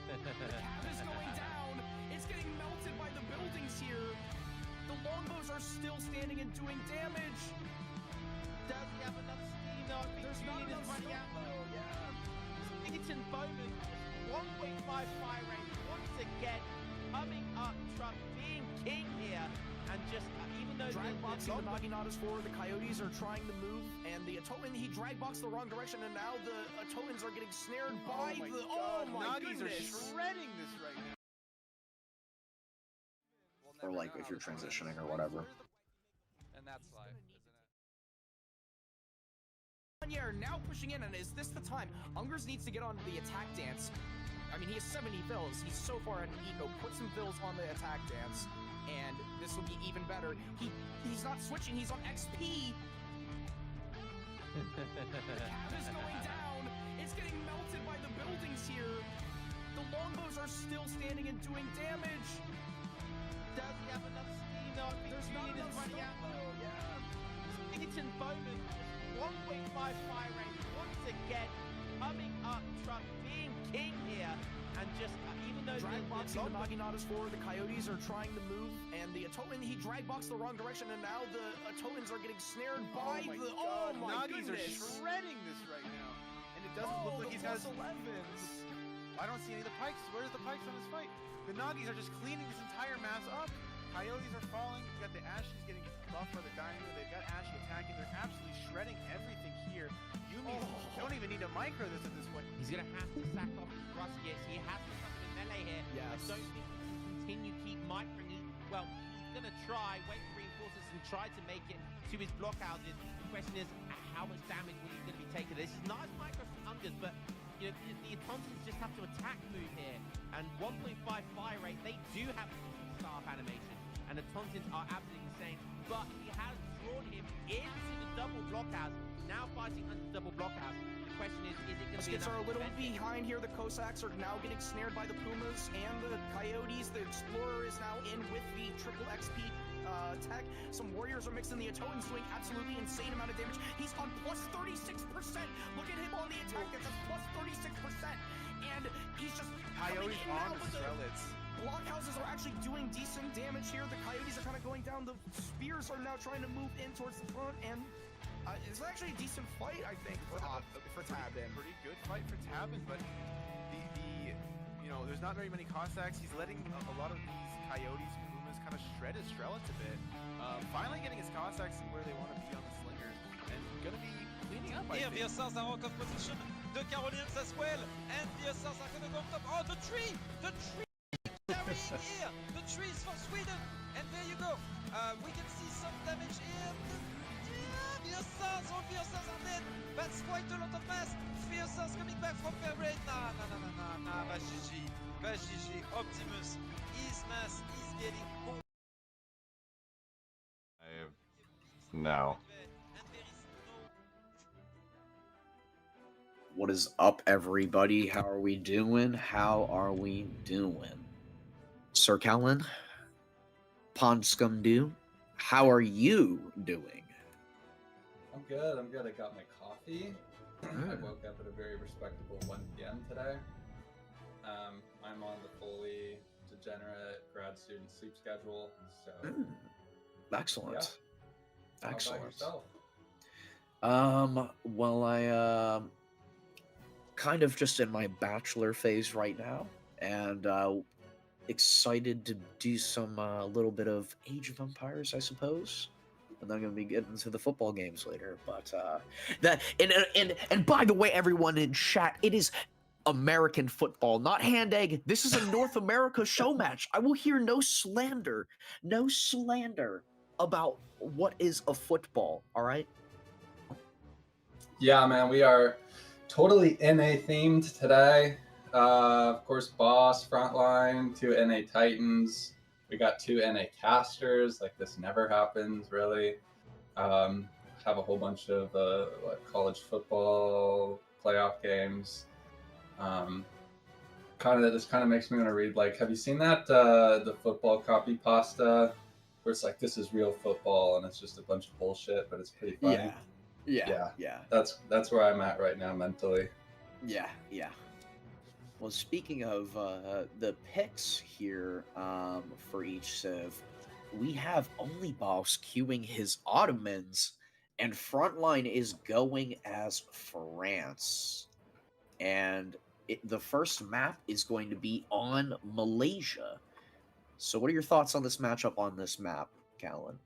cab is going down. It's getting melted by the buildings here. The longbows are still standing and doing damage. Does he have enough steam though? There's not enough running out. Yeah. It's in Bowman. 1.5 fire rate once again. Coming up, Truck being king here. And just, even though drag boxing the Naginatas forward, the Coyotes are trying to move, and the Atoman, he drag boxed the wrong direction, and now the Atomans are getting snared by the. Oh my Nagis goodness! are shredding this right now. Or like if you're transitioning or whatever. And that's life, isn't it? Onier now pushing in, and is this the time? Ungers needs to get on the attack dance. I mean, he has 70 fills. He's so far at an eco. Put some fills on the attack dance, and this will be even better. He's not switching. He's on XP. The cab is going down. It's getting melted by the buildings here. The longbows are still standing and doing damage. Does he have enough steam though? There's not enough running out. Yeah. It's in Bowman. 1.5 fire rate once again. Coming up, Truck being king here. And just, even though drag boxing the Naginatas forward, the Coyotes are trying to move, and the Atoman, he drag boxed the wrong direction, and now the Atomans are getting snared by the. Oh my Nagis goodness! are shredding this right now. And it doesn't look like he's got his 11s. I don't see any of the pikes. Where's the pikes on this fight? The Nagis are just cleaning this entire mass up. Coyotes are falling. You've got the Ashies getting buffed by the Dynamo. They've got Ashy attacking. They're absolutely shredding everything here. Yumi don't even need to micro this at this point. he's going to have to sack off his Rustics. He has to come in melee here. Yes. I don't think he can continue keep microing. Well, he's going to try, wait for reinforcements and try to make it to his blockhouses. The question is, how much damage will he going to be taking? This is nice micro from Ungers, but you know, the Atontons just have to attack move here. And 1.5 fire rate, they do have staff animation. And the Tontons are absolutely insane. But he has drawn him into the double blockhouse. Now fighting under the double blockhouse. The question is it going to be Skits are a little behind here. The Cossacks are now getting snared by the Pumas and the Coyotes. The Explorer is now in with the triple XP tech. Some warriors are mixing. The Atotan's doing absolutely insane amount of damage. He's on plus 36%. Look at him on the attack. That's plus 36%. And he's just Coyotes on the Strelitz. Blockhouses are actually doing decent damage here. The Coyotes are kind of going down. The Spears are now trying to move in towards the front, and it's actually a decent fight, I think, for Tabin. Pretty good fight for Tabin, but you know, there's not very many Cossacks. He's letting a lot of these Coyotes, Pumas, kind of shred his Strelitz a bit. Finally getting his Cossacks where they want to be on the slingers, and gonna be cleaning up. Here, the Hussars are out of position. The Carolinians as well, and the Hussars are gonna go up top. Oh, the tree carrying here. The trees for Sweden, and there you go. We can see some damage here. The Hussars, all the Hussars are dead. That's quite a lot of mass. The Hussars coming back from their raid. Nah, GG. Optimus, his mass is getting cold. No. What is up, everybody? How are we doing? Sir Callan, Ponscum how are you doing? I'm good. I got my coffee. I woke up at a very respectable 1 p.m. today. I'm on the fully degenerate grad student sleep schedule, so... Excellent. Yeah. How Excellent. about yourself? Well, I, kind of just in my bachelor phase right now, and, excited to do some, little bit of Age of Empires, I suppose. And then I'm gonna be getting to the football games later, but, and by the way, everyone in chat, it is American football, not hand egg. This is a North America show match. I will hear no slander about what is a football, all right? Yeah, man, we are totally NA themed today. Of course, Boss, Frontline, 2 NA Titans. We got 2 NA casters. Like, this never happens, really. Have a whole bunch of college football playoff games. This kind of makes me want to read, like, have you seen that, the football copy pasta? Where it's like, this is real football, and it's just a bunch of bullshit, but it's pretty funny. Yeah. That's where I'm at right now mentally. Yeah. Well, speaking of the picks here for each civ, we have OnlyBaus queuing his Ottomans, and Frontline is going as France. And the first map is going to be on Malaysia. So, what are your thoughts on this matchup on this map, Callan?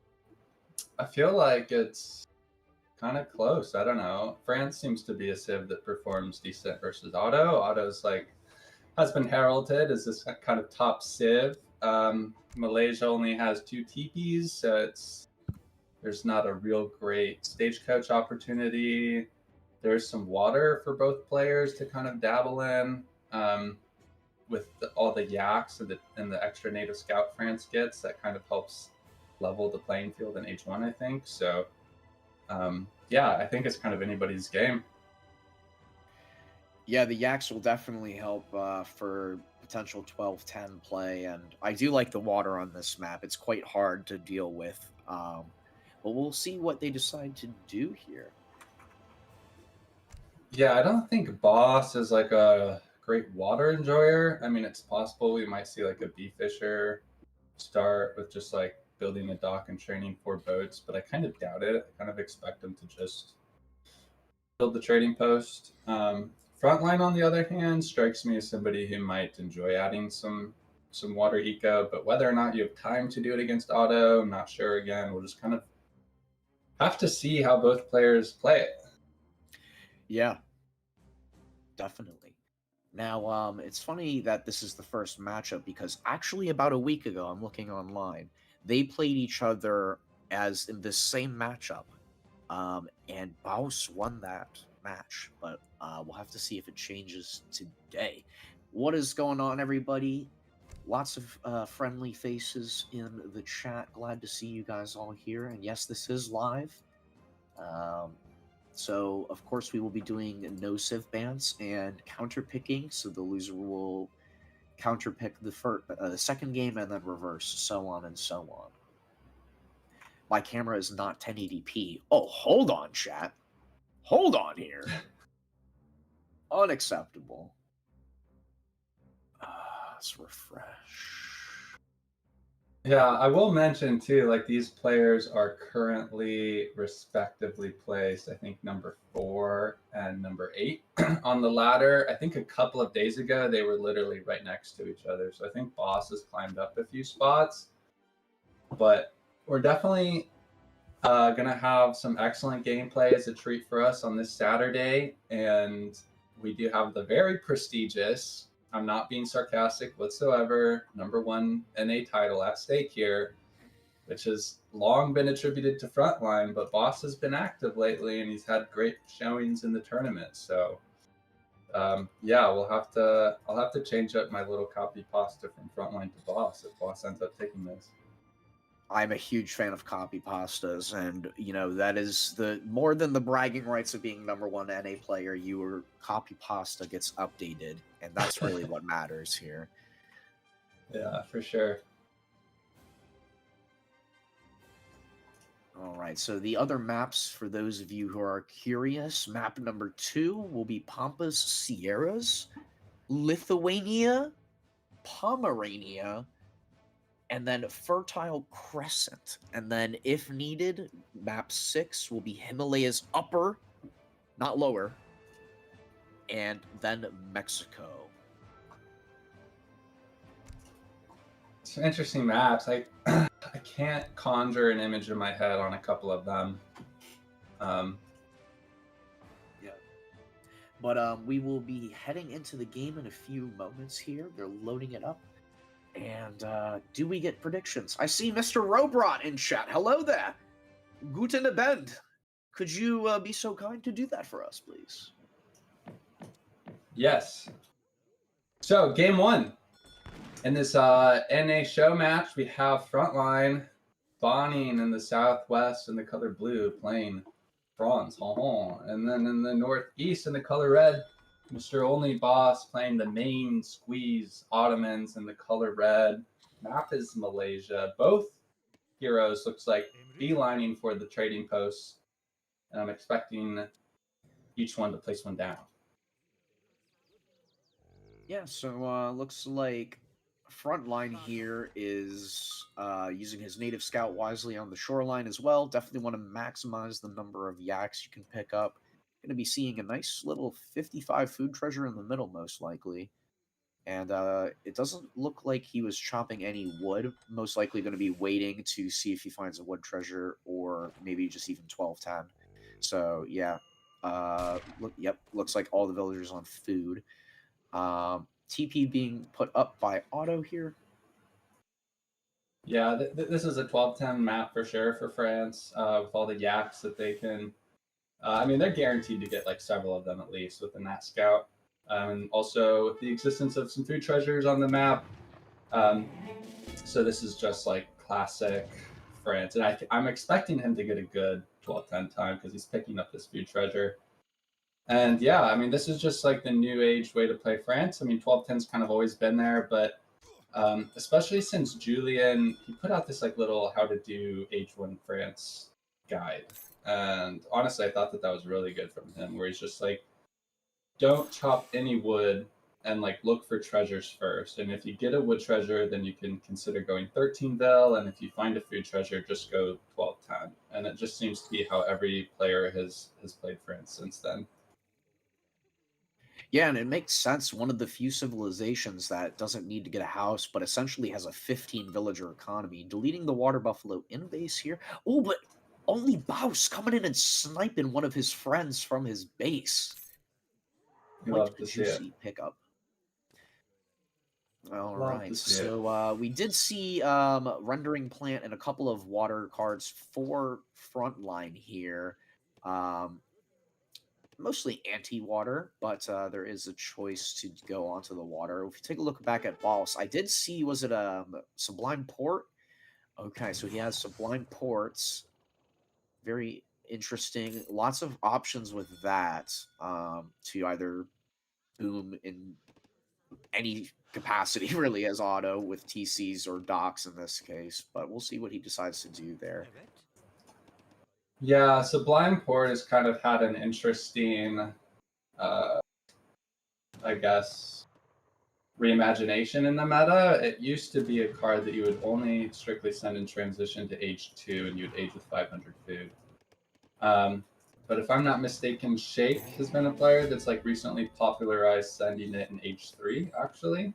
I feel like it's kind of close. I don't know. France seems to be a civ that performs decent versus Auto. Auto's like has been heralded as this kind of top civ. Malaysia only has 2 TPs, so there's not a real great stagecoach opportunity. There's some water for both players to kind of dabble in. With all the yaks and the extra native scout France gets, that kind of helps level the playing field in H1, I think. So, yeah, I think it's kind of anybody's game. Yeah, the yaks will definitely help for potential 12-10 play, and I do like the water on this map. It's quite hard to deal with, but we'll see what they decide to do here. Yeah, I don't think Boss is like a great water enjoyer. I mean, it's possible we might see like a bee fisher start with just like building a dock and training 4 boats, but I kind of doubt it. I kind of expect them to just build the trading post. Frontline, on the other hand, strikes me as somebody who might enjoy adding some water eco, but whether or not you have time to do it against Auto, I'm not sure. Again, we'll just kind of have to see how both players play it. Yeah, definitely. Now, it's funny that this is the first matchup because actually about a week ago, I'm looking online, they played each other as in this same matchup, and Baus won that match, but we'll have to see if it changes today. What is going on, everybody? Lots of friendly faces in the chat. Glad to see you guys all here. And yes, this is live. So, of course, we will be doing no civ bans and counter picking. So the loser will counter pick the second game and then reverse, so on and so on. My camera is not 1080p. Oh, hold on, chat. Hold on here. Unacceptable. Let's refresh. Yeah, I will mention too, like these players are currently respectively placed, I think number 4 and number 8 on the ladder. I think a couple of days ago, they were literally right next to each other. So I think Boss has climbed up a few spots, but we're definitely going to have some excellent gameplay as a treat for us on this Saturday. And we do have the very prestigious, I'm not being sarcastic whatsoever, #1 NA title at stake here, which has long been attributed to Frontline, but Boss has been active lately and he's had great showings in the tournament. So yeah, I'll have to change up my little copy pasta from Frontline to Boss if Boss ends up taking this. I'm a huge fan of copy pastas, and that is the more than the bragging rights of being #1 NA player. Your copy pasta gets updated, and that's really what matters here. Yeah, for sure. All right, so the other maps, for those of you who are curious, map number 2 will be Pampas Sierras, Lithuania, Pomerania, and then Fertile Crescent. And then, if needed, map 6 will be Himalayas Upper, not Lower, and then Mexico. Some interesting maps. I can't conjure an image in my head on a couple of them. Yeah. But we will be heading into the game in a few moments here. They're loading it up. And do we get predictions? I see Mr. Robrot in chat. Hello there. Guten Abend. Could you be so kind to do that for us, please? Yes. So, game 1. In this NA show match, we have Frontline, Bonning in the southwest in the color blue, playing Franz. And then in the northeast in the color red, Mr. OnlyBaus playing the main squeeze Ottomans in the color red. Map is Malaysia. Both heroes looks like beelining for the trading posts, and I'm expecting each one to place one down. Yeah, so looks like Frontline here is using his native scout wisely on the shoreline as well. Definitely want to maximize the number of yaks you can pick up. Going to be seeing a nice little 55 food treasure in the middle, most likely. And it doesn't look like he was chopping any wood. Most likely going to be waiting to see if he finds a wood treasure or maybe just even 1210. So, yeah. Looks like all the villagers on food. TP being put up by Auto here. Yeah, this is a 12-10 map for sure for France with all the yaks that they can. I mean, they're guaranteed to get like several of them at least with the Nat Scout. And also with the existence of some food treasures on the map. So this is just like classic France. And I'm expecting him to get a good 12-10 time because he's picking up this food treasure. And yeah, I mean, this is just like the new age way to play France. I mean, 12-10's kind of always been there, but especially since Julian, he put out this like little how to do H1 France guide. And honestly, I thought that was really good from him, where he's just like, don't chop any wood and like look for treasures first. And if you get a wood treasure, then you can consider going 13 and if you find a food treasure, just go 12-10. And it just seems to be how every player has played France since then. Yeah, and it makes sense. One of the few civilizations that doesn't need to get a house, but essentially has a 15 villager economy. Deleting the water buffalo in base here. Oh, but OnlyBaus coming in and sniping one of his friends from his base. You Quite love a to see it. juicy pickup. All Love right, to see it. so we did see rendering plant and a couple of water cards for Frontline here. Mostly anti-water, but there is a choice to go onto the water. If you take a look back at Boss, I did see, was it a Sublime Port? Okay, so he has Sublime Ports. Very interesting. Lots of options with that to either boom in any capacity, really, as auto with TCs or docks in this case. But we'll see what he decides to do there. Yeah, Sublime Port has kind of had an interesting, I guess, reimagination in the meta. It used to be a card that you would only strictly send in transition to age 2 and you'd age with 500 food. But if I'm not mistaken, Shake has been a player that's like recently popularized sending it in age 3, actually,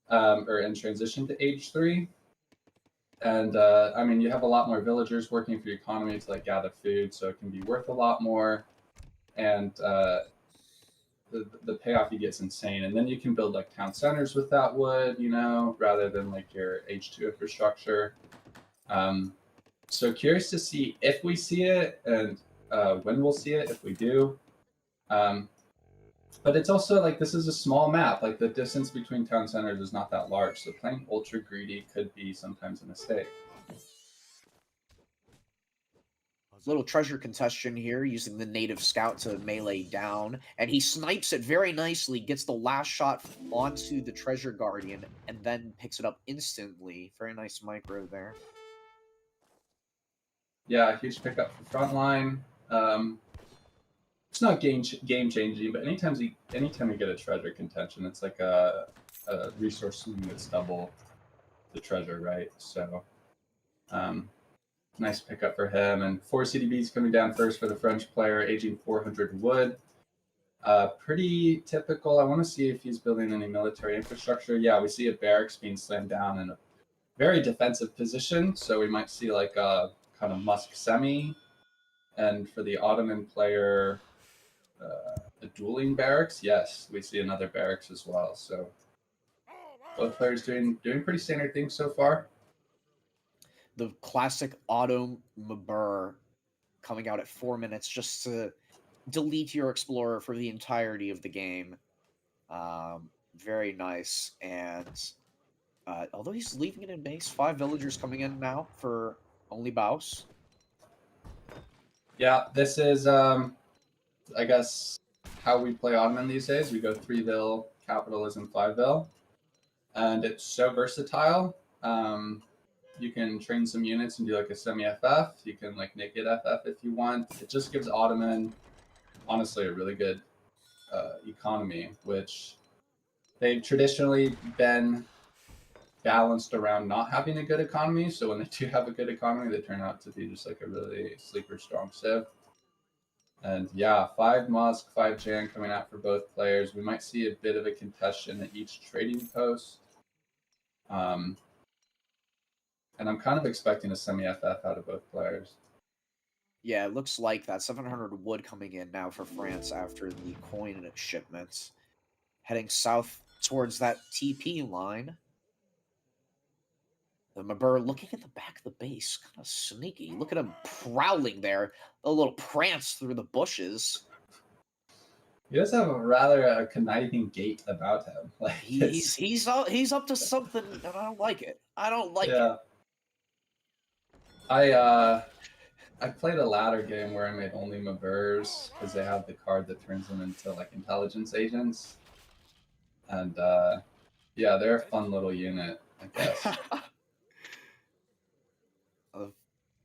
or in transition to age 3. And I mean, you have a lot more villagers working for your economy to like gather food, so it can be worth a lot more. And the payoff you get is insane. And then you can build like town centers with that wood, you know, rather than like your H2 infrastructure. So curious to see if we see it and when we'll see it, if we do. But it's also like this is a small map. Like the distance between town centers is not that large. So playing ultra greedy could be sometimes a mistake. Little treasure contestation here using the native scout to melee down, and he snipes it very nicely, gets the last shot onto the treasure guardian, and then picks it up instantly. Very nice micro there. Yeah, huge pickup for Frontline. It's not game changing, but anytime you get a treasure contention, it's like a resource swing that's double the treasure, right? So, nice pickup for him. And 4 CDBs coming down first for the French player, aging 400 wood. Pretty typical. I want to see if he's building any military infrastructure. Yeah, we see a barracks being slammed down in a very defensive position. So we might see like a kind of Musk semi. And for the Ottoman player, a dueling barracks. Yes, we see another barracks as well. So both players doing pretty standard things so far. The classic auto Mabur coming out at 4 minutes just to delete your explorer for the entirety of the game. Very nice. And although he's leaving it in base, 5 villagers coming in now for OnlyBaus. Yeah, this is I guess how we play Ottoman these days. We go 3-vil, capitalism, 5-vil, and it's so versatile. You can train some units and do like a semi-FF. You can like naked FF if you want. It just gives Ottoman, honestly, a really good economy, which they've traditionally been balanced around not having a good economy. So when they do have a good economy, they turn out to be just like a really sleeper strong civ. And yeah, 5 Musk, 5 Jan coming out for both players. We might see a bit of a contestation at each trading post. And I'm kind of expecting a semi-FF out of both players. Yeah, it looks like that 700 wood coming in now for France after the coin shipments. Heading south towards that TP line. The Mabur looking at the back of the base, kind of sneaky. Look at him prowling there, a little prance through the bushes. He does have a rather conniving gait about him. Like he's up to something, and I don't like it. I don't like it. I played a ladder game where I made only Maburs because they have the card that turns them into like intelligence agents, and yeah, they're a fun little unit, I guess.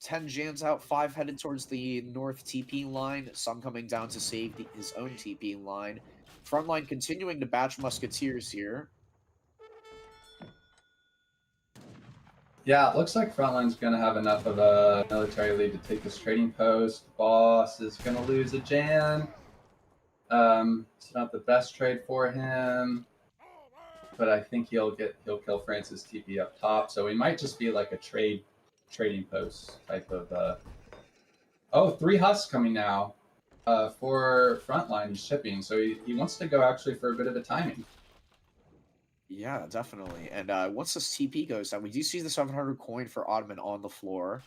10 Jans out, 5 headed towards the north TP line. Some coming down to save his own TP line. Frontline continuing to batch musketeers here. Yeah, it looks like Frontline's going to have enough of a military lead to take this trading post. Boss is going to lose a Jan. It's not the best trade for him, but I think he'll kill France's TP up top. So he might just be like a trading post type of. Oh, 3 husks coming now for Frontline shipping. So he wants to go actually for a bit of a timing. Yeah, definitely. And once this TP goes down, we do see the 700 coin for Ottoman on the floor.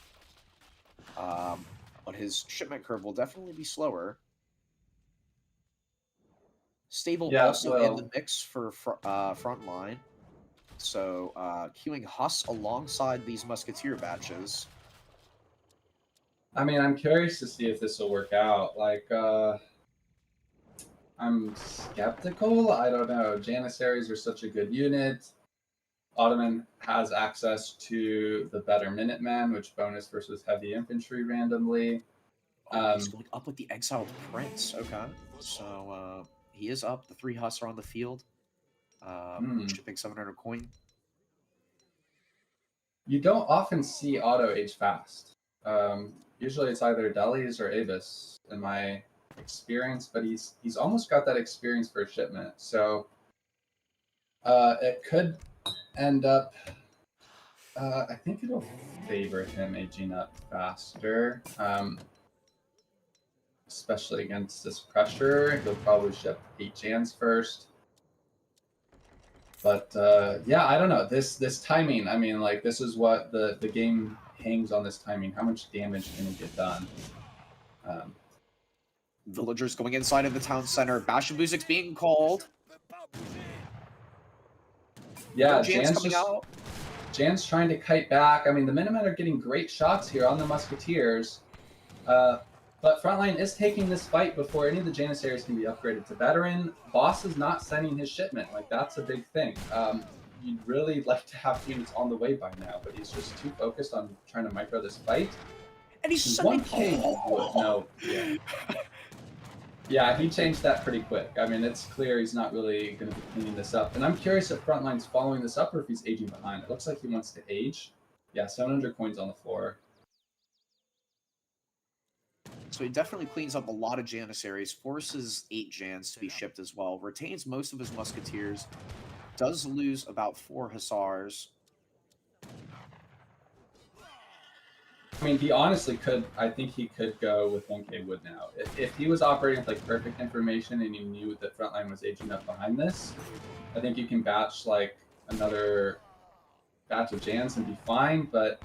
But his shipment curve will definitely be slower. Stable also in the mix for Frontline. So queuing Huss alongside these musketeer batches. I mean, I'm curious to see if this will work out. Like, I'm skeptical. I don't know. Janissaries are such a good unit. Ottoman has access to the better Minutemen, which bonus versus heavy infantry randomly. He's going up with the exiled prince. Okay, so he is up. The 3 Huss are on the field. Shipping 700 coin. You don't often see auto age fast. Usually it's either Delis or Abyss in my experience, but he's almost got that experience for a shipment. So it could end up. I think it'll favor him aging up faster, especially against this pressure. He'll probably ship 8 Jans first. But yeah, I don't know. This timing, I mean, like, this is what the game hangs on, this timing. How much damage can it get done? Villagers going inside of the town center. Bashabuzik's being called. Yeah, no Jan's coming out. Jan's trying to kite back. I mean, the Minutemen are getting great shots here on the Musketeers. But Frontline is taking this fight before any of the Janissaries can be upgraded to veteran. Boss is not sending his shipment. Like, that's a big thing. You'd really like to have units on the way by now, but he's just too focused on trying to micro this fight. And he's sending 1K wood. No. Yeah. Yeah, he changed that pretty quick. I mean, it's clear he's not really going to be cleaning this up. And I'm curious if Frontline's following this up or if he's aging behind. It looks like he wants to age. Yeah, 700 coins on the floor. So he definitely cleans up a lot of Janissaries, forces 8 Jans to be shipped as well, retains most of his musketeers, does lose about 4 Hussars. I mean, he honestly could, I think he could go with 1K wood now. If he was operating with like perfect information and you knew that Frontline was aging up behind this, I think you can batch like another batch of Jans and be fine, but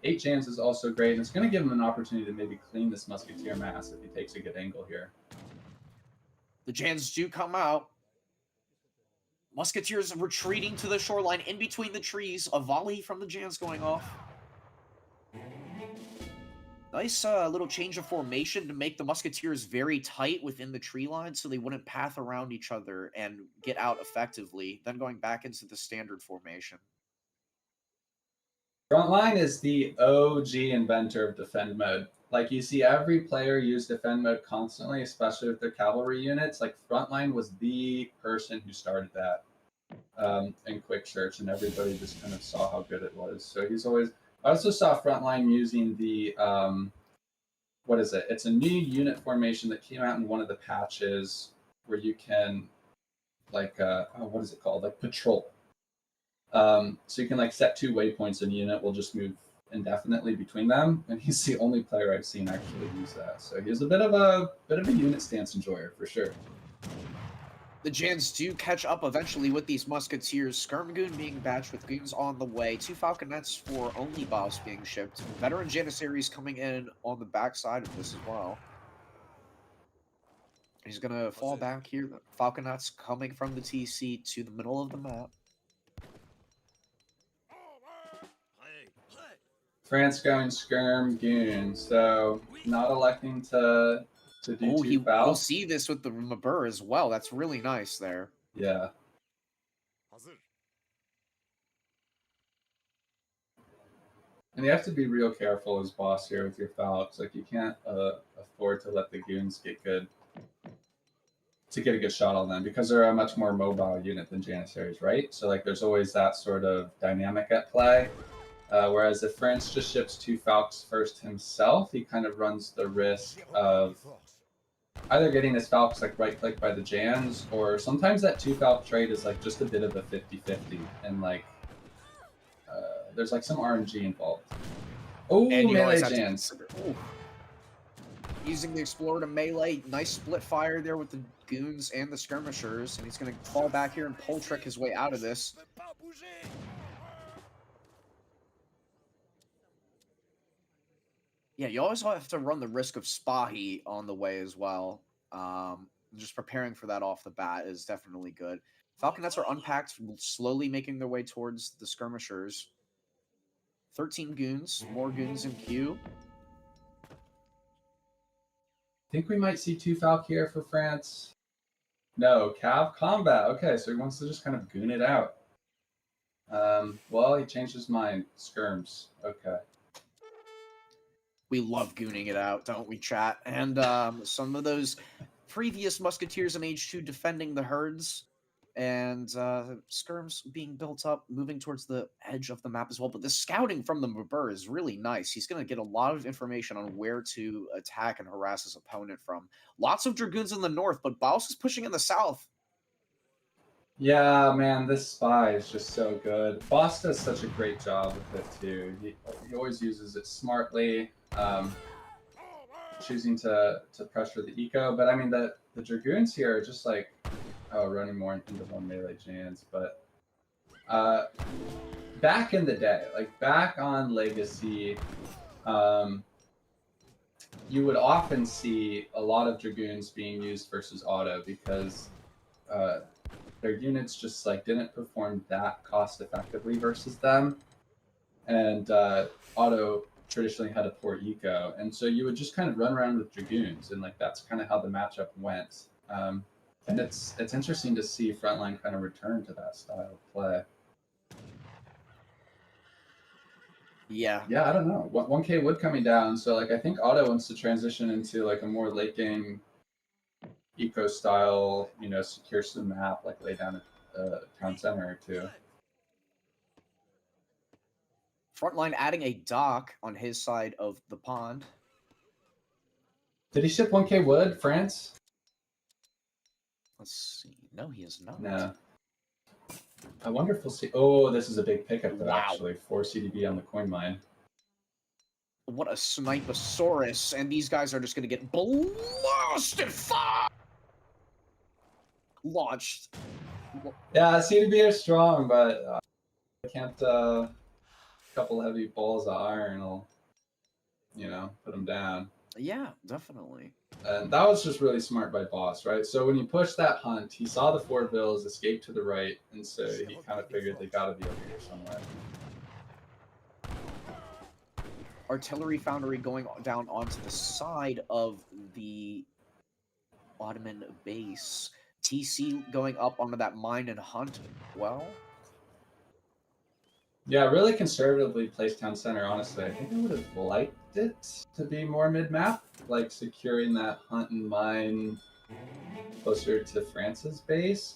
8 Jans is also great, and it's going to give him an opportunity to maybe clean this Musketeer mass if he takes a good angle here. The Jans do come out. Musketeers retreating to the shoreline in between the trees. A volley from the Jans going off. Nice little change of formation to make the Musketeers very tight within the tree line so they wouldn't path around each other and get out effectively, then going back into the standard formation. Frontline is the OG inventor of defend mode. Like, you see every player use defend mode constantly, especially with their cavalry units. Like, Frontline was the person who started that. in quick search, and everybody just kind of saw how good it was. So he's always. I also saw Frontline using the what is it? It's a new unit formation that came out in one of the patches where you can like what is it called? Like patrol. So you can like set 2 waypoints and a unit will just move indefinitely between them, and he's the only player I've seen actually use that. So he's a bit of a unit stance enjoyer for sure. The Jans do catch up eventually with these musketeers. Skirmagoon being batched with goons on the way. 2 falconets for OnlyBaus being shipped. Veteran Janissaries coming in on the backside of this as well. He's gonna fall back here. Falconets coming from the TC to the middle of the map. France going skirm goon, so not electing to do Oh, 2 we'll fouls. see this with the Mabur as well. That's really nice there. Yeah. And you have to be real careful as boss here with your falcons. Like you can't afford to let the goons get a good shot on them because they're a much more mobile unit than Janissaries, right? So like there's always that sort of dynamic at play. Whereas if France just ships 2 falcons first himself, he kind of runs the risk of either getting his falcons like right-clicked by the Jans, or sometimes that 2 falcon trade is like just a bit of a 50-50, and like there's like some RNG involved. Oh, melee Jans. Using the Explorer to melee. Nice split fire there with the goons and the skirmishers, and he's going to fall back here and pull trick his way out of this. Yeah, you always have to run the risk of Spahi on the way as well. Just preparing for that off the bat is definitely good. Falconets are unpacked, slowly making their way towards the skirmishers. 13 goons, more goons in queue. Think we might see 2 falcons here for France. No, Cav combat. Okay, so he wants to just kind of goon it out. Well, he changed his mind. Skirms. Okay. We love gooning it out, don't we, chat? And some of those previous musketeers in Age 2 defending the herds, and skirms being built up, moving towards the edge of the map as well. But the scouting from the Mabur is really nice. He's going to get a lot of information on where to attack and harass his opponent from. Lots of Dragoons in the north, but Baus is pushing in the south. Yeah, man, this spy is just so good. Boss does such a great job with it too. He always uses it smartly, choosing to pressure the eco. But I mean, the Dragoons here are just like running more into one melee Jans. But back in the day, like back on Legacy, you would often see a lot of Dragoons being used versus auto because their units just like didn't perform that cost effectively versus them, and auto traditionally had a poor eco, and so you would just kind of run around with Dragoons, and like that's kind of how the matchup went. And it's interesting to see Frontline kind of return to that style of play. Yeah, I don't know. 1K wood coming down, so like I think auto wants to transition into like a more late game eco style, you know, secure some map, like lay down a town center or 2. Frontline adding a dock on his side of the pond. Did he ship 1K wood, France? Let's see. No, he is not. No. I wonder if we'll see. Oh, this is a big pickup, though, Wow. actually. 4 CDB on the coin mine. What a Sniposaurus, and these guys are just going to get blasted. Launched. Yeah, CDB are strong, but I can't. A couple heavy balls of iron will, you know, put them down. Yeah, definitely. And that was just really smart by Boss, right? So when you push that hunt, he saw the 4 bills, escaped to the right, and so he kind of figured they got to be over here somewhere. Artillery foundry going down onto the side of the Ottoman base. TC going up onto that mine and hunt. Well, yeah, really conservatively placed town center, honestly. I think I would have liked it to be more mid-map, like securing that hunt and mine closer to France's base.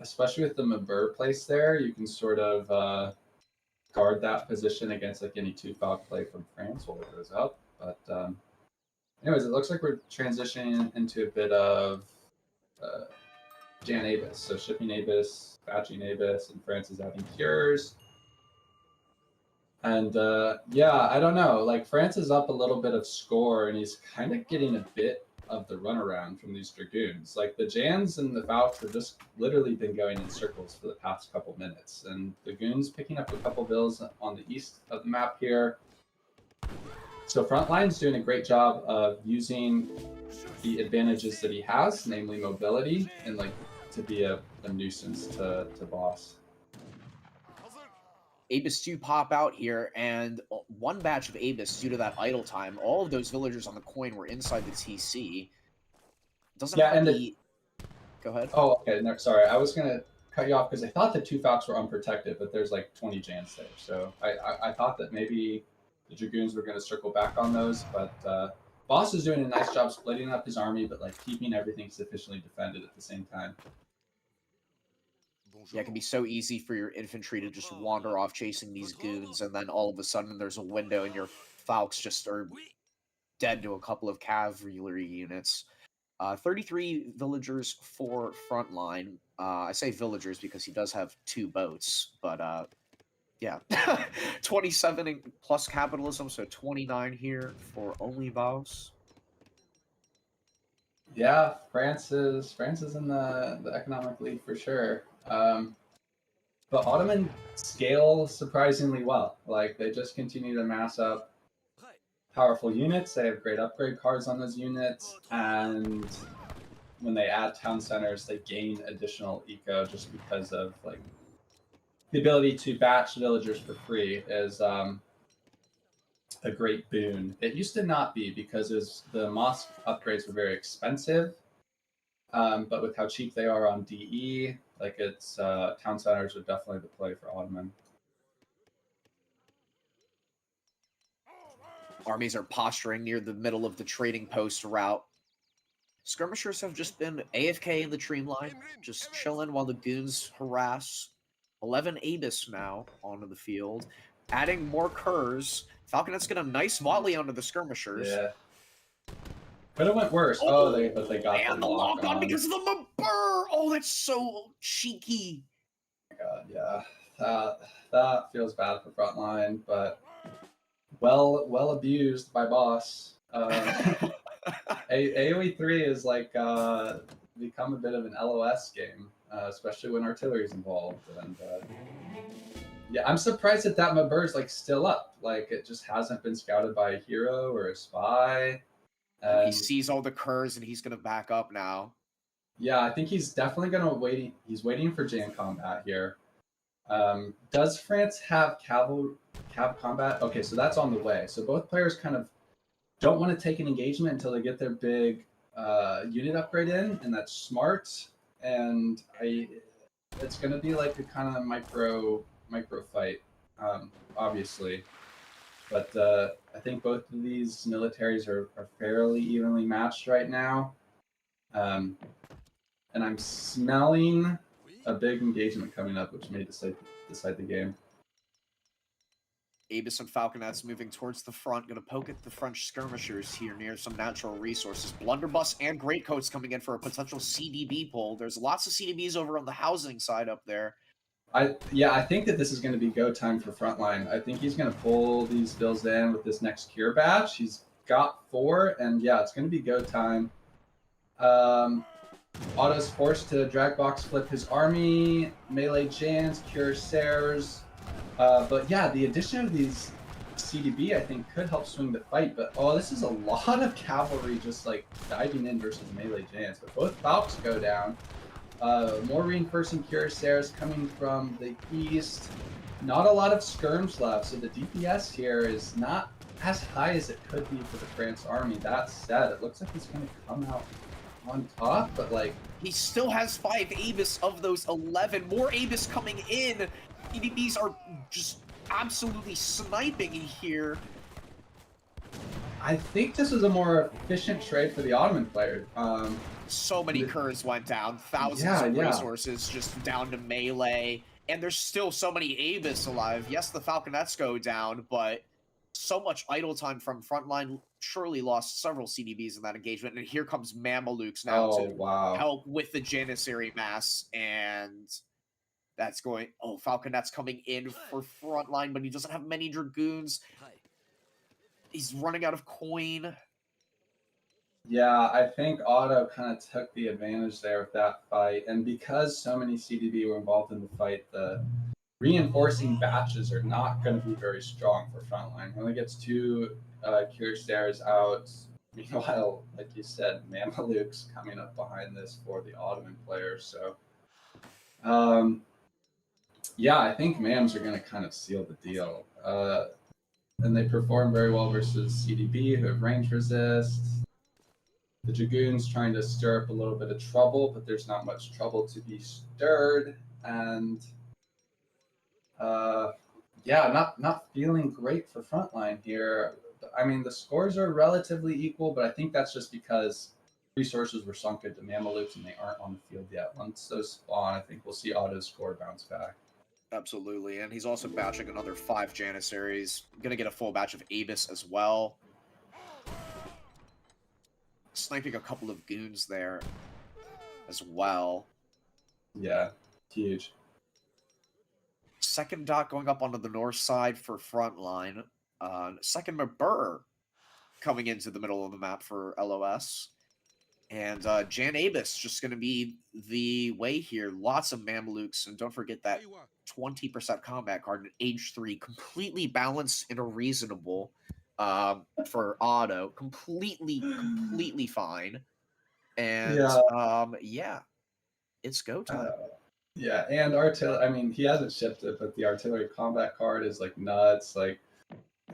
especially with the Mabur place there, you can sort of guard that position against like any 2-Falc play from France while it goes up. But anyways, it looks like we're transitioning into a bit of Jan Abus. So shipping Abus, batching Abus, and France is adding cures. And yeah, I don't know. Like France is up a little bit of score, and he's kind of getting a bit of the runaround from these Dragoons. Like the Jans and the Falcons have just literally been going in circles for the past couple minutes, and the Goons picking up a couple bills on the east of the map here. So Frontline's doing a great job of using the advantages that he has, namely mobility, and like to be a nuisance to Boss. Abus 2 pop out here, and one batch of Abus, due to that idle time, all of those villagers on the coin were inside the TC. Doesn't Yeah, have and Go ahead. Oh, okay. No, sorry, I was gonna cut you off because I thought the 2-Falcs were unprotected, but there's like 20 Jans there, so I thought that maybe the Dragoons were gonna circle back on those, but Boss is doing a nice job splitting up his army, but like keeping everything sufficiently defended at the same time. Yeah, it can be so easy for your infantry to just wander off chasing these goons, and then all of a sudden there's a window and your Falcs just are dead to a couple of cavalry units. 33 villagers for Frontline. I say villagers because he does have 2 boats, but yeah. 27 plus capitalism, so 29 here for OnlyBaus. Yeah, France is in the economic league for sure. But Ottoman scale surprisingly well. Like they just continue to mass up powerful units. They have great upgrade cards on those units, and when they add town centers, they gain additional eco just because of like the ability to batch villagers for free is a great boon. It used to not be because the mosque upgrades were very expensive, but with how cheap they are on DE, like it's town centers are definitely the play for Ottoman. Armies are posturing near the middle of the trading post route. Skirmishers have just been AFK in the stream line, just chilling while the goons harass. 11 Abus now onto the field, adding more curs. Falconet's get a nice volley onto the skirmishers. Yeah. Could have went worse. But they got and the lock on because of the Mabur. Oh, that's so cheeky. Oh my God, yeah. That feels bad for Frontline, but well abused by Boss. AoE 3 is like become a bit of an LOS game, especially when artillery is involved. And yeah, I'm surprised that Mabur is like still up. Like it just hasn't been scouted by a hero or a spy. He sees all the curs and he's gonna back up now. Yeah, I think he's definitely gonna wait. He's waiting for Jan combat here. Does France have cav combat? Okay, so that's on the way. So both players kind of don't want to take an engagement until they get their big unit upgrade in, and that's smart. And it's gonna be like a kind of micro fight, obviously. But I think both of these militaries are fairly evenly matched right now. And I'm smelling a big engagement coming up, which may decide the game. Abus and Falconets moving towards the front, gonna poke at the French skirmishers here near some natural resources. Blunderbuss and Greatcoats coming in for a potential CDB pull. There's lots of CDBs over on the housing side up there. I think that this is going to be go time for Frontline. I think he's going to pull these bills in with this next cure batch. He's got 4, and yeah, it's going to be go time. Otto's forced to drag box flip his army, melee Jans, cure Sares. But yeah, the addition of these CDB I think could help swing the fight. But this is a lot of cavalry just like diving in versus melee Jans. But both Falcons go down. More reinforcing cuirassiers coming from the east. Not a lot of skirms left, so the DPS here is not as high as it could be for the France army. That said, it looks like he's going to come out on top, but like... He still has 5 Abus of those 11. More Abus coming in. EDBs are just absolutely sniping here. I think this was a more efficient trade for the Ottoman player. So many Kurz went down, thousands Yeah, of yeah. resources just down to melee, and there's still so many Abyss alive. Yes, the Falconets go down, but so much idle time from Frontline surely lost several CDBs in that engagement, and here comes Mamelukes now Oh, to wow. help with the Janissary mass, and that's going... Oh, Falconet's coming in for Frontline, but he doesn't have many Dragoons. He's running out of coin. Yeah, I think Otto kind of took the advantage there with that fight, and because so many CDB were involved in the fight, the reinforcing batches are not going to be very strong for Frontline. He only gets 2 cure stairs out. Meanwhile, like you said, Mamelukes coming up behind this for the Ottoman players. So, yeah, I think Mams are going to kind of seal the deal. And they perform very well versus CDB, who have range resist. The Dragoons trying to stir up a little bit of trouble, but there's not much trouble to be stirred. And yeah, not feeling great for Frontline here. I mean, the scores are relatively equal, but I think that's just because resources were sunk into Mamelukes and they aren't on the field yet. Once those spawn, I think we'll see Otto's score bounce back. Absolutely, and he's also batching another 5 Janissaries. Gonna get a full batch of Abyss as well. Sniping a couple of goons there as well. Yeah, huge. Second dot going up onto the north side for Frontline. Second Mabur coming into the middle of the map for LOS. And Jan Abyss just going to be the way here. Lots of Mamelukes, and don't forget that 20% combat card at age 3. Completely balanced and reasonable for Otto. Completely fine. And yeah, it's go time. Yeah, and artillery. I mean, he hasn't shipped it, but the artillery combat card is like nuts. Like,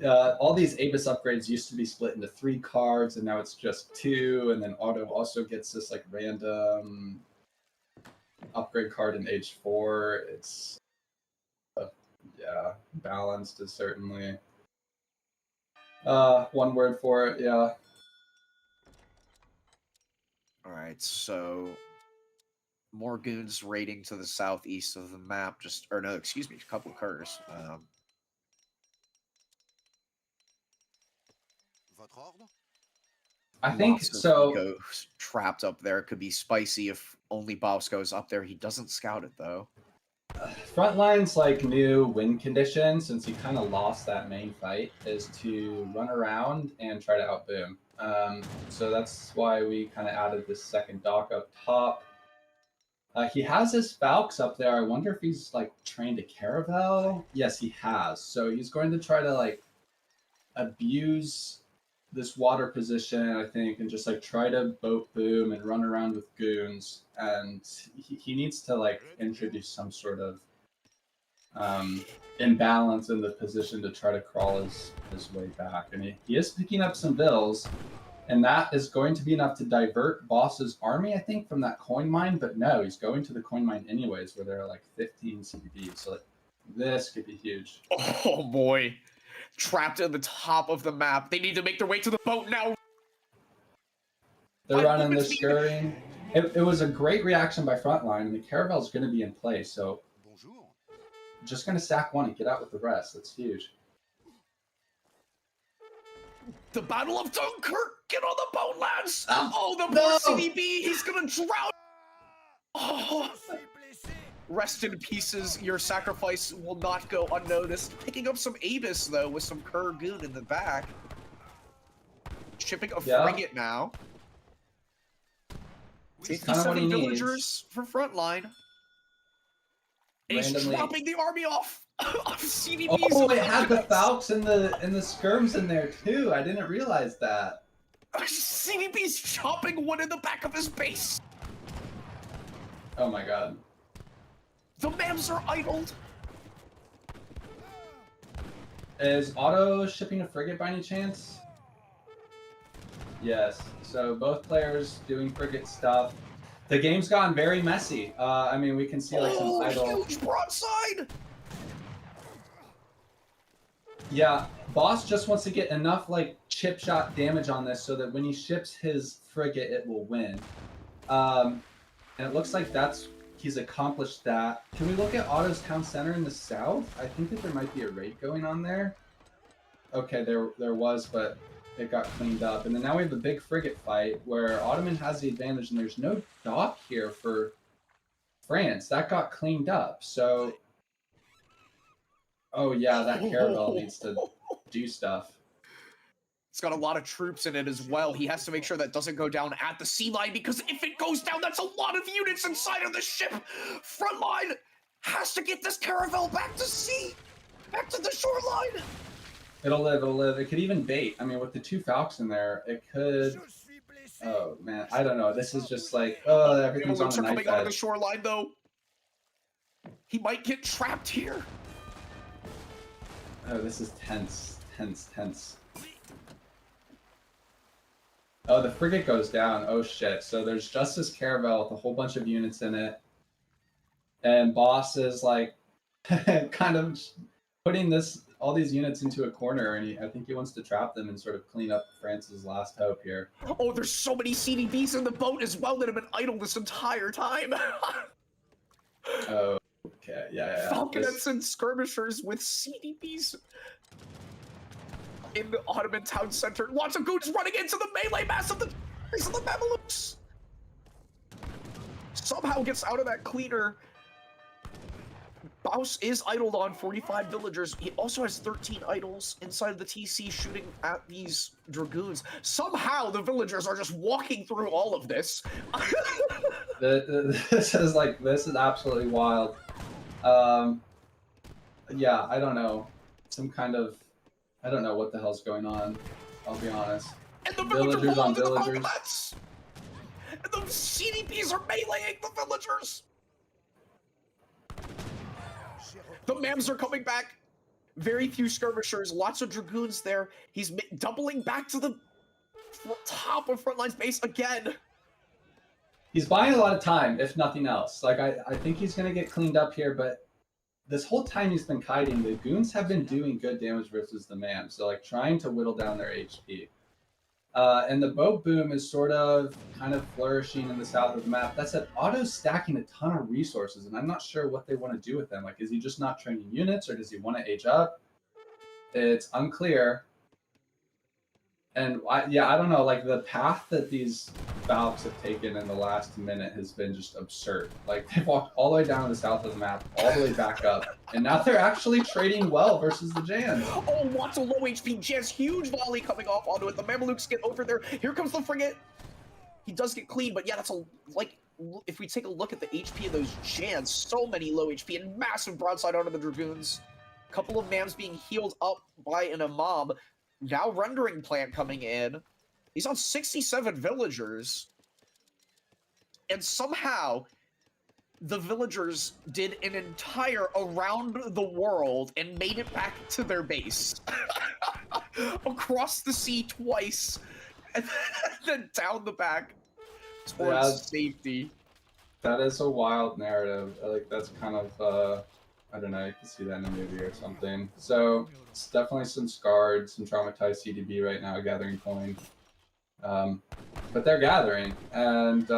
all these Abyss upgrades used to be split into 3 cards, and now it's just 2. And then Otto also gets this like random upgrade card in age 4. It's yeah, balanced is certainly one word for it. Yeah. All right, so more goons raiding to the southeast of the map. Excuse me, a couple of Kurs. I think so. Goes trapped up there. It could be spicy if OnlyBaus goes up there. He doesn't scout it though. Frontline's like new win condition, since he kind of lost that main fight, is to run around and try to outboom. So that's why we kind of added this second dock up top. He has his Falcons up there. I wonder if he's like trained a Caravel. Yes, he has. So he's going to try to like abuse this water position, I think, and just like try to boat boom and run around with goons. And he needs to like introduce some sort of imbalance in the position to try to crawl his way back. And he is picking up some bills, and that is going to be enough to divert Boss's army, I think, from that coin mine. But no, he's going to the coin mine anyways, where there are like 15 CDBs. So like, this could be huge. Oh boy. Trapped at the top of the map. They need to make their way to the boat now. They're running the skirting. It was a great reaction by Frontline, and the Caravel's going to be in play. So just going to sack one and get out with the rest. That's huge. The Battle of Dunkirk. Get on the boat, lads. Oh, the No. poor CDB. He's going to drown. Oh. Rest in pieces. Your sacrifice will not go unnoticed. Picking up some Abyss, though, with some Kurgoon in the back. Shipping a frigate now. It's kind of what he 57 needs. villagers for Frontline. And he's dropping the army off of CDBs. Oh, it had the Falcons and the skirms in there too. I didn't realize that. CDB's chopping one in the back of his base. Oh my god. The Mams are idled. Is Otto shipping a frigate by any chance? Yes. So both players doing frigate stuff. The game's gotten very messy. I mean, we can see like some idle. Huge broadside. Yeah, Boss just wants to get enough like chip shot damage on this so that when he ships his frigate, it will win. And it looks like he's accomplished that. Can we look at Otto's town center in the south? I think that there might be a raid going on there. Okay, there was, but it got cleaned up. And then now we have a big frigate fight where Ottoman has the advantage, and there's no dock here for France. That got cleaned up. So, oh yeah, that caravel needs to do stuff. It's got a lot of troops in it as well. He has to make sure that doesn't go down at the sea line, because if it goes down, that's a lot of units inside of the ship. Frontline has to get this caravel back to sea, back to the shoreline. It'll live. It could even bait. I mean, with the 2 Falcons in there, it could. Oh man, I don't know. This is just like, oh, everything's on the knife coming out of the edge. shoreline though. He might get trapped here. Oh, this is tense. Oh, the frigate goes down. Oh shit. So there's just this caravel with a whole bunch of units in it. And Boss is like kind of putting all these units into a corner, and I think he wants to trap them and sort of clean up France's last hope here. Oh, there's so many CDBs in the boat as well that have been idle this entire time. Oh, okay. Yeah. Falconets and skirmishers with CDBs in the Ottoman town center. Lots of goons running into the melee mass of the Mamelukes. Somehow gets out of that cleaner. Baus is idled on 45 villagers. He also has 13 idols inside of the TC shooting at these dragoons. Somehow the villagers are just walking through all of this. This is absolutely wild. Yeah, I don't know. I don't know what the hell's going on. I'll be honest. And the villagers on villagers. And the CDPs are meleeing the villagers. The Mams are coming back. Very few skirmishers, lots of dragoons there. He's doubling back to the top of Frontline's base again. He's buying a lot of time, if nothing else. Like, I think he's going to get cleaned up here, but this whole time he's been kiting, the goons have been doing good damage versus the Mams. So, like, trying to whittle down their HP. And the boat boom is sort of kind of flourishing in the south of the map. That said, Otto's stacking a ton of resources, and I'm not sure what they want to do with them. Like, is he just not training units, or does he want to age up? It's unclear. And I don't know, like the path that these Valks have taken in the last minute has been just absurd. Like they've walked all the way down to the south of the map, all the way back up, and now they're actually trading well versus the Jans. Oh, lots of low HP Jans, huge volley coming off onto it. The Mamelukes get over there. Here comes the frigate. He does get clean, but yeah, that's if we take a look at the HP of those Jans, so many low HP and massive broadside onto the Dragoons. Couple of Mams being healed up by an Imam. Now rendering plant coming in. He's on 67 villagers. And somehow, the villagers did an entire around the world and made it back to their base. Across the sea twice. And then down the back towards safety. That is a wild narrative. Like, that's kind of, I don't know, you can see that in a movie or something. So, it's definitely some scarred, some traumatized CDB right now, gathering coin. But they're gathering. And,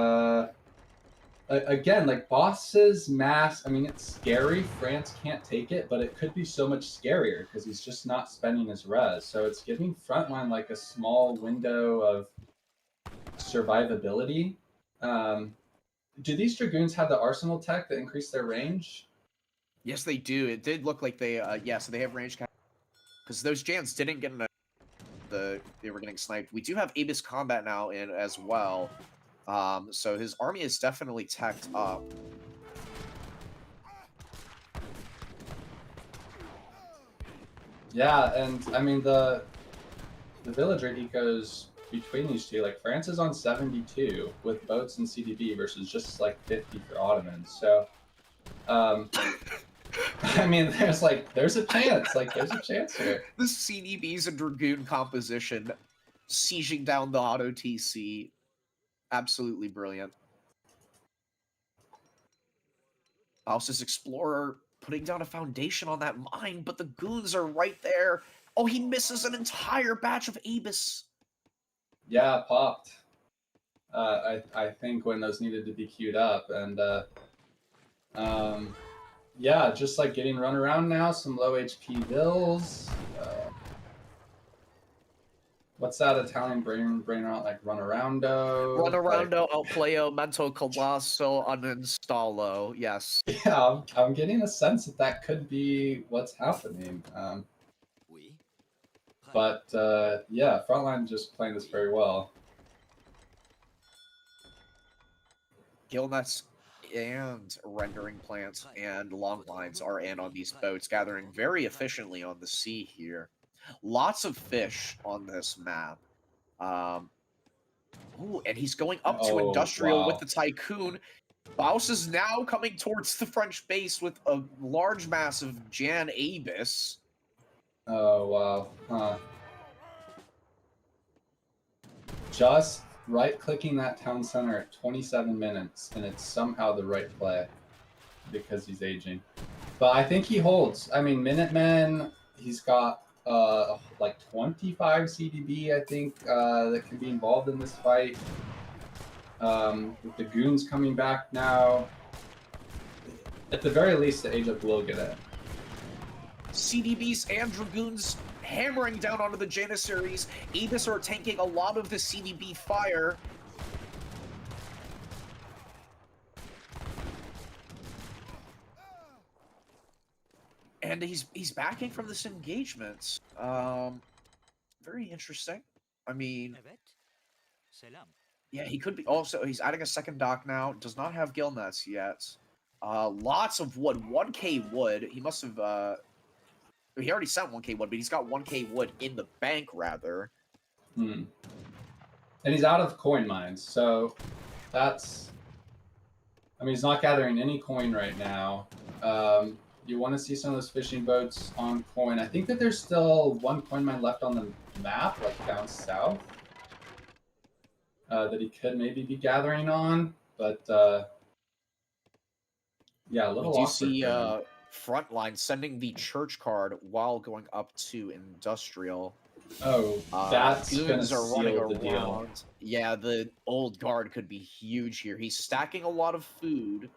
again, like, Boss's mass, I mean, it's scary. France can't take it, but it could be so much scarier because he's just not spending his res. So it's giving Frontline, like, a small window of survivability. Do these Dragoons have the arsenal tech that increase their range? Yes, they do. It did look like they, so they have range. Because those Jans didn't get they were getting sniped. We do have Abyss Combat now in as well. So his army is definitely teched up. Yeah, and I mean the villager ecos between these two, like France is on 72 with boats and CDB versus just like 50 for Ottomans. So I mean, there's a chance. Like, there's a chance here. The CDBs and Dragoon composition, sieging down the auto TC, absolutely brilliant. House's Explorer putting down a foundation on that mine, but the goons are right there. Oh, he misses an entire batch of Abyss. Yeah, popped. I think when those needed to be queued up, and yeah, just like getting run around now. Some low HP vills. What's that Italian brain rot like? Runaroundo. Run Like, aroundo, outplayo, mento colosso, uninstallo. Yes. yeah, I'm getting a sense that that could be what's happening. But yeah, Frontline just playing this very well. Gillnets and rendering plants and long lines are in on these boats, gathering very efficiently on the sea here. Lots of fish on this map. Ooh, and he's going up to Oh, industrial with wow. the Tycoon. Baus is now coming towards the French base with a large mass of Jan Abyss. Oh, wow. Huh. Just right-clicking that town center at 27 minutes, and it's somehow the right play because he's aging. But I think he holds. I mean, Minutemen, he's got like 25 CDB, I think, that can be involved in this fight. With the goons coming back now, at the very least, the Age of will get it. CDBs and Dragoons hammering down onto the Janissaries. Abyss are tanking a lot of the CDB fire. And he's backing from this engagement. Very interesting. I mean, yeah, he could be. Also, he's adding a second dock now. Does not have gill nets yet. Lots of wood. 1K wood. He must have. He already sent 1K wood, but he's got 1K wood in the bank, rather. And he's out of coin mines, so that's... I mean, he's not gathering any coin right now. You want to see some of those fishing boats on coin. I think that there's still one coin mine left on the map, like down south, that he could maybe be gathering on, but yeah, a little We do awkward see for him. Frontline sending the church card while going up to industrial. Oh, that's gonna Goons are running seal the deal. around. Yeah, the old guard could be huge here. He's stacking a lot of food.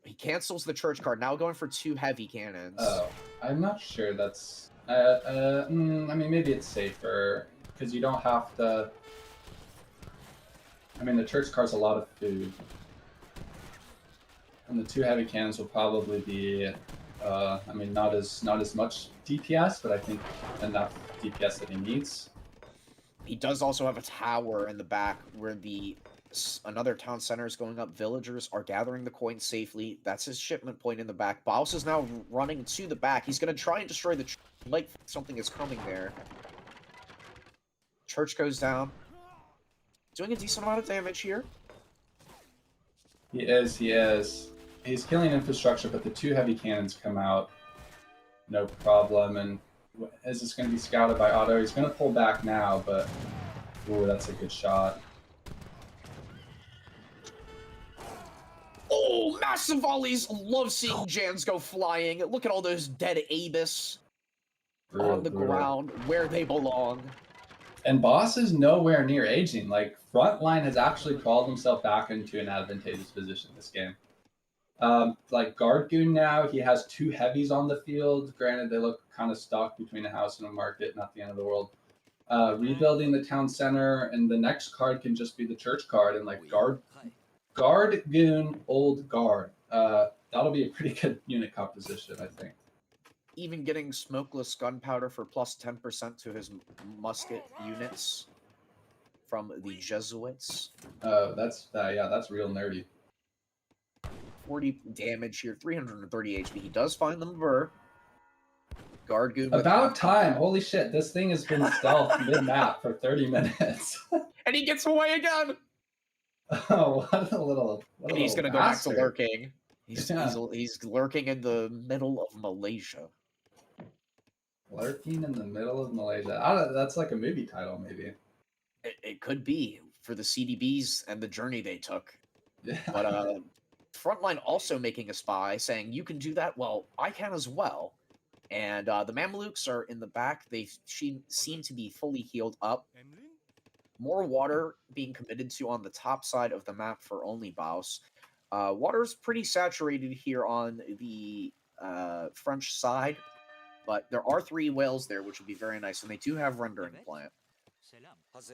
He cancels the church card, now going for 2 heavy cannons. Oh, I'm not sure that's... I mean, maybe it's safer, because you don't have to... I mean, the church card's a lot of food. And the 2 heavy cannons will probably be, I mean, not as much DPS, but I think enough DPS that he needs. He does also have a tower in the back where another town center is going up. Villagers are gathering the coin safely. That's his shipment point in the back. Baus is now running to the back. He's going to try and destroy the church. Like something is coming there. Church goes down. Doing a decent amount of damage here. He is. He's killing infrastructure, but the 2 heavy cannons come out. No problem. And is this going to be scouted by Otto? He's going to pull back now, but... Ooh, that's a good shot. Oh, massive volleys! Love seeing Jans go flying. Look at all those dead Abyss on the ground where they belong. And Boss is nowhere near aging. Like, Frontline has actually crawled himself back into an advantageous position this game. Like, Guard Goon now, he has 2 heavies on the field. Granted, they look kind of stuck between a house and a market, not the end of the world. Rebuilding the town center, and the next card can just be the church card, and like Guard Goon, Old Guard. That'll be a pretty good unit composition, I think. Even getting smokeless gunpowder for plus 10% to his musket units from the Jesuits. That's real nerdy. 40 damage here, 330 HP. He does find the Mavur. Guard Goon. About time. Holy shit, this thing has been stealth mid-map for 30 minutes. And he gets away again! Oh, what a little And he's going to go back to lurking. He's lurking in the middle of Malaysia. Lurking in the middle of Malaysia. That's like a movie title, maybe. It could be for the CDBs and the journey they took. Yeah. But Frontline also making a spy saying, you can do that? Well, I can as well. And the Mamelukes are in the back. They seem to be fully healed up. More water being committed to on the top side of the map for OnlyBaus. Water's pretty saturated here on the French side, but there are 3 whales there, which would be very nice, and they do have rendering plant.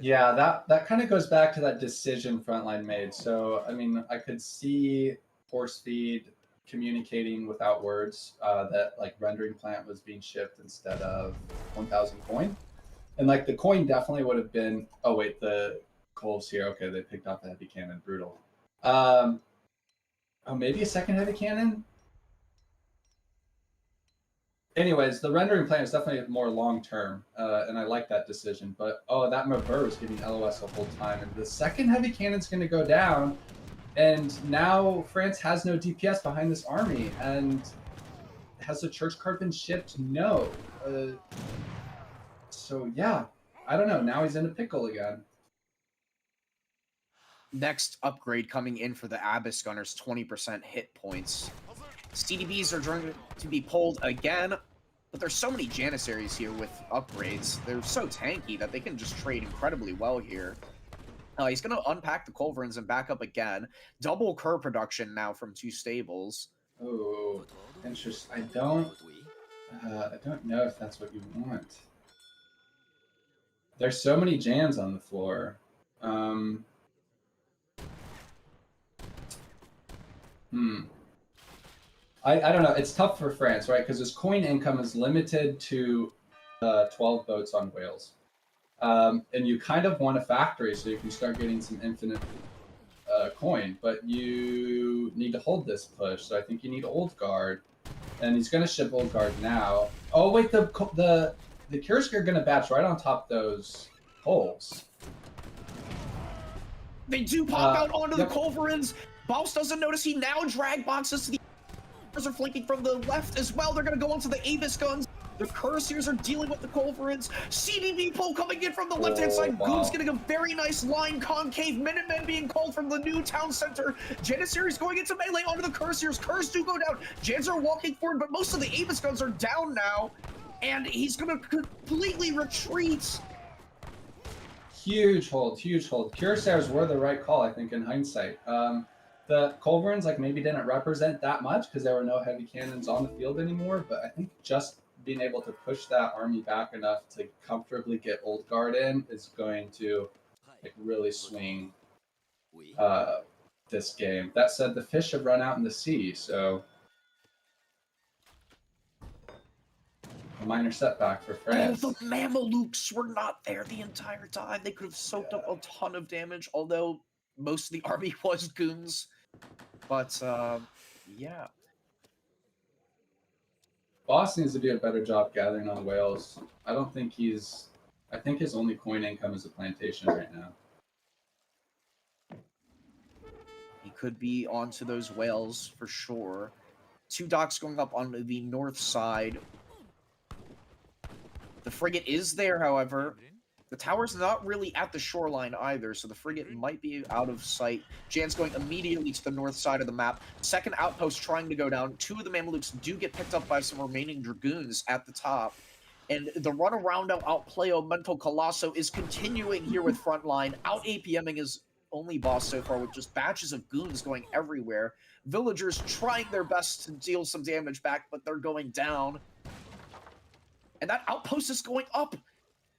Yeah, that kind of goes back to that decision Frontline made. So, I mean, I could see force feed communicating without words that like rendering plant was being shipped instead of 1,000 coin. And like the coin definitely would have been, oh wait, the coal's here. Okay, they picked up the heavy cannon, brutal. Oh, maybe a second heavy cannon? Anyways, the rendering plan is definitely more long-term, and I like that decision. But, oh, that Mabur was giving LOS the whole time. And the second heavy cannon's going to go down, and now France has no DPS behind this army. And has the church card been shipped? No. So, yeah, I don't know. Now he's in a pickle again. Next upgrade coming in for the Abyss Gunners, 20% hit points. CDBs are going to be pulled again, but there's so many Janissaries here with upgrades. They're so tanky that they can just trade incredibly well here. He's going to unpack the Culverins and back up again. Double Cur production now from 2 stables. Oh, interesting. I don't know if that's what you want. There's so many Jans on the floor. I don't know. It's tough for France, right? Because his coin income is limited to 12 boats on whales. And you kind of want a factory so you can start getting some infinite coin. But you need to hold this push. So I think you need Old Guard. And he's going to ship Old Guard now. Oh, wait. The Kursk are going to batch right on top of those holes. They do pop out onto the Culverins. Baus doesn't notice. He now drag boxes to the are flanking from the left as well. They're going to go onto the Abyss guns. The Cuirassiers are dealing with the Culverins. CDB pull coming in from the left-hand side. Wow. Goon's getting a very nice line concave. Minutemen being called from the new town center. Janissaries going into melee onto the Cuirassiers. Curs do go down. Jans are walking forward, but most of the Abyss guns are down now. And he's going to completely retreat. Huge hold, huge hold. Cuirassiers were the right call, I think, in hindsight. The Culverins maybe didn't represent that much because there were no heavy cannons on the field anymore, but I think just being able to push that army back enough to comfortably get Old Guard in is going to really swing this game. That said, the fish have run out in the sea, so a minor setback for France. Oh, the Mamelukes were not there the entire time. They could have soaked up a ton of damage, although most of the army was goons. But, yeah. Boss needs to do a better job gathering on whales. I think his only coin income is a plantation right now. He could be onto those whales for sure. 2 docks going up on the north side. The frigate is there, however. The tower's not really at the shoreline either, so the frigate might be out of sight. Jan's going immediately to the north side of the map. Second outpost trying to go down. 2 of the Mamelukes do get picked up by some remaining Dragoons at the top. And the run-aroundo outplayo Mental Colosso is continuing here with Frontline. Out-APMing his OnlyBaus so far with just batches of goons going everywhere. Villagers trying their best to deal some damage back, but they're going down. And that outpost is going up.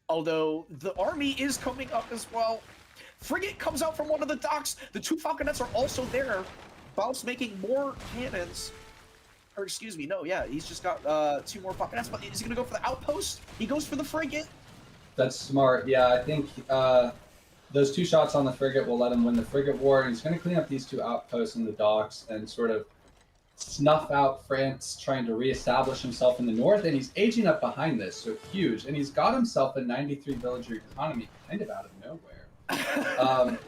Although the army is coming up as well. Frigate comes out from one of the docks. The 2 falconets are also there. Baus making more cannons. Or excuse me, no, yeah, he's just got 2 more falconets. But is he going to go for the outpost? He goes for the frigate. That's smart. Yeah, I think those 2 shots on the frigate will let him win the frigate war. And he's going to clean up these 2 outposts in the docks and sort of snuff out France trying to reestablish himself in the north, and he's aging up behind this, so huge. And he's got himself a 93 villager economy kind of out of nowhere.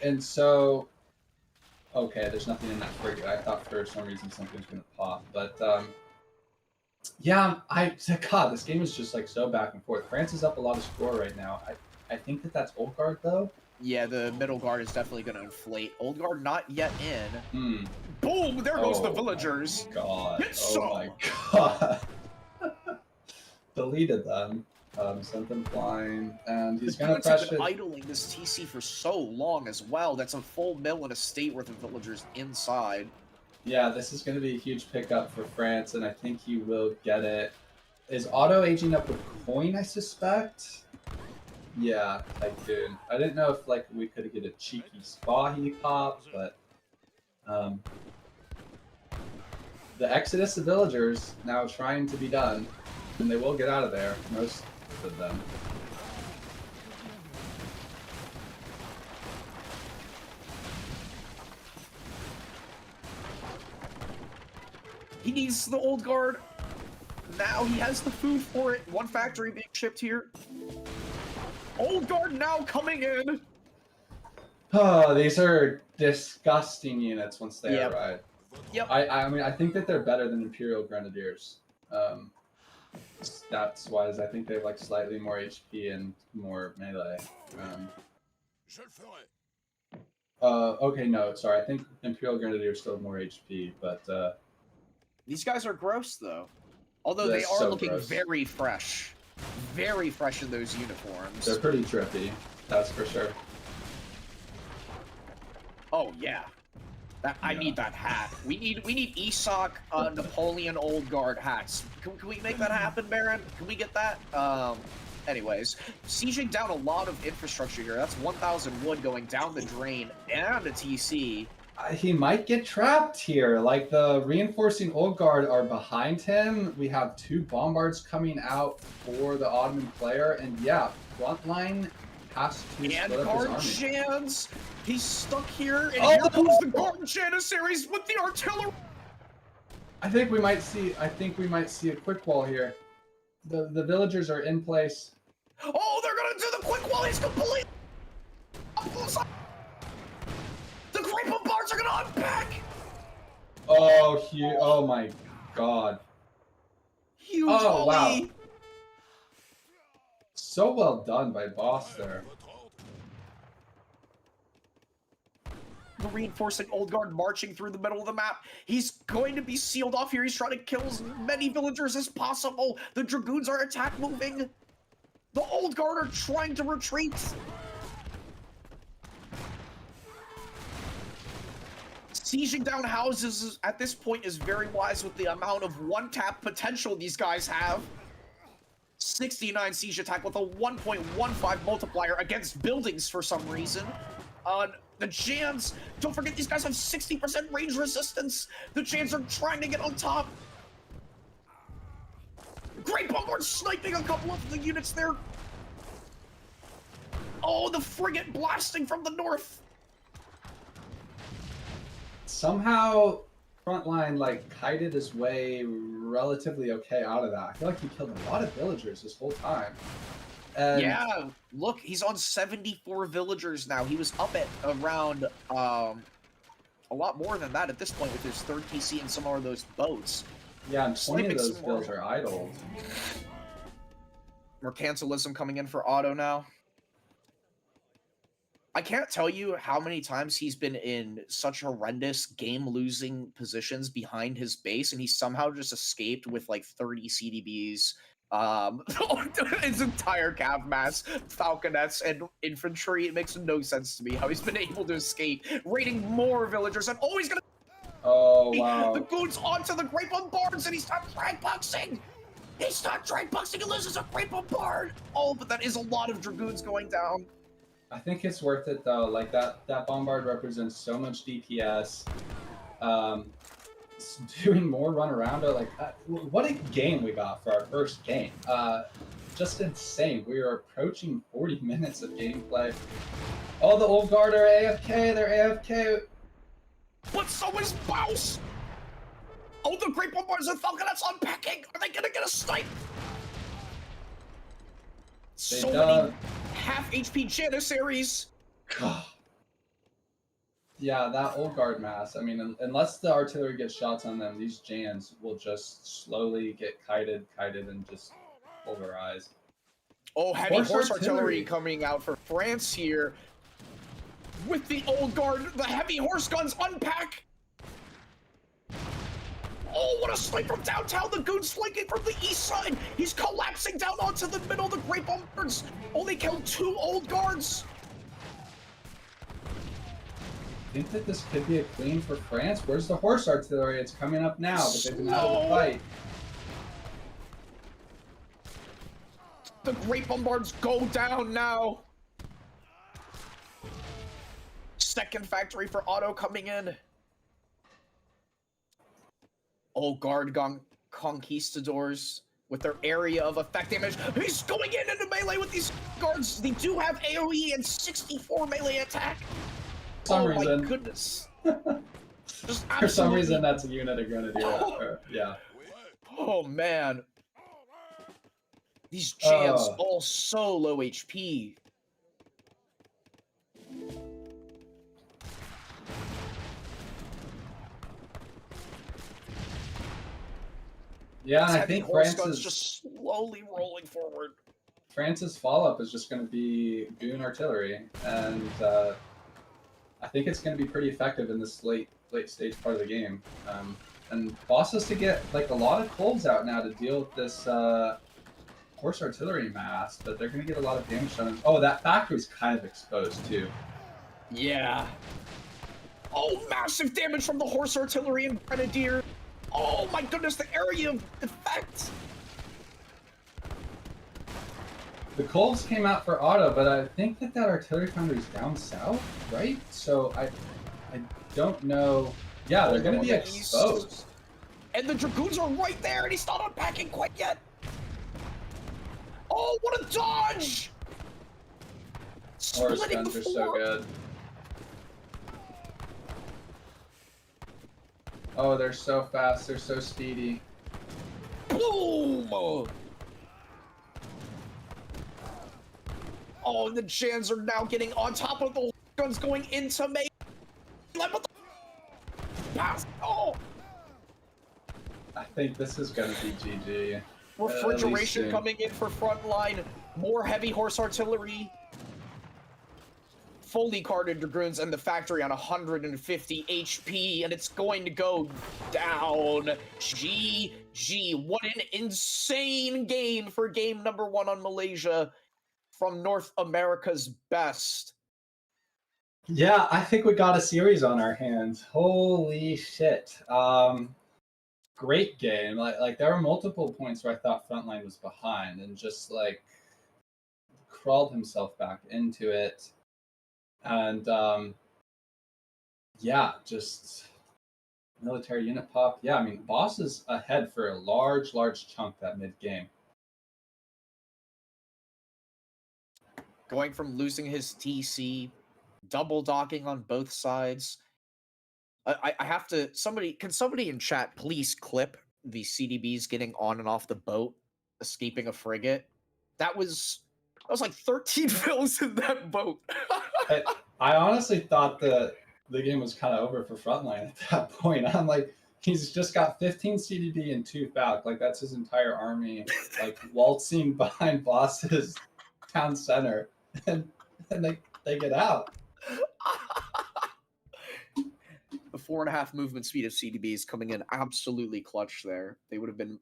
And so, okay, there's nothing in that frigate. I thought for some reason something was going to pop, but yeah, God, this game is just like so back and forth. France is up a lot of score right now. I think that's Old Guard though. Yeah, the middle guard is definitely going to inflate. Old Guard not yet in. Boom! There goes the villagers. God. It's so... my God. deleted them, sent them flying, and he's The gonna dudes have press been it. idling this TC for so long as well. That's a full mill and a state worth of villagers inside. Yeah, this is gonna be a huge pickup for France, and I think he will get it. Is Auto aging up with coin, I suspect? Yeah, Tycoon. I didn't know if like we could get a cheeky Spahi pop, but the exodus of villagers now trying to be done, and they will get out of there, most of them. He needs the old guard. Now he has the food for it. One factory being shipped here. Old guard now coming in. Oh, these are disgusting units once they Yep. arrive. Yep. I mean, I think that they're better than Imperial Grenadiers. Stats wise, I think they have like slightly more HP and more melee. Okay, no, sorry. I think Imperial Grenadiers still have more HP, but These guys are gross though. Although They're they are so looking gross. very fresh. Very fresh in those uniforms. they're pretty trippy. That's for sure. Oh yeah. I Yeah. need that hat. We need Isak Napoleon Old Guard hats. Can we make that happen, Baron? Can we get that? Anyways, sieging down a lot of infrastructure here. That's 1,000 wood going down the drain and a TC. He might get trapped here. Like the reinforcing Old Guard are behind him. We have 2 bombards coming out for the Ottoman player, and yeah, Frontline has to And split up his army. Guard-Jans! He's stuck here, and Oh! here comes the Guard-Janissaries with the artillery! I think we might see a quick wall here. The villagers are in place. Oh, they're gonna do the quick wall! He's complete! The Great Bombards are gonna unpack! Oh my god. Huge Oh, wow. volley! So well done by Boss there. The reinforcing Old Guard marching through the middle of the map. He's going to be sealed off here. He's trying to kill as many villagers as possible. The Dragoons are attack moving. The Old Guard are trying to retreat. Sieging down houses at this point is very wise with the amount of one-tap potential these guys have. 69 siege attack with a 1.15 multiplier against buildings for some reason. The Jans, don't forget these guys have 60% range resistance. The Jans are trying to get on top. Great Bombard sniping a couple of the units there. Oh, the frigate blasting from the north. Somehow Frontline like kited his way relatively okay out of that. I feel like he killed a lot of villagers this whole time. And Yeah, look, he's on 74 villagers now. He was up at around a lot more than that at this point with his 3rd TC and some more of those boats. yeah, and 20 of Sniping those some more. bills are idle. Mercantilism coming in for Otto now. I can't tell you how many times he's been in such horrendous game-losing positions behind his base, and he somehow just escaped with like 30 CDBs. His entire cav mass, falconets, and infantry. It makes no sense to me how he's been able to escape, raiding more villagers, and he's gonna Oh wow. the goons onto the Great Bombards, and he stopped drag boxing. He stopped drag boxing and loses a Great Bombard. Oh, but that is a lot of dragoons going down. I think it's worth it though. Like that bombard represents so much DPS. Doing more run around. Like what a game we got for our first game. Just insane. We are approaching 40 minutes of gameplay. Oh, the Old Guard are AFK. They're AFK. But so is Baus. Oh, the Great Bombards and Falconets unpacking. Are they gonna get a snipe? So many half HP Janissaries. Yeah, that Old Guard mass. I mean, unless the artillery gets shots on them, these Jans will just slowly get kited, and just pulverize. Oh, heavy Horse horse artillery. artillery coming out for France here. With the Old Guard, the heavy horse guns unpack. Oh, what a snipe from downtown! The goon's flanking from the east side! He's collapsing down onto the middle. The Great Bombers only killed 2 old guards! I think that this could be a clean for France. Where's the horse artillery? It's coming up now, but they've been out of the fight. The Great Bombards go down now! Second factory for Otto coming in. Oh, guard conquistadors with their area of effect damage. He's going into melee with these guards. They do have AoE and 64 melee attack. For some reason. My goodness. Just For some reason, that's a unit of grenadier. Yeah. Oh man. These jams all so low HP. Yeah, and I Heavy think horse guns France's just slowly rolling forward. France's follow-up is just going to be goon artillery, and I think it's going to be pretty effective in this late stage part of the game. And Boss has to get like a lot of Colves out now to deal with this horse artillery mass, but they're going to get a lot of damage done. Oh, that factory's kind of exposed too. Yeah. Oh, massive damage from the horse artillery and grenadier. Oh my goodness, the area of effect. The Colves came out for auto, but I think that artillery foundry is down south, right? So I don't know. Yeah, they're going to be exposed. And the Dragoons are right there, and he's not unpacking quite yet. Oh, what a dodge! Horse Splitting guns the are so floor. good. Oh, they're so fast. They're so speedy. Boom! Oh, the Jans are now getting on top of the guns going into May. Pass! Oh! I think this is going to be GG. Refrigeration coming in for Frontline. More heavy horse artillery. Fully carded Dragoons and the factory on 150 HP, and it's going to go down. GG. What an insane game for game number 1 on Malaysia from North America's best. Yeah, I think we got a series on our hands. Holy shit. Great game. Like there were multiple points where I thought Frontline was behind and just like crawled himself back into it. And yeah, just military unit pop. Yeah, I mean, Boss is ahead for a large chunk that mid game. Going from losing his TC, double docking on both sides. I have to, can somebody in chat please clip the CDBs getting on and off the boat, escaping a frigate? That was like 13 fills in that boat. I honestly thought the game was kind of over for Frontline at that point. I'm like, he's just got 15 CDB and 2 Falc. Like that's his entire army, like waltzing behind Boss's town center, and they get out. The 4.5 movement speed of CDBs coming in absolutely clutch there. They would have been.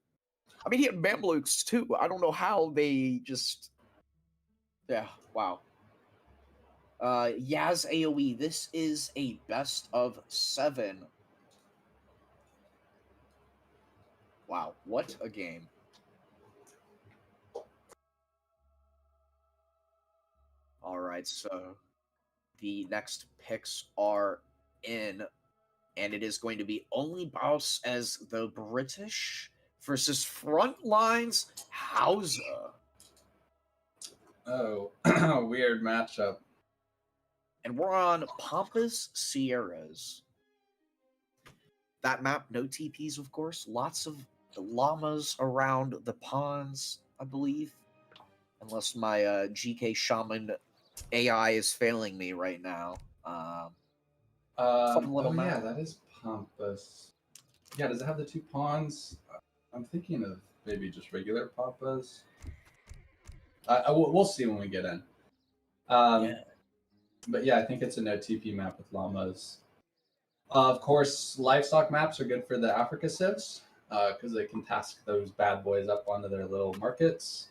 I mean, he had Mamluks too. I don't know how they just. Yeah, wow. Yaz AoE. This is a best of 7. Wow, what a game. All right, so the next picks are in, and it is going to be OnlyBaus as the British versus Frontline's Hausa. Oh, weird matchup. And we're on Pampas Sierras. That map, no TPs, of course. Lots of llamas around the ponds, I believe. Unless my GK Shaman AI is failing me right now. Fun little map. Yeah, that is Pampas. Yeah, does it have the 2 pawns? I'm thinking of maybe just regular Pampas. We'll see when we get in. Yeah. But yeah, I think it's a no TP map with llamas. Of course, livestock maps are good for the Africa civs because they can task those bad boys up onto their little markets.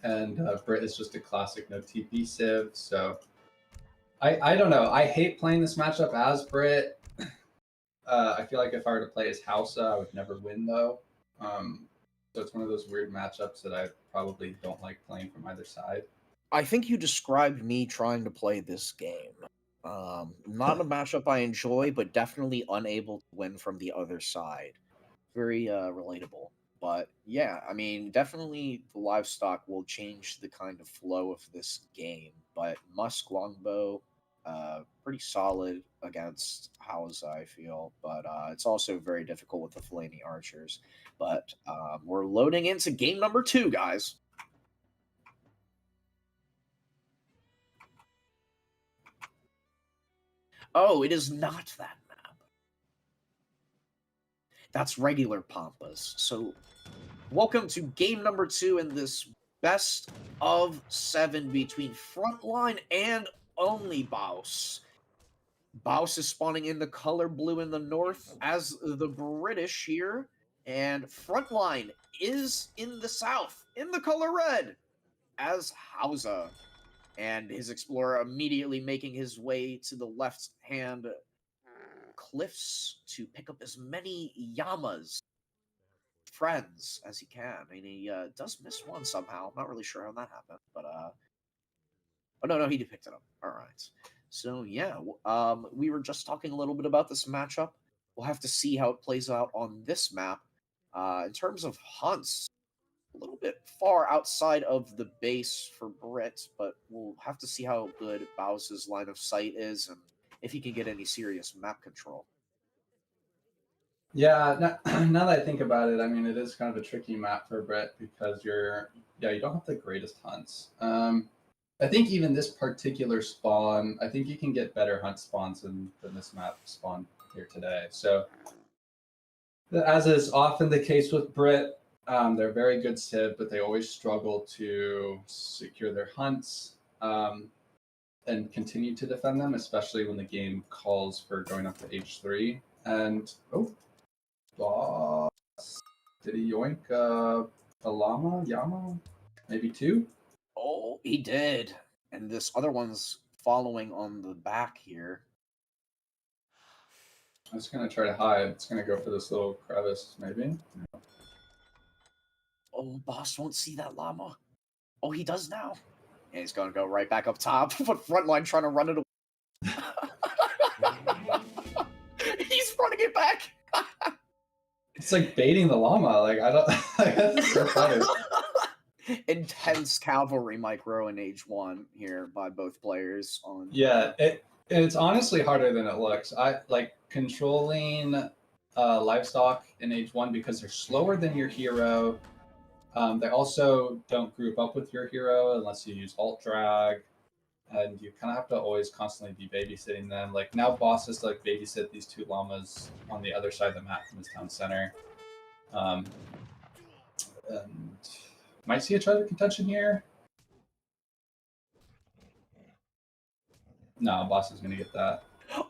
And Brit is just a classic no TP civ. So I don't know. I hate playing this matchup as Brit. I feel like if I were to play as Hausa, I would never win though. So it's one of those weird matchups that I probably don't like playing from either side. I think you described me trying to play this game. Not a matchup I enjoy, but definitely unable to win from the other side. Very relatable. But yeah, I mean, definitely the livestock will change the kind of flow of this game. But Musk Longbow, pretty solid against Hausa, I feel. But it's also very difficult with the Fellaini archers. But we're loading into game number 2, guys. Oh, it is not that map. That's regular Pampas. So, welcome to game number 2 in this best of 7 between Frontline and OnlyBaus. Baus is spawning in the color blue in the north as the British here, and Frontline is in the south in the color red as Hausa. And his explorer immediately making his way to the left hand cliffs to pick up as many Yamas friends as he can. I mean, he does miss one somehow. I'm not really sure how that happened, but oh no, he picked it up. All right. So yeah, we were just talking a little bit about this matchup. We'll have to see how it plays out on this map. In terms of hunts, a little bit far outside of the base for Brit, but we'll have to see how good Baus's line of sight is and if he can get any serious map control. Yeah, now that I think about it, I mean, it is kind of a tricky map for Brett because you don't have the greatest hunts. I think even this particular spawn, I think you can get better hunt spawns than this map spawn here today. So, as is often the case with Brit, they're very good civ, but they always struggle to secure their hunts and continue to defend them, especially when the game calls for going up to H3. And, Boss. Did he yoink a llama? Yama? Maybe 2? Oh, he did. And this other one's following on the back here. I'm just going to try to hide. It's going to go for this little crevice, maybe. Oh, Boss won't see that llama. Oh, he does now. And he's going to go right back up top, but Frontline trying to run it away. He's running it back. It's like baiting the llama. Like, I don't... That's so funny. Intense cavalry micro in Age 1 here by both players. On Yeah, it's honestly harder than it looks. I like controlling livestock in Age 1 because they're slower than your hero. They also don't group up with your hero unless you use alt drag. And you kind of have to always constantly be babysitting them. Like now, Boss has to like babysit these 2 llamas on the other side of the map from his town center. And might see a treasure contention here. No, Boss is gonna get that.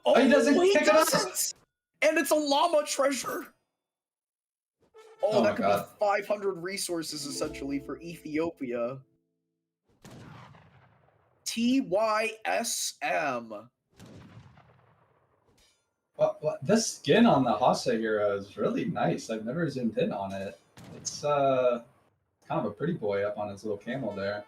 Oh, he doesn't he pick it up! And it's a llama treasure. Oh, that could God. be 500 resources essentially for Ethiopia. TYSM. Well, this skin on the Hausa hero is really nice. I've never zoomed in on it. It's kind of a pretty boy up on his little camel there.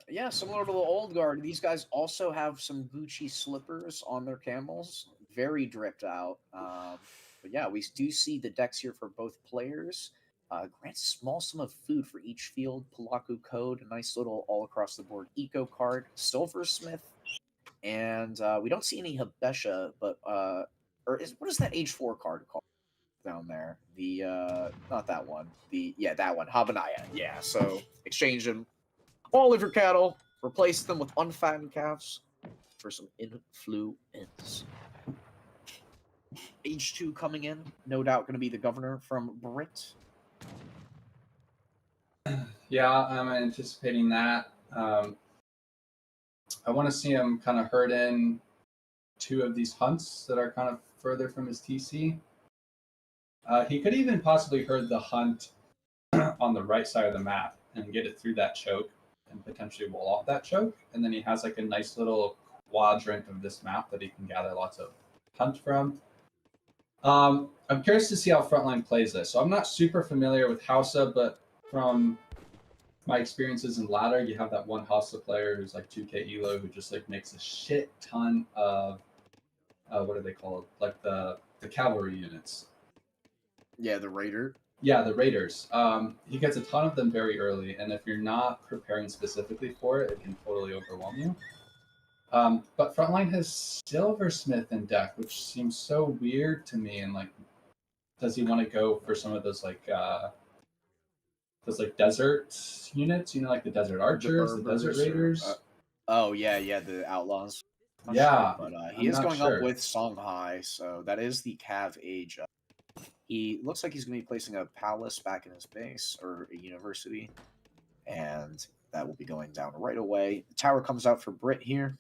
Yeah, similar to the old guard. These guys also have some Gucci slippers on their camels. Very dripped out. But yeah, we do see the decks here for both players. Grants a small sum of food for each field. Palaku code, a nice little all across the board eco card. Silversmith. And we don't see any Habesha, but what is that Age 4 card called down there? The not that one. That one. Habanaya. Yeah, so exchange them. All of your cattle, replace them with unfattened calves for some influence. H2 coming in, no doubt going to be the governor from Brit. Yeah, I'm anticipating that. I want to see him kind of herd in 2 of these hunts that are kind of further from his TC. He could even possibly herd the hunt on the right side of the map and get it through that choke and potentially wall off that choke. And then he has like a nice little quadrant of this map that he can gather lots of hunt from. I'm curious to see how Frontline plays this. So I'm not super familiar with Hausa, but from my experiences in ladder, you have that one Hausa player who's like 2k elo who just like makes a shit ton of what are they called? Like the cavalry units. Yeah, the Raider. Yeah, the Raiders. He gets a ton of them very early, and if you're not preparing specifically for it, it can totally overwhelm you. But Frontline has Silversmith in deck, which seems so weird to me. And like, does he want to go for some of those like desert units? You know, like the Desert Archers, the Desert Raiders. Oh yeah, the Outlaws. Yeah, Sure, but he is going up with Songhai, so that is the Cav age. He looks like he's going to be placing a palace back in his base or a university, and that will be going down right away. The tower comes out for Brit here.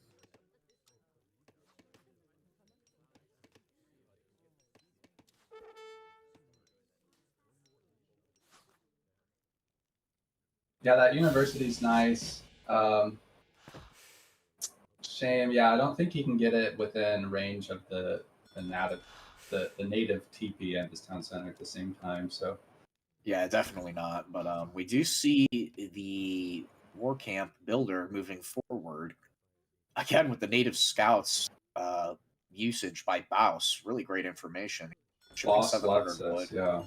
Yeah, that university's nice. Shame. Yeah, I don't think he can get it within range of the native TP and his town center at the same time. So yeah, definitely not. But we do see the war camp builder moving forward again with the native scouts usage by Baus. Really great information. Boss loves this, yeah.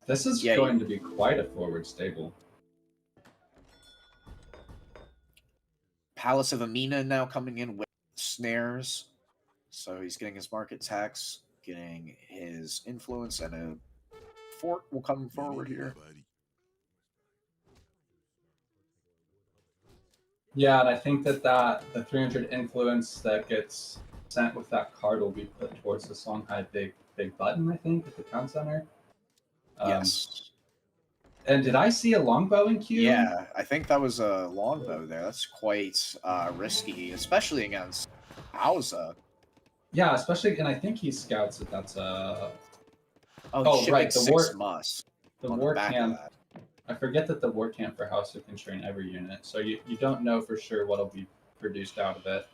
This is going to be quite a forward stable. Palace of Amina now coming in with snares. So he's getting his market tax, getting his influence, and a fort will come forward here. Yeah, and I think that the 300 influence that gets sent with that card will be put towards the Songhai big button, I think, at the town center. Yes. And did I see a longbow in queue? Yeah, I think that was a longbow there. That's quite risky, especially against Hausa. Yeah, especially, and I think he scouts that that's a... Oh right, the war camp. I forget that the war camp for House will constrain every unit, so you don't know for sure what'll be produced out of it.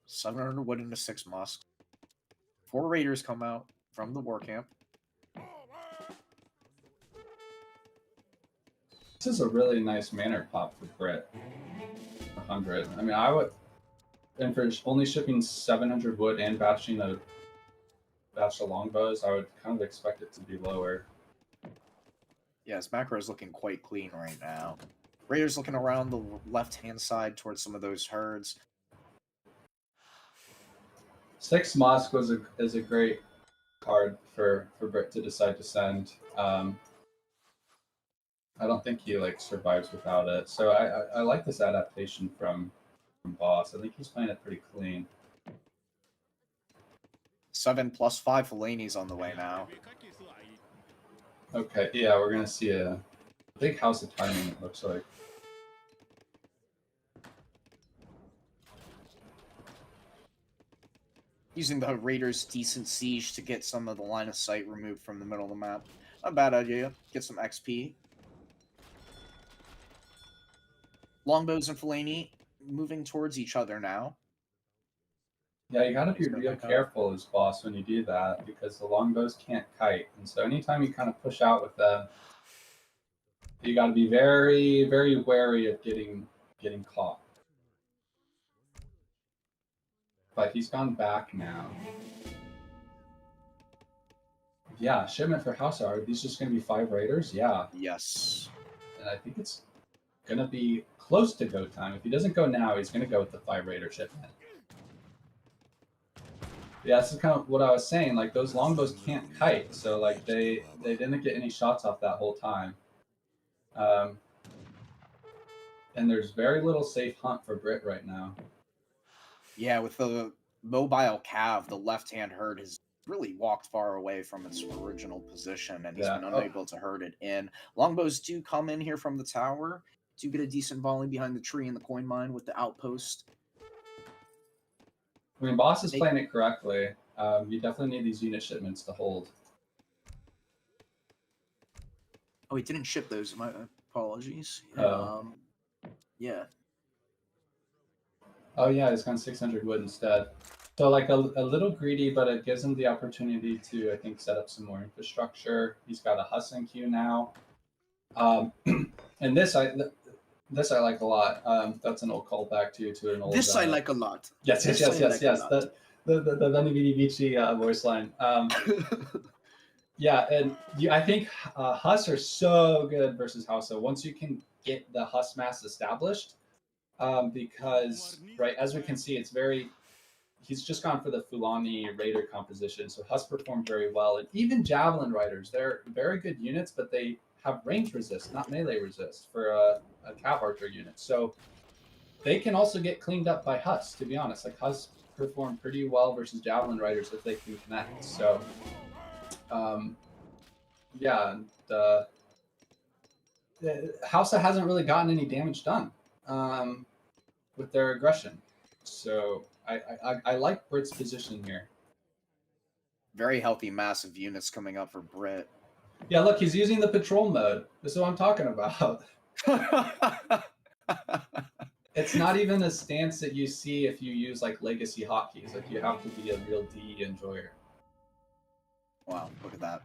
700 wood into 6 musk. 4 raiders come out from the war camp. This is a really nice manor pop for Brit. 100. I mean, I would, and for only shipping 700 wood and batching a batch of longbows, I would kind of expect it to be lower. Yeah, his macro is looking quite clean right now. Raiders looking around the left-hand side towards some of those herds. 6 Mosque is a great card for Brit to decide to send. I don't think he like survives without it. So I like this adaptation from Boss. I think he's playing it pretty clean. 7+5 Fellaini's on the way now. Okay, yeah, we're gonna see a big house of timing, it looks like. Using the Raiders' decent siege to get some of the line of sight removed from the middle of the map. Not a bad idea. Get some XP. Longbows and Fellaini moving towards each other now. Yeah, you gotta be real careful as Boss when you do that, because the longbows can't kite. And so anytime you kind of push out with them, you gotta be very, very wary of getting caught. But he's gone back now. Yeah, shipment for House are these just gonna be 5 raiders? Yeah. Yes. And I think it's gonna be close to go time. If he doesn't go now, he's gonna go with the 5 raider shipment. Yeah, this is kind of what I was saying. Like, those longbows can't kite, so like they didn't get any shots off that whole time. And there's very little safe hunt for Brit right now. Yeah, with the mobile cav, the left-hand herd has really walked far away from its original position, and he's been unable to herd it in. Longbows do come in here from the tower, do get a decent volley behind the tree in the coin mine with the outpost. I mean, Boss is playing it correctly. You definitely need these unit shipments to hold. Oh, he didn't ship those. My apologies. Oh. Yeah. Oh yeah, he's gone 600 wood instead. So like a little greedy, but it gives him the opportunity to, I think, set up some more infrastructure. He's got a Husson queue now. And this I like a lot. That's an old callback to an old. This I like a lot. Yes. The Veni Vidi Vici voice line. Yeah, and I think Huss are so good versus Hausa once you can get the Huss mass established. Because right as we can see, he's just gone for the Fulani Raider composition, so Huss performed very well, and even Javelin Riders, they're very good units, but they have range resist, not melee resist for a Cav Archer unit. So they can also get cleaned up by Huss, to be honest. Like Huss performed pretty well versus Javelin Riders if they can connect. So yeah, and Hausa hasn't really gotten any damage done with their aggression. So I like Brit's position here. Very healthy, massive units coming up for Brit. Yeah, look, he's using the patrol mode. This is what I'm talking about. It's not even a stance that you see if you use like legacy hotkeys. Like you have to be a real D enjoyer. Wow, look at that.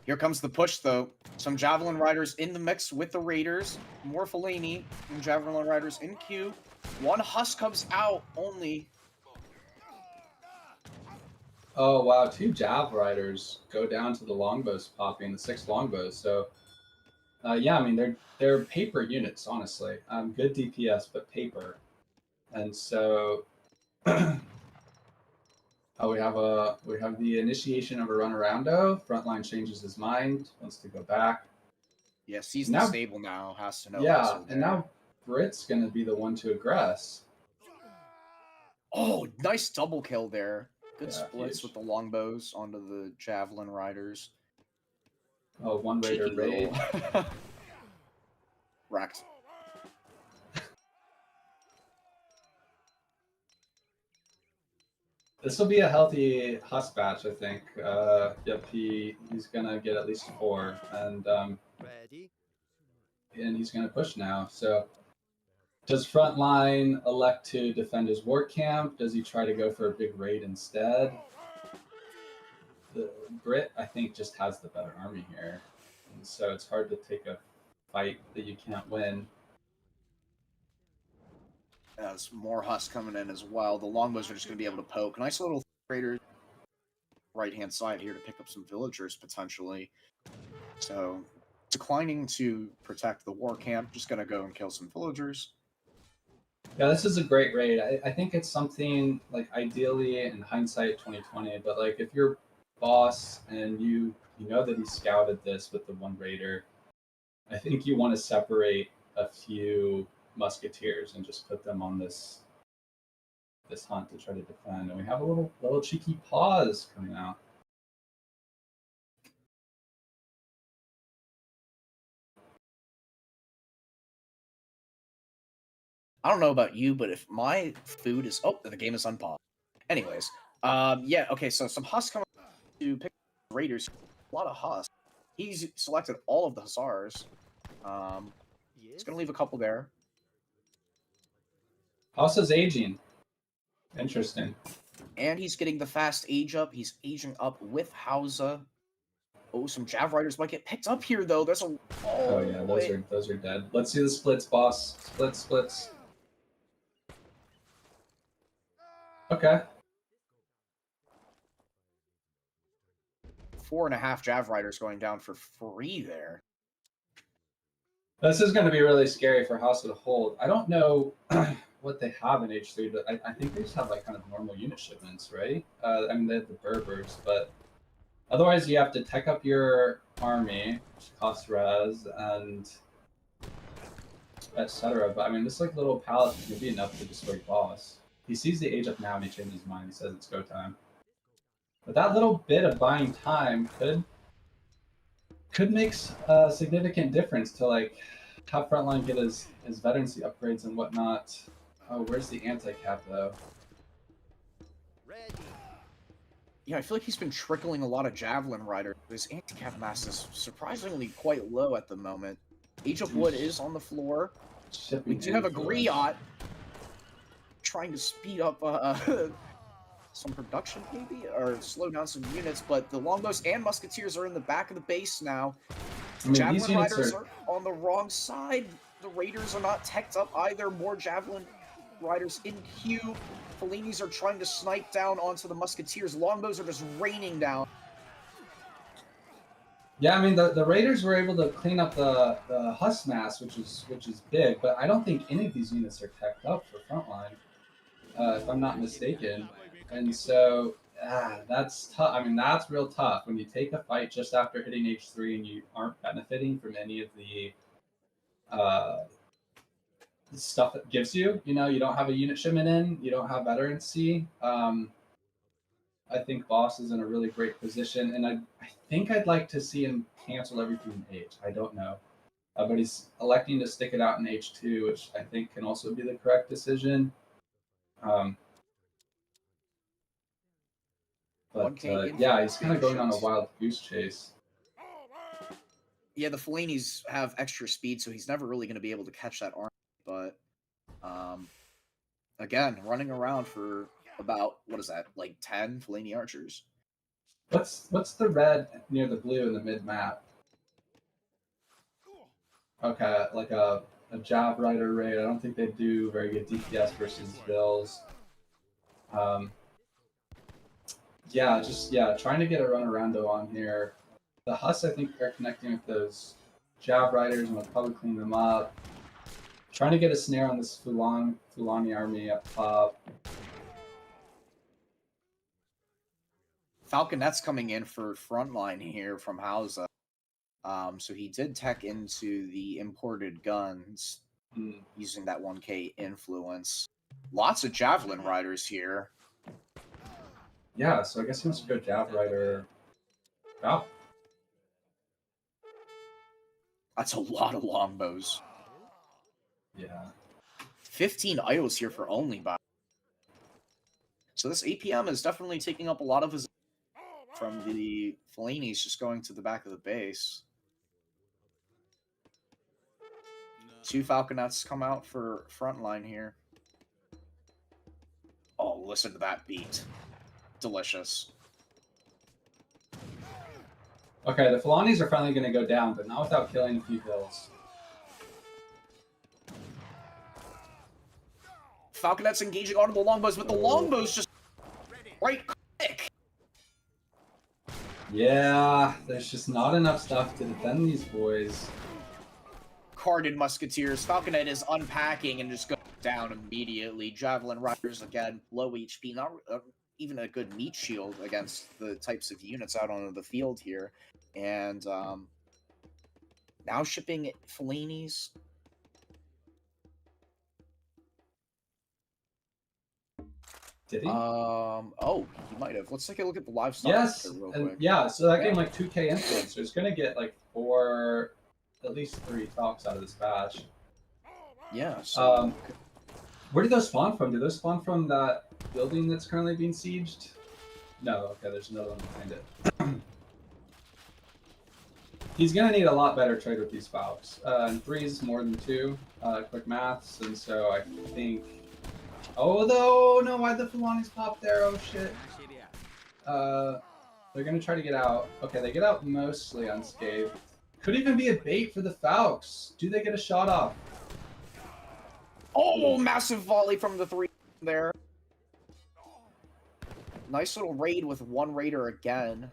Here comes the push, though. Some Javelin Riders in the mix with the Raiders. More Fellaini and Javelin Riders in queue. One Huss comes out only. Oh, wow. 2 Jav Riders go down to the longbows popping, the 6 longbows. So, yeah, I mean, they're paper units, honestly. Good DPS, but paper. And so... Oh, we have the initiation of a runaroundo. Frontline changes his mind, wants to go back. Yeah, sees the stable now, has to know. Yeah, and now Brit's gonna be the one to aggress. Oh, nice double kill there. Good splits huge. with the longbows onto the Javelin Riders. Oh, one Raider raid. Wrecked. This will be a healthy Huss batch, I think. Yep, he's gonna get at least 4, and he's gonna push now. So, does Frontline elect to defend his war camp? Does he try to go for a big raid instead? The Brit, I think, just has the better army here, and so it's hard to take a fight that you can't win. There's more Huss coming in as well. The longbows are just going to be able to poke. Nice little Raider right-hand side here to pick up some villagers, potentially. So, declining to protect the war camp, just going to go and kill some villagers. Yeah, this is a great raid. I think it's something, like, ideally, in hindsight, 2020, but, like, if you're Boss and you know that he scouted this with the 1 Raider, I think you want to separate a few musketeers and just put them on this hunt to try to defend. And we have a little cheeky pause coming out. I don't know about you, but if my food is... Oh, the game is unpaused. Anyways, yeah, okay, so some Huss come to pick Raiders. A lot of Huss. He's selected all of the Hussars. He's going to leave a couple there. Hausa's aging. Interesting. And he's getting the fast age up. He's aging up with Hausa. Oh, some Jav Riders might get picked up here, though. There's a... Oh yeah, those are dead. Let's see the splits, Boss. Splits. Okay. 4.5 Jav Riders going down for free there. This is going to be really scary for Hausa to hold. I don't know what they have in H3, but I think they just have like kind of normal unit shipments, right? I mean, they have the Berbers, but otherwise you have to tech up your army, which costs res, and etc. But I mean, this like little pallet can be enough to destroy Boss. He sees the age up now and he changes his mind. He says it's go time. But that little bit of buying time could make a significant difference to like have Frontline get his veterancy upgrades and whatnot. Oh, where's the anti-cap though? Yeah, I feel like he's been trickling a lot of Javelin Rider. His anti-cap mass is surprisingly quite low at the moment. Age of Wood is on the floor. We do have a Griot trying to speed up some production, maybe, or slow down some units, but the Longbows and Musketeers are in the back of the base now. I mean, Javelin these units Riders are on the wrong side. The Raiders are not teched up either. More Javelin Riders in queue. Fellinis are trying to snipe down onto the Musketeers. Longbows are just raining down. Yeah, I mean the Raiders were able to clean up the Husk mass, which is big, but I don't think any of these units are teched up for Frontline, if I'm not mistaken. And so that's tough. I mean, that's real tough when you take a fight just after hitting H3 and you aren't benefiting from any of the stuff that gives you. You know, you don't have a unit shipment in, you don't have veterancy. I think Boss is in a really great position, and I think I'd like to see him cancel everything in H. I don't know. But he's electing to stick it out in H2, which I think can also be the correct decision. But yeah, he's kind of going on a wild goose chase. Yeah, the Fellinis have extra speed, so he's never really going to be able to catch that army. But again, running around for about, what is that, like 10 Fellini archers? What's the red near the blue in the mid map? Okay, like a Jav Rider raid. I don't think they do very good DPS versus Bills. Yeah, trying to get a runaroundo on here. The Huss, I think, are connecting with those Jav Riders and we'll probably clean them up. Trying to get a snare on this Fulani army up top. Falconet's coming in for Frontline here from Hausa. So he did tech into the imported guns using that 1K influence. Lots of Javelin Riders here. Yeah, so I guess he wants to go Jav Rider. Oh. That's a lot of longbows. Yeah. 15 idols here for OnlyBaus. So this APM is definitely taking up a lot of his from the Fellinis just going to the back of the base. 2 Falconets come out for Frontline here. Oh, listen to that beat. Delicious. Okay, the Felanis are finally going to go down, but not without killing a few hills. Falconet's engaging onto the longbows, but the longbows just right click. Yeah, there's just not enough stuff to defend these boys. Carded Musketeers. Falconet is unpacking and just goes down immediately. Javelin Riders, again, low HP. Not even a good meat shield against the types of units out on the field here. And now shipping Fellinis. Did he? Oh, he might have. Let's take a look at the livestock. Yes, real and quick. yeah, so that game like 2K influence. So it's going to get like at least 3 talks out of this batch. Yeah, so... where did those spawn from? Did those spawn from that building that's currently being sieged? No, okay, there's another one behind it. He's going to need a lot better trade with these Falcons. And 3 is more than 2, quick maths, and so I think... Oh, no, why'd the Felanis pop there? Oh, shit. They're going to try to get out. Okay, they get out mostly unscathed. Could even be a bait for the Falcons. Do they get a shot off? Oh, massive volley from the 3 there. Nice little raid with 1 raider again.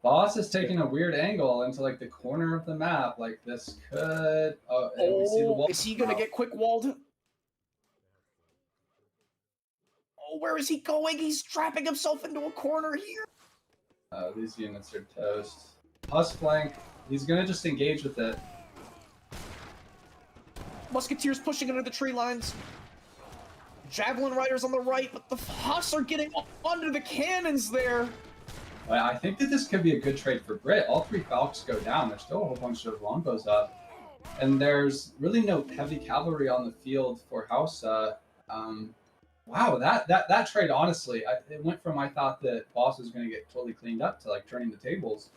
Boss is taking a weird angle into like the corner of the map. Like this could. Oh, and we see the wall. Is he gonna get quick walled? Oh, where is he going? He's trapping himself into a corner here. These units are toast. Husk flank. He's gonna just engage with it. Musketeers pushing under the tree lines. Javelin riders on the right, but the Huss are getting under the cannons there. Well, I think that this could be a good trade for Brit. All 3 Falcons go down. There's still a whole bunch of longbows up. And there's really no heavy cavalry on the field for Hausa. Wow, that trade, honestly, it went from I thought that Boss was going to get totally cleaned up to like turning the tables.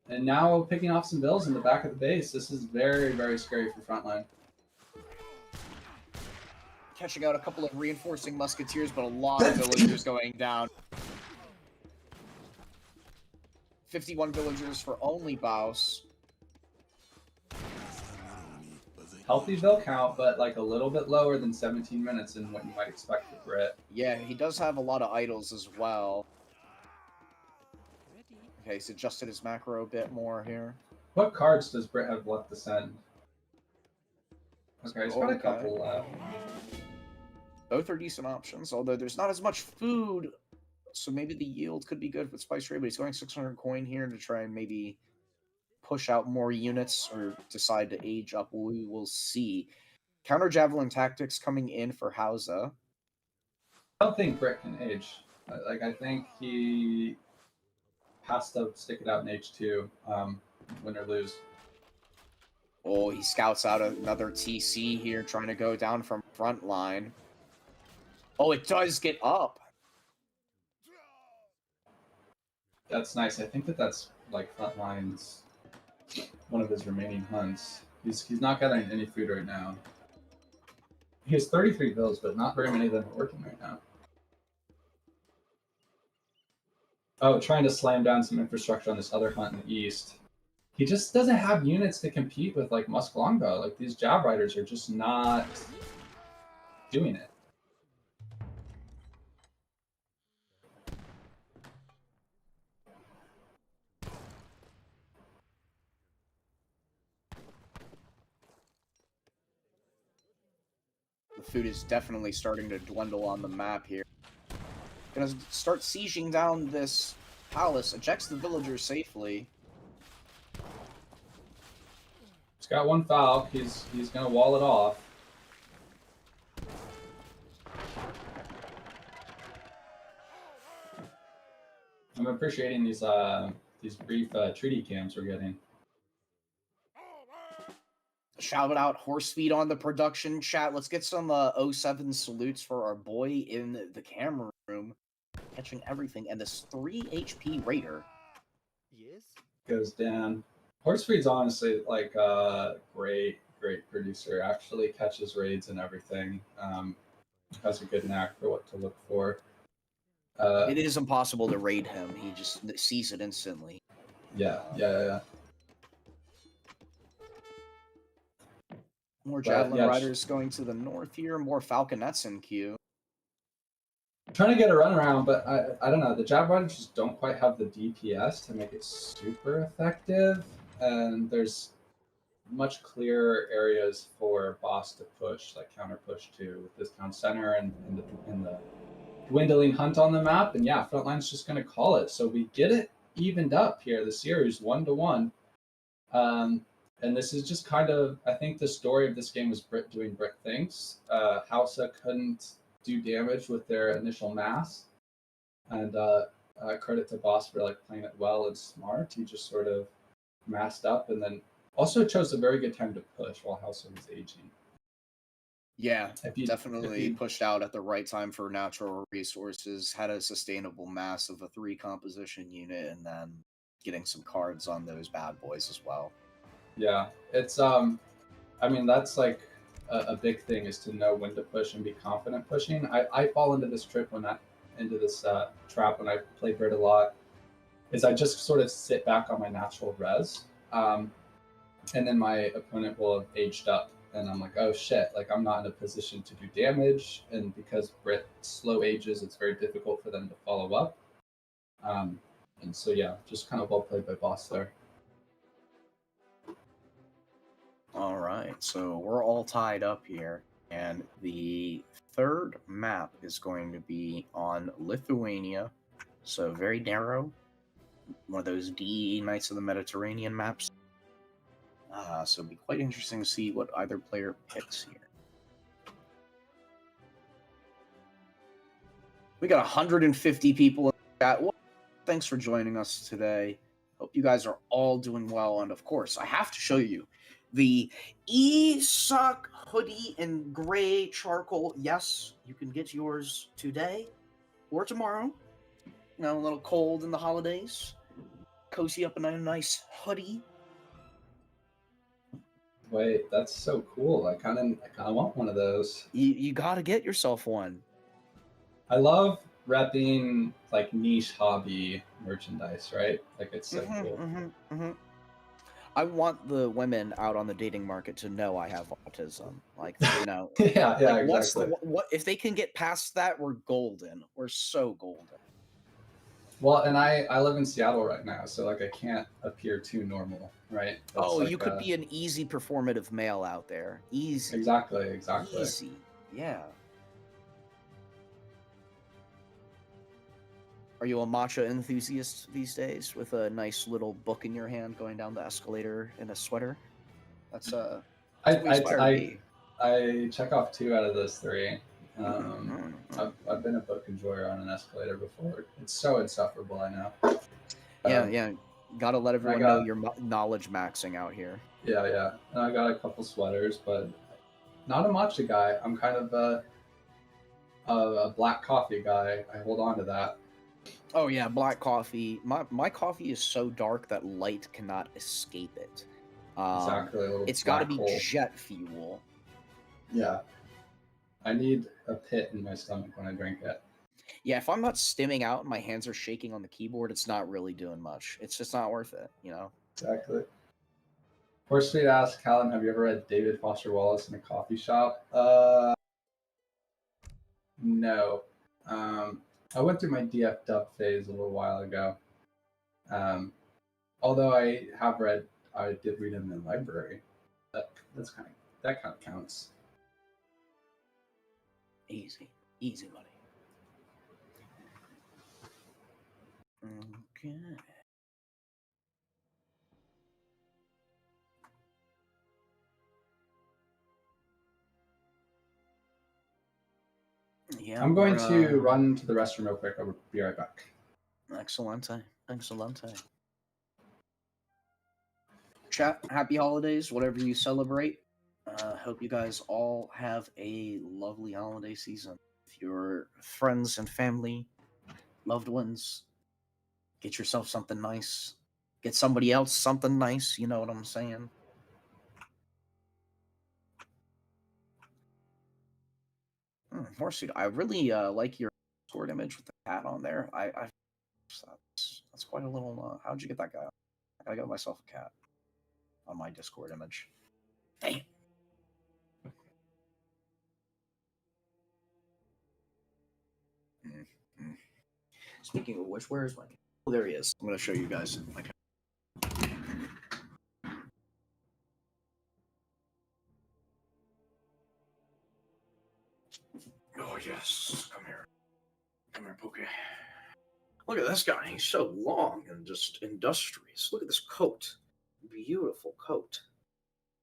And now picking off some bills in the back of the base. This is very, very scary for Frontline. Catching out a couple of reinforcing musketeers, but a lot of villagers going down. 51 villagers for OnlyBaus. Healthy bill count, but like a little bit lower than 17 minutes in what you might expect for Brit. Yeah, he does have a lot of idols as well. Okay, he's adjusted his macro a bit more here. What cards does Brit have left to send? Okay, he's got a Okay. couple left. Both are decent options, although there's not as much food, so maybe the yield could be good with Spice Trade, but he's going 600 coin here to try and maybe push out more units or decide to age up. We will see. Counter Javelin tactics coming in for Hausa. I don't think Brit can age. Like, I think he has to stick it out in H2, win or lose. Oh, he scouts out another TC here, trying to go down from Frontline. Oh, it does get up. That's nice. I think that's like Frontline's one of his remaining hunts. He's not getting any food right now. He has 33 bills, but not very many of them are working right now. Oh, trying to slam down some infrastructure on this other hunt in the east. He just doesn't have units to compete with like Musk Longbow. Like these Jab Riders are just not doing it. The food is definitely starting to dwindle on the map here. Gonna start sieging down this palace, ejects the villagers safely. He's got one Falc. He's gonna wall it off. I'm appreciating these brief treaty camps we're getting. Shout out horse feed on the production chat. Let's get some O7 salutes for our boy in the camera room, catching everything. And this 3 HP Raider. Yes. Goes down. Horsefeed's honestly like a great producer. Actually catches raids and everything. Has a good knack for what to look for. It is impossible to raid him. He just sees it instantly. Yeah. More Javelin Riders going to the north here. More Falconets in queue. Trying to get a runaround, but I don't know. The Jab Riders just don't quite have the DPS to make it super effective. And there's much clearer areas for Boss to push, like counter push to with this town center and the dwindling hunt on the map. And yeah, Frontline's just going to call it. So we get it evened up here, the series 1-1. And this is just kind of, I think the story of this game was Brit doing Brit things. Hausa couldn't do damage with their initial mass. And credit to Boss for like playing it well and smart. He just sort of masked up and then also chose a very good time to push while Hausa was aging. Yeah, definitely pushed out at the right time for natural resources, had a sustainable mass of a 3 composition unit, and then getting some cards on those bad boys as well. Yeah, it's I mean that's like a big thing is to know when to push and be confident pushing. I fall into this trap when I play Brit a lot. Is I just sort of sit back on my natural res, and then my opponent will have aged up, and I'm like, oh shit, like I'm not in a position to do damage, and because Brit slow ages, it's very difficult for them to follow up. And so yeah, just kind of well played by Boss there. All right, so we're all tied up here, and the third map is going to be on Lithuania, so very narrow, one of those DE Knights of the Mediterranean maps. So it'll be quite interesting to see what either player picks here. We got 150 people in the chat. Well, thanks for joining us today. Hope you guys are all doing well. And of course, I have to show you the E-Sock hoodie in gray charcoal. Yes, you can get yours today or tomorrow. You know, a little cold in the holidays. Cozy up in a nice hoodie. Wait, that's so cool. I kind of want one of those. You got to get yourself one. I love repping like niche hobby merchandise, right? Like it's so cool. I want the women out on the dating market to know I have autism. Like, you know, yeah, like exactly. What if they can get past that? We're golden. We're so golden. Well, and I live in Seattle right now, so like I can't appear too normal, right? That's Oh, like you could be an easy performative male out there. Easy. Exactly. Easy. Yeah. Are you a matcha enthusiast these days with a nice little book in your hand going down the escalator in a sweater? That's I check off 2 out of those 3. I've been a book enjoyer on an escalator before. It's so insufferable, I know. Yeah. Gotta let everyone know you're knowledge maxing out here. Yeah. And I got a couple sweaters, but not a matcha guy. I'm kind of a black coffee guy. I hold on to that. Oh yeah, black coffee. My coffee is so dark that light cannot escape it. Exactly. It's got to be jet fuel. Yeah. I need a pit in my stomach when I drink it. Yeah, if I'm not stimming out and my hands are shaking on the keyboard, it's not really doing much. It's just not worth it, you know? Exactly. Horse Street asks, Callum, have you ever read David Foster Wallace in a coffee shop? No. I went through my DF dub phase a little while ago. Although I did read him in the library. That kind of counts. Easy money. Okay. Yeah, I'm going to run to the restroom real quick. I'll be right back. Excellente. Chat, happy holidays, whatever you celebrate. Hope you guys all have a lovely holiday season. If your friends and family, loved ones, get yourself something nice. Get somebody else something nice, you know what I'm saying? Horsey, I really like your Discord image with the cat on there. That's quite a little. How'd you get that guy? I gotta get myself a cat on my Discord image. Dang. Speaking of which, where is my cat? Oh, there he is. I'm gonna show you guys my cat. Oh yes, come here, Pookie. Look at this guy. He's so long and just industrious. Look at this coat. Beautiful coat.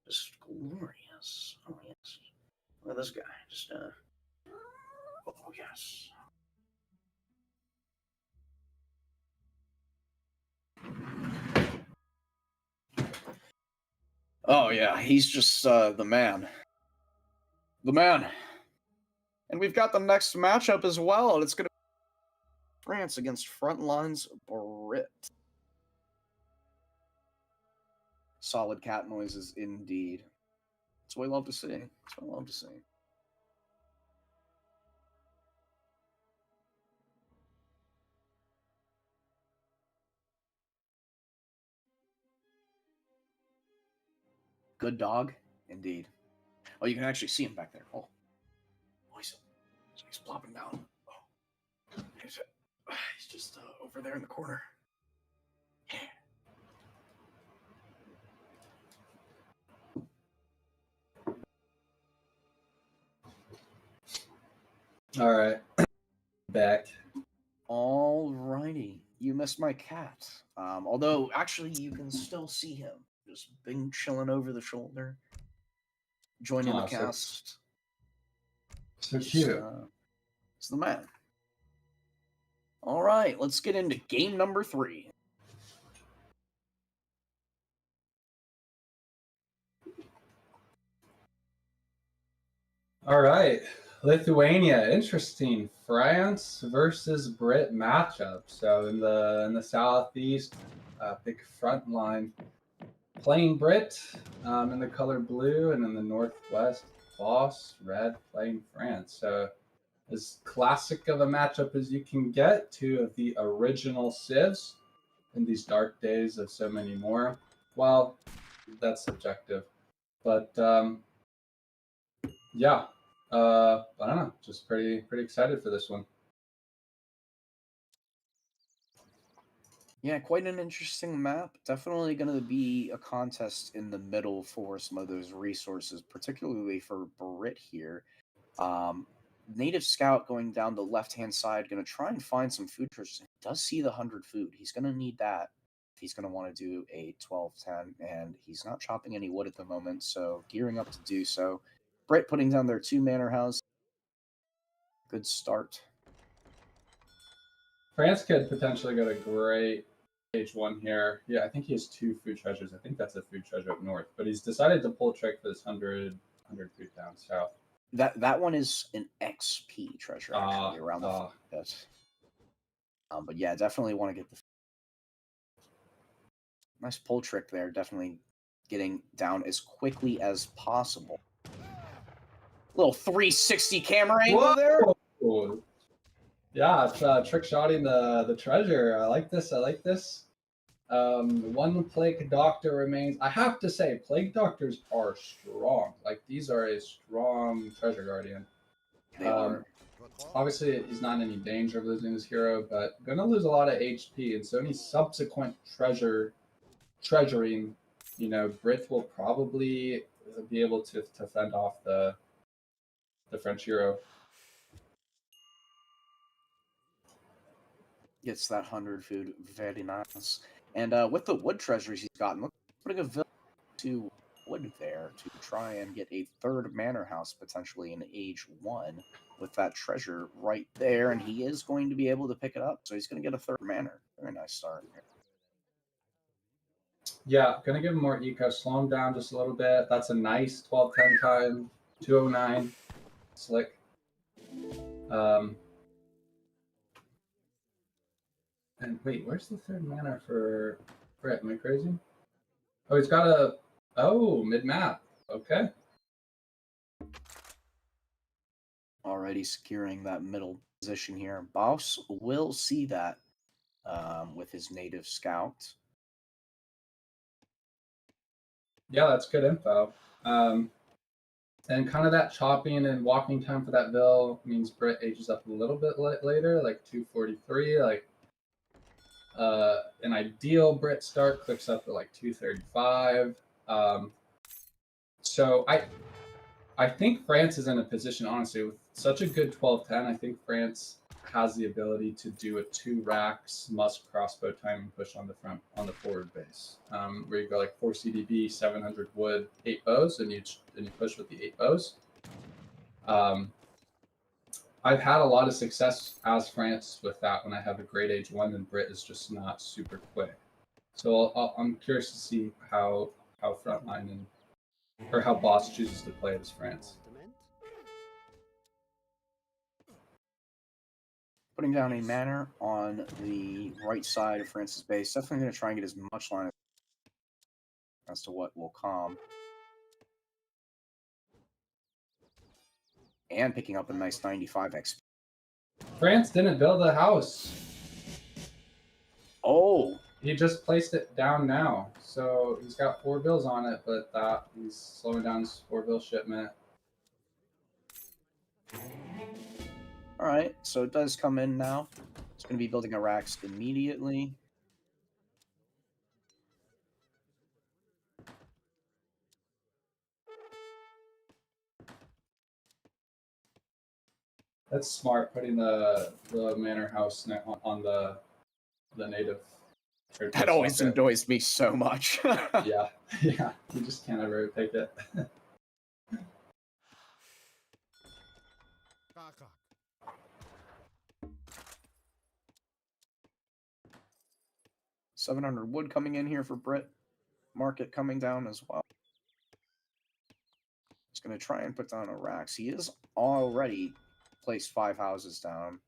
Just glorious. Oh, yes. Look at this guy. Just, oh, yes. Oh, yeah. He's just, the man. The man. And we've got the next matchup as well. And it's going to be France against Frontline's Brit. Solid cat noises indeed. That's what I love to see. That's what I love to see. Good dog, indeed. Oh, you can actually see him back there. Oh, he's plopping down. Oh, he's just over there in the corner. All right, back. Alrighty, you missed my cat. Although actually you can still see him. just being chilling over the shoulder, joining the Aw, cast. So He's, cute. he's the man. All right, let's get into game number 3. All right, Lithuania, interesting. France versus Brit matchup. So in the southeast, big Frontline playing Brit in the color blue, and in the northwest, Boss red playing France. So as classic of a matchup as you can get, two of the original civs in these dark days of so many more. Well, that's subjective, but yeah, I don't know, just pretty excited for this one. Yeah, quite an interesting map. Definitely going to be a contest in the middle for some of those resources, particularly for Brit here. Native Scout going down the left-hand side, going to try and find some food treasures. He does see the 100 food. He's going to need that if he's going to want to do a 12-10, and he's not chopping any wood at the moment, so gearing up to do so. Brit putting down their 2 manor house. Good start. France could potentially get a great H1 here. Yeah, I think he has 2 food treasures. I think that's a food treasure up north, but he's decided to pull trick for this 100 food down south. That one is an XP treasure, actually, around the pit. But yeah, definitely want to get the nice pull trick there. Definitely getting down as quickly as possible. Little 360 camera angle there. Whoa. Yeah, trick shotting the treasure. I like this. One plague doctor remains. I have to say, plague doctors are strong. Like, these are a strong treasure guardian. They are. Obviously, he's not in any danger of losing his hero, but gonna lose a lot of HP, and so any subsequent treasuring, Brit will probably be able to fend off the French hero. Gets that 100 food, very nice. And with the wood treasures he's gotten, looks putting a village to wood there to try and get a 3rd manor house potentially in age 1 with that treasure right there, and he is going to be able to pick it up. So he's going to get a 3rd manor. Very nice start. Yeah, gonna give him more eco, slow him down just a little bit. That's a nice 12-10 time, 209, slick. And wait, where's the 3rd mana for Brit? Am I crazy? Oh, he's got mid map. Okay. Already securing that middle position here. Baus will see that with his native scout. Yeah, that's good info. And kind of that chopping and walking time for that bill means Brit ages up a little bit later, like 243. Like an ideal Brit start clicks up to like 235. So I think France is in a position, honestly, with such a good 12-10. I think France has the ability to do a 2 racks must crossbow timing push on the forward base, where you go like 4 CDB, 700 wood, 8 bows, and you push with the 8 bows. I've had a lot of success as France with that when I have a great age 1 and Brit is just not super quick. So I'm curious to see how Frontline or how Boss chooses to play as France. Putting down a manor on the right side of France's base. Definitely going to try and get as much line as to what will come. And picking up a nice 95 XP. France didn't build a house. Oh! He just placed it down now. So he's got 4 bills on it, but he's slowing down his 4 bill shipment. Alright, so it does come in now. It's going to be building a racks immediately. That's smart, putting the manor house on the native Or That just always swap it. annoys me so much. Yeah, yeah. You just can't ever pick it. 700 wood coming in here for Brit. Market coming down as well. He's going to try and put down a Rax. He is already placed 5 houses down,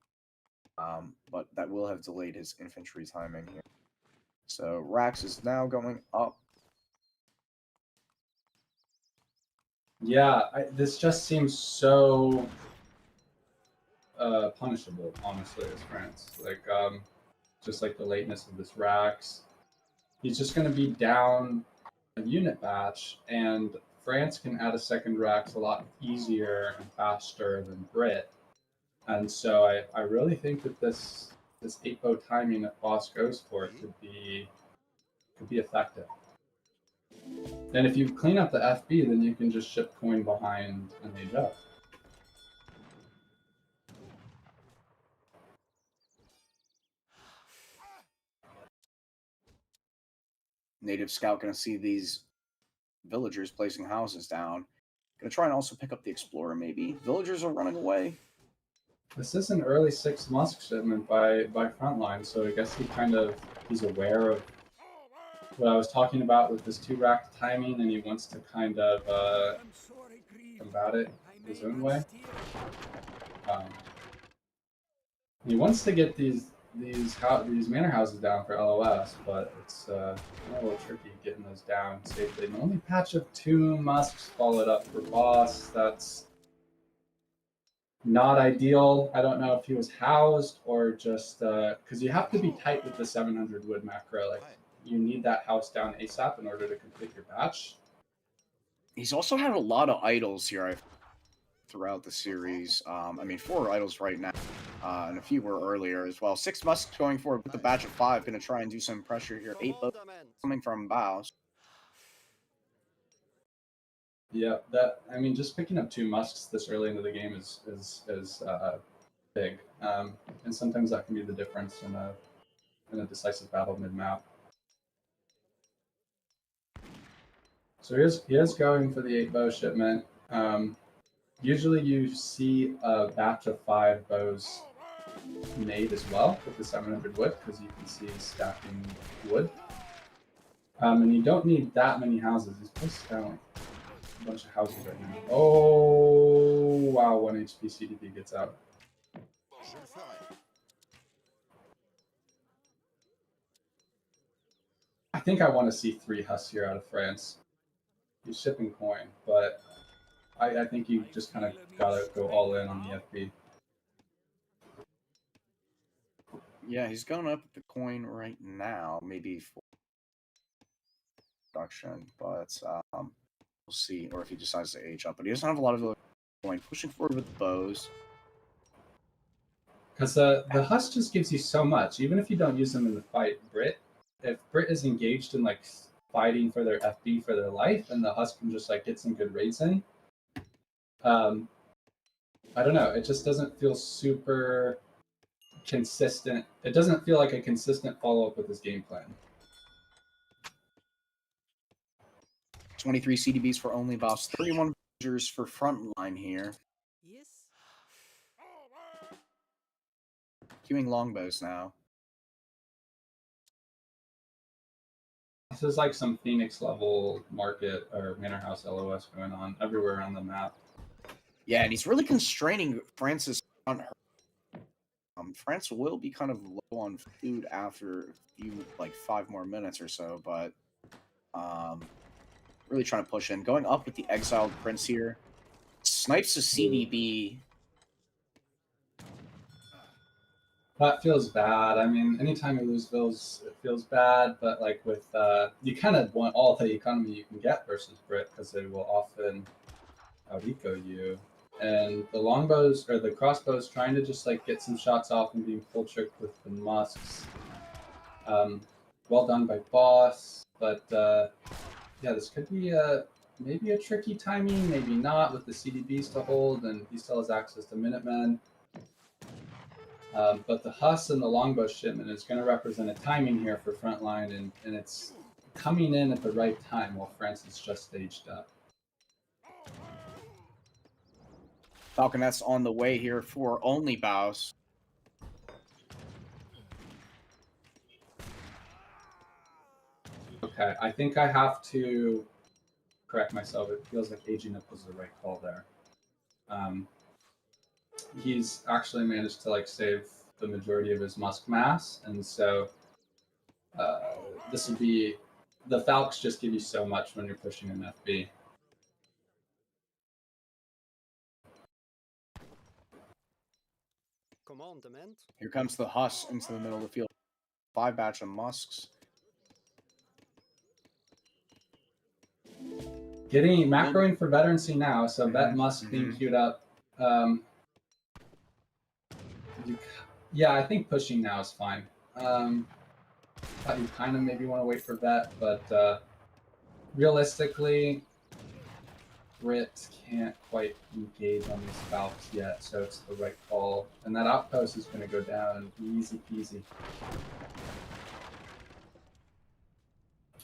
but that will have delayed his infantry timing here. So Rax is now going up. Yeah, this just seems so punishable, honestly, as France. Like, just like the lateness of this Rax. He's just going to be down a unit batch, and France can add a second Rax a lot easier and faster than Brit. And so I really think that this 8-bow timing that Boss goes for could be effective. And if you clean up the FB, then you can just ship coin behind and age up. Native Scout going to see these villagers placing houses down. Going to try and also pick up the Explorer, maybe. Villagers are running away. This is an early 6 musk shipment by Frontline, so I guess he's aware of what I was talking about with this 2-rack timing, and he wants to kind of combat it his own way. He wants to get these manor houses down for LOS, but it's a little tricky getting those down safely. The only patch of 2 musks followed up for Boss. That's not ideal. I don't know if he was housed or just because you have to be tight with the 700 wood macro. Like, you need that house down ASAP in order to complete your batch. He's also had a lot of idols here throughout the series. I mean, 4 idols right now, and a few were earlier as well. 6 musks going forward with the batch of 5. Going to try and do some pressure here. 8 boats coming from Baus. Yeah, I mean, just picking up 2 musks this early into the game is big, and sometimes that can be the difference in a decisive battle mid map. So he is going for the 8-bow shipment. Usually you see a batch of 5 bows made as well with the 700 wood, because you can see stacking wood. And you don't need that many houses. He's placed down a bunch of houses right now. Oh, wow, 1 HP CDP gets out. I think I want to see 3 husks here out of France. He's shipping coin, but I think you just kind of gotta go all in on the FB. Yeah, he's going up with the coin right now, maybe for production, but we'll see, or if he decides to age up. But he doesn't have a lot of coin. Pushing forward with the bows. Because the husk just gives you so much, even if you don't use them in the fight. If Brit is engaged in like fighting for their FB for their life, and the husk can just like get some good raids in. I don't know. It just doesn't feel super consistent. It doesn't feel like a consistent follow-up with his game plan. 23 CDBs for OnlyBaus. 31 villagers for Frontline here. Yes. Queuing longbows now. This is like some Phoenix level market or manor house LOS going on everywhere around the map. Yeah, and he's really constraining France's front. France will be kind of low on food after a few, like 5 more minutes or so, but really trying to push in. Going up with the exiled prince here. Snipes a CDB. That feels bad. I mean, anytime you lose vills, it feels bad, but like with, you kind of want all the economy you can get versus Brit, because they will often out-eco you. And the longbows, or the crossbows, trying to just like get some shots off and being full tricked with the musks. Well done by Boss, but yeah, this could be maybe a tricky timing, maybe not, with the CDBs to hold, and he still has access to Minutemen. But the Huss and the longbow shipment is going to represent a timing here for Frontline, and it's coming in at the right time while France is just staged up. Falconet's on the way here for OnlyBaus. Okay, I think I have to correct myself. It feels like aging up was the right call there. He's actually managed to like save the majority of his musk mass, and so this would be the Falcs just give you so much when you're pushing an FB. Here comes the Huss into the middle of the field. 5 batch of musks. Getting macroing for veterancy now, so bet musk being queued up. Yeah, I think pushing now is fine. Thought you kind of maybe want to wait for vet, but realistically, Brit can't quite engage on these Falcons yet, so it's the right call. And that outpost is going to go down easy peasy.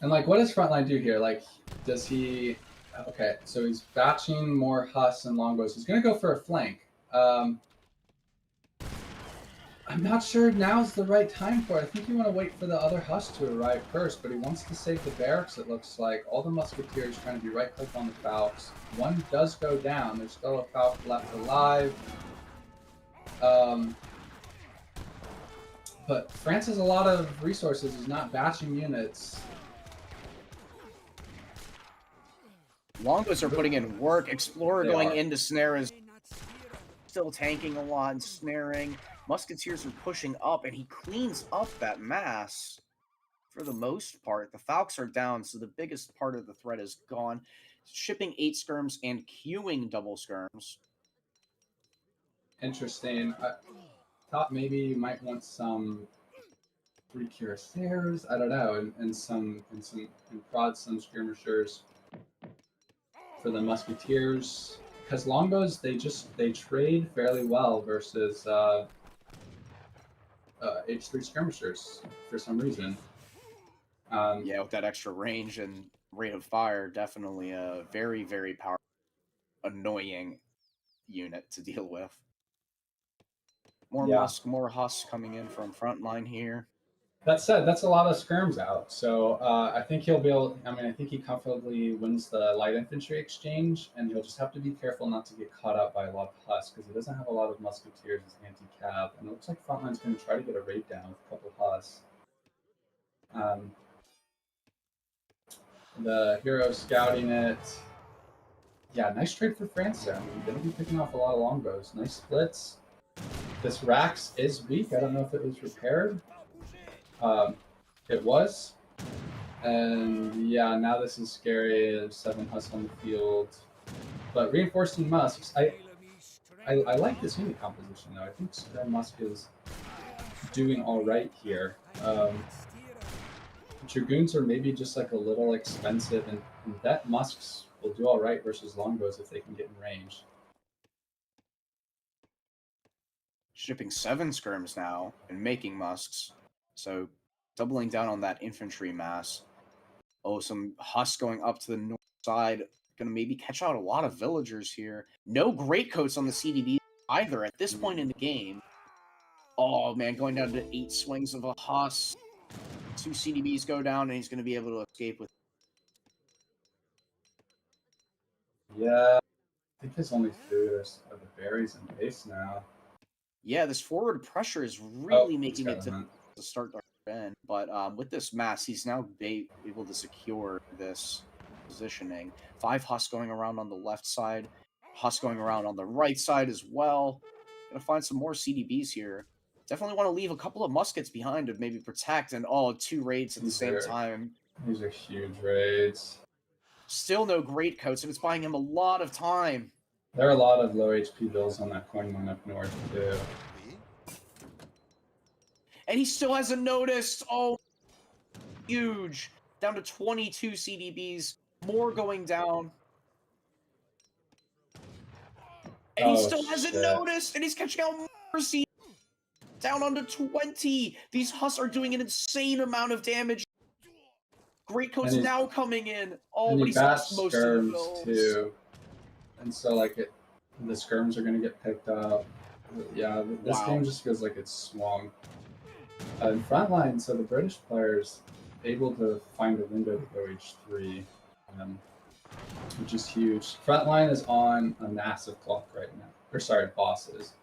And like, what does Frontline do here? Like, does he? Okay, so he's batching more Huss and longbows. He's going to go for a flank. I'm not sure now's the right time for it. I think you want to wait for the other Huss to arrive first, but he wants to save the barracks, it looks like. All the musketeers trying to be right-click on the Falcons. One does go down. There's still a Falcon left alive. But France has a lot of resources. He's not batching units. Longbows are putting in work. Explorer They going are. into snare is still tanking a lot and snaring. Musketeers are pushing up, and he cleans up that mass for the most part. The Falcons are down, so the biggest part of the threat is gone. Shipping 8 skirms and queuing double skirms. Interesting. I thought maybe you might want some 3 cuirassiers. I don't know, and prod some skirmishers for the musketeers, because longbows they trade fairly well versus H3 skirmishers for some reason. Yeah, with that extra range and rate of fire, definitely a very, very powerful, annoying unit to deal with. More musk, more Huss coming in from Frontline here. That said, that's a lot of skirms out. So I think he'll be able. I mean, I think he comfortably wins the light infantry exchange, and he'll just have to be careful not to get caught up by a lot of Huss because he doesn't have a lot of musketeers as anti-cav, and it looks like Frontline's going to try to get a raid down with a couple Huss. The hero scouting it. Yeah, nice trade for France there. I mean, going to be picking off a lot of longbows. Nice splits. This Rax is weak. I don't know if it was repaired. It was. And yeah, now this is scary. There's 7 Huss on the field. But reinforcing musks, I like this unit composition though. I think Skirm Musk is doing alright here. Dragoons are maybe just like a little expensive, and that musks will do alright versus longbows if they can get in range. Shipping 7 skirms now and making musks. So doubling down on that infantry mass. Oh, some Huss going up to the north side. Gonna maybe catch out a lot of villagers here. No greatcoats on the CDB either at this point in the game. Oh man, going down to 8 swings of a Huss. 2 CDBs go down, and he's gonna be able to escape with. Yeah, I think his only food are the berries and base now. Yeah, this forward pressure is really making it to difficult to start Dark Ben. But with this mass, he's now able to secure this positioning. 5 Huss going around on the left side. Huss going around on the right side as well. Gonna find some more CDBs here. Definitely want to leave a couple of muskets behind to maybe protect, and 2 raids at the same time. These are huge raids. Still no greatcoats, and it's buying him a lot of time. There are a lot of low HP bills on that coin one up north too. And he still hasn't noticed. Oh, huge. Down to 22 CDBs. More going down. And he still hasn't noticed, and he's catching out more CDBs. Down under 20. These Husks are doing an insane amount of damage. Greatcoat's And now coming in. Oh, And but he he's bats lost most of the skirms builds. too. And so like the skirms are gonna get picked up. Yeah, this Wow. game just feels like it's swung. In Frontline, so the British players able to find a window to go H3, which is huge. Frontline is on a massive clock right now. Or sorry, Boss is.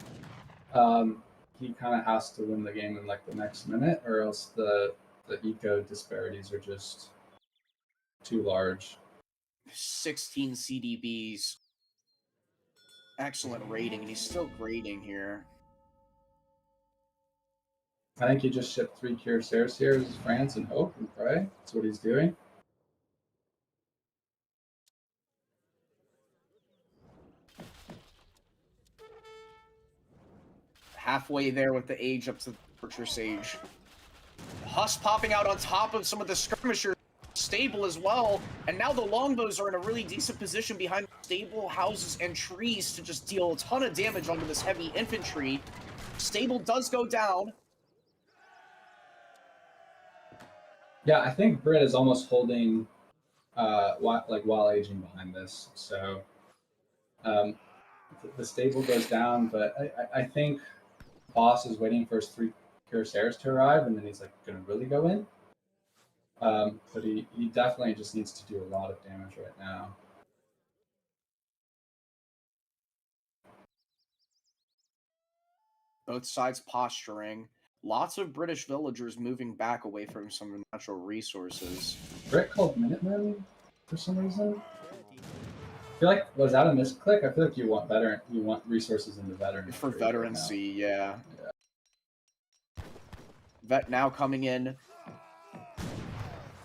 He kind of has to win the game in like the next minute, or else the eco disparities are just too large. 16 CDBs. Excellent rating, and he's still grading here. I think he just shipped 3 Cuirassiers here as France and hope and pray. That's what he's doing. Halfway there with the age up to the Fortress Age. Husk popping out on top of some of the skirmishers. Stable as well, and now the longbows are in a really decent position behind stable, houses, and trees to just deal a ton of damage onto this heavy infantry. Stable does go down. Yeah, I think Brit is almost holding while aging behind this. So the stable goes down, but I think Boss is waiting for his 3 Cuirassiers to arrive, and then he's like gonna really go in. But he definitely just needs to do a lot of damage right now. Both sides posturing. Lots of British villagers moving back away from some natural resources. Brit called Minutemen for some reason. I feel like, was that a misclick? I feel like you want resources into veteran For veterancy, yeah. Vet now coming in.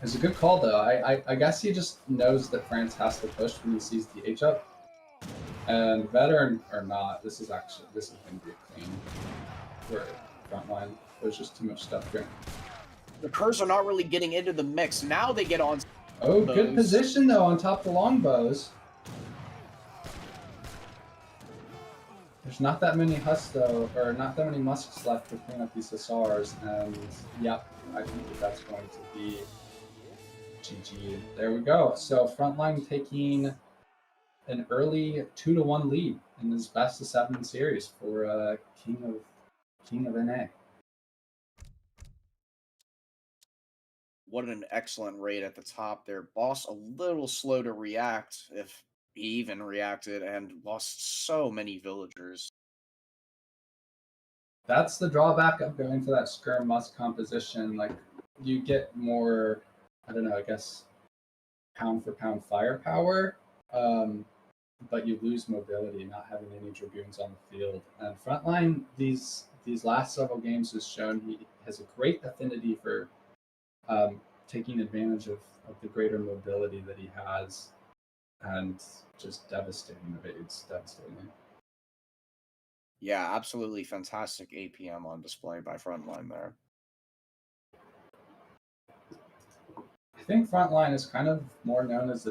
It's a good call though. I guess he just knows that France has to push when he sees the H up. And veteran or not, this is gonna be a clean for Frontline. There's just too much stuff here. The Kurds are not really getting into the mix. Now they get on. Oh, good position though on top of the longbows. There's not that many Husks though, or not that many Musks left to clean up these Hussars, and yep, I think that's going to be GG. There we go. So Frontline taking an early 2-1 lead in this best of 7 series for King of NA. What an excellent raid at the top there. Boss a little slow to react, if he even reacted, and lost so many villagers. That's the drawback of going for that skirm Musk composition. Like, you get more, I don't know, I guess, pound for pound firepower, but you lose mobility, not having any dragoons on the field. And Frontline, these last several games has shown he has a great affinity for taking advantage of the greater mobility that he has, and just devastating evades, devastating. Yeah, absolutely fantastic APM on display by Frontline there. I think Frontline is kind of more known as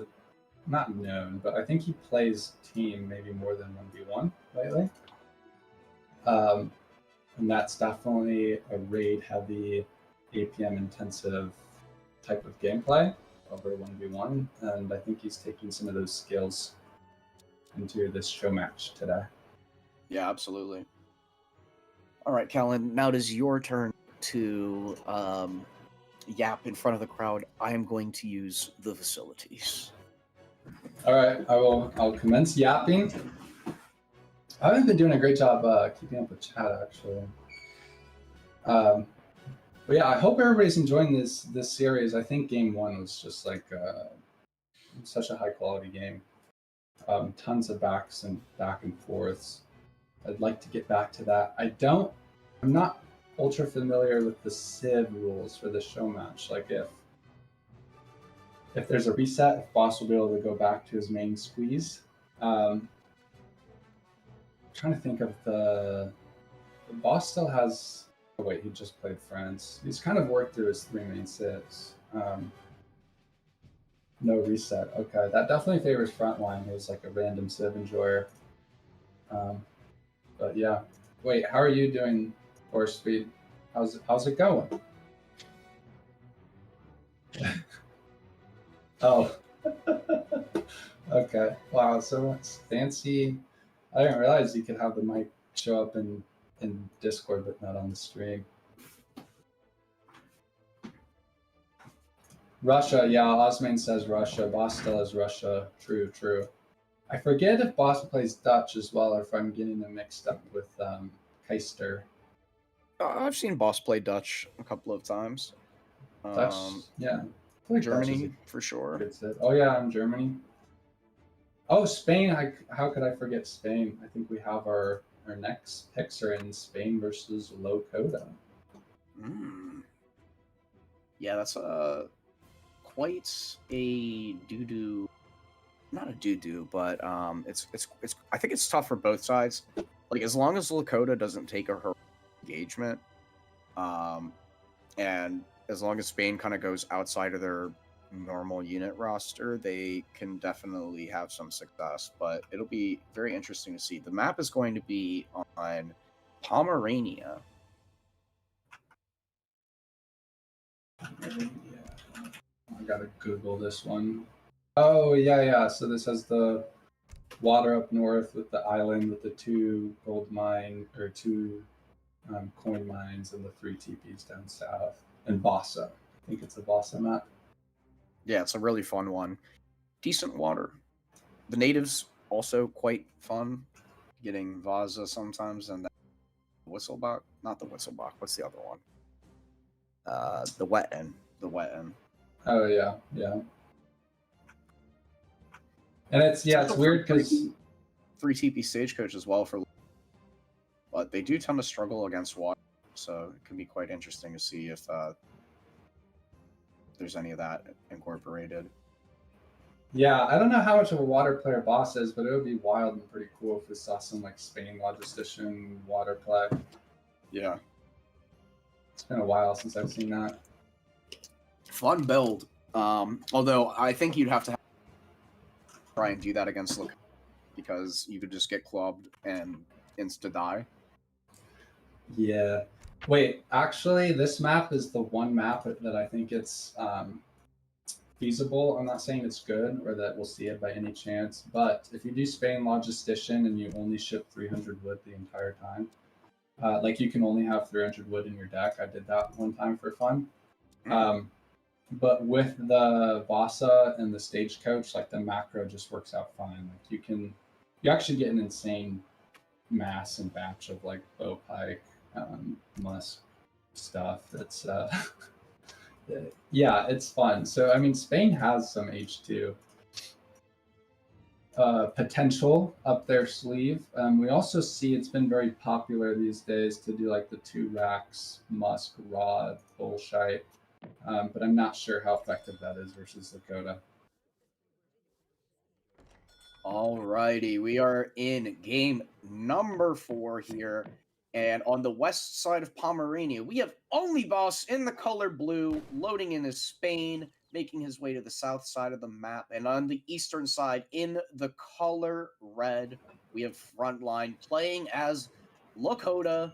not known, but I think he plays team maybe more than 1v1 lately. And that's definitely a raid heavy, APM intensive type of gameplay over 1v1, and I think he's taking some of those skills into this show match today. Yeah, absolutely. All right, Kellen, now it is your turn to yap in front of the crowd. I am going to use the facilities. All right, I'll commence yapping. I haven't been doing a great job keeping up with chat, actually. But yeah, I hope everybody's enjoying this series. I think game 1 was just like such a high quality game. Tons of back and forths. I'd like to get back to that. I'm not ultra familiar with the Civ rules for the show match. Like if there's a reset, if Boss will be able to go back to his main squeeze. I'm trying to think of the Boss still has. Oh wait, he just played France. He's kind of worked through his 3 main civs. No reset. Okay, that definitely favors Frontline, who's like a random civ enjoyer. But yeah. Wait, how are you doing Horse speed. How's it going? Oh. Okay. Wow, so it's fancy. I didn't realize you could have the mic show up in Discord but not on the stream. Russia, yeah, Osman says Russia. Boss still has Russia. True, true. I forget if Boss plays Dutch as well, or if I'm getting them mixed up with Keister. I've seen Boss play Dutch a couple of times. Dutch, yeah. I feel like Germany, Dutch is for sure. good set. Oh yeah, I'm Germany. Oh, Spain. How could I forget Spain? I think we have our next picks are in Spain versus Locoda. Yeah, that's quite a doo-doo. Not a doo-doo, but it's I think it's tough for both sides. Like, as long as Lakota doesn't take her engagement, and as long as Spain kind of goes outside of their normal unit roster, they can definitely have some success. But it'll be very interesting to see. The map is going to be on Pomerania. Yeah. I gotta Google this one. Oh yeah. So this has the water up north with the island with the 2 gold mine or 2 coin mines and the 3 TPs down south and Vasa. I think it's a Vasa map. Yeah, it's a really fun one. Decent water. The natives also quite fun. Getting Vaza sometimes and Whistlebach. Not the Whistlebach. What's the other one? The Wet End. The Wet End. Oh yeah. And it's weird because 3 TP Stagecoach as well but they do tend to struggle against water, so it can be quite interesting to see if there's any of that incorporated. Yeah, I don't know how much of a water player Boss is, but it would be wild and pretty cool if we saw some like Spain logistician water play. Yeah. It's been a while since I've seen that. Fun build. Although I think you'd have to try and do that against Look, because you could just get clubbed and insta die. Yeah. Wait, actually, this map is the one map that I think it's feasible. I'm not saying it's good or that we'll see it by any chance, but if you do Spain Logistician and you only ship 300 wood the entire time, like you can only have 300 wood in your deck. I did that one time for fun. But with the Vasa and the Stagecoach, like the macro just works out fine. Like you actually get an insane mass and batch of like Bowpike, Musk stuff. That's yeah, it's fun. So I mean, Spain has some H2 potential up their sleeve. We also see it's been very popular these days to do like the 2 racks Musk Rod bullshit, but I'm not sure how effective that is versus Lakota. Alrighty, we are in game number 4 here. And on the west side of Pomerania, we have OnlyBaus in the color blue, loading in his Spain, making his way to the south side of the map. And on the eastern side, in the color red, we have Frontline playing as Lakota.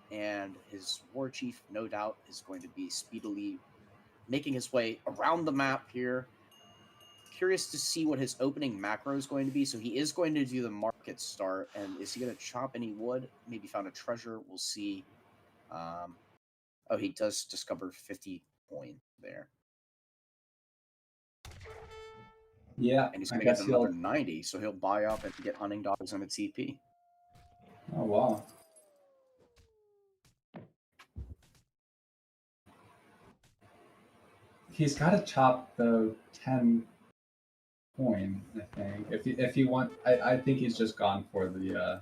And his war chief, no doubt, is going to be speedily making his way around the map here. Curious to see what his opening macro is going to be. So he is going to do the market start. And is he going to chop any wood? Maybe found a treasure. We'll see. Oh, he does discover 50 coin there. Yeah. And he's going to get another 90. So he'll buy up and get hunting dogs and a TP. Oh, wow. He's got to chop the 10 coin, I think. If you want, I think he's just gone for the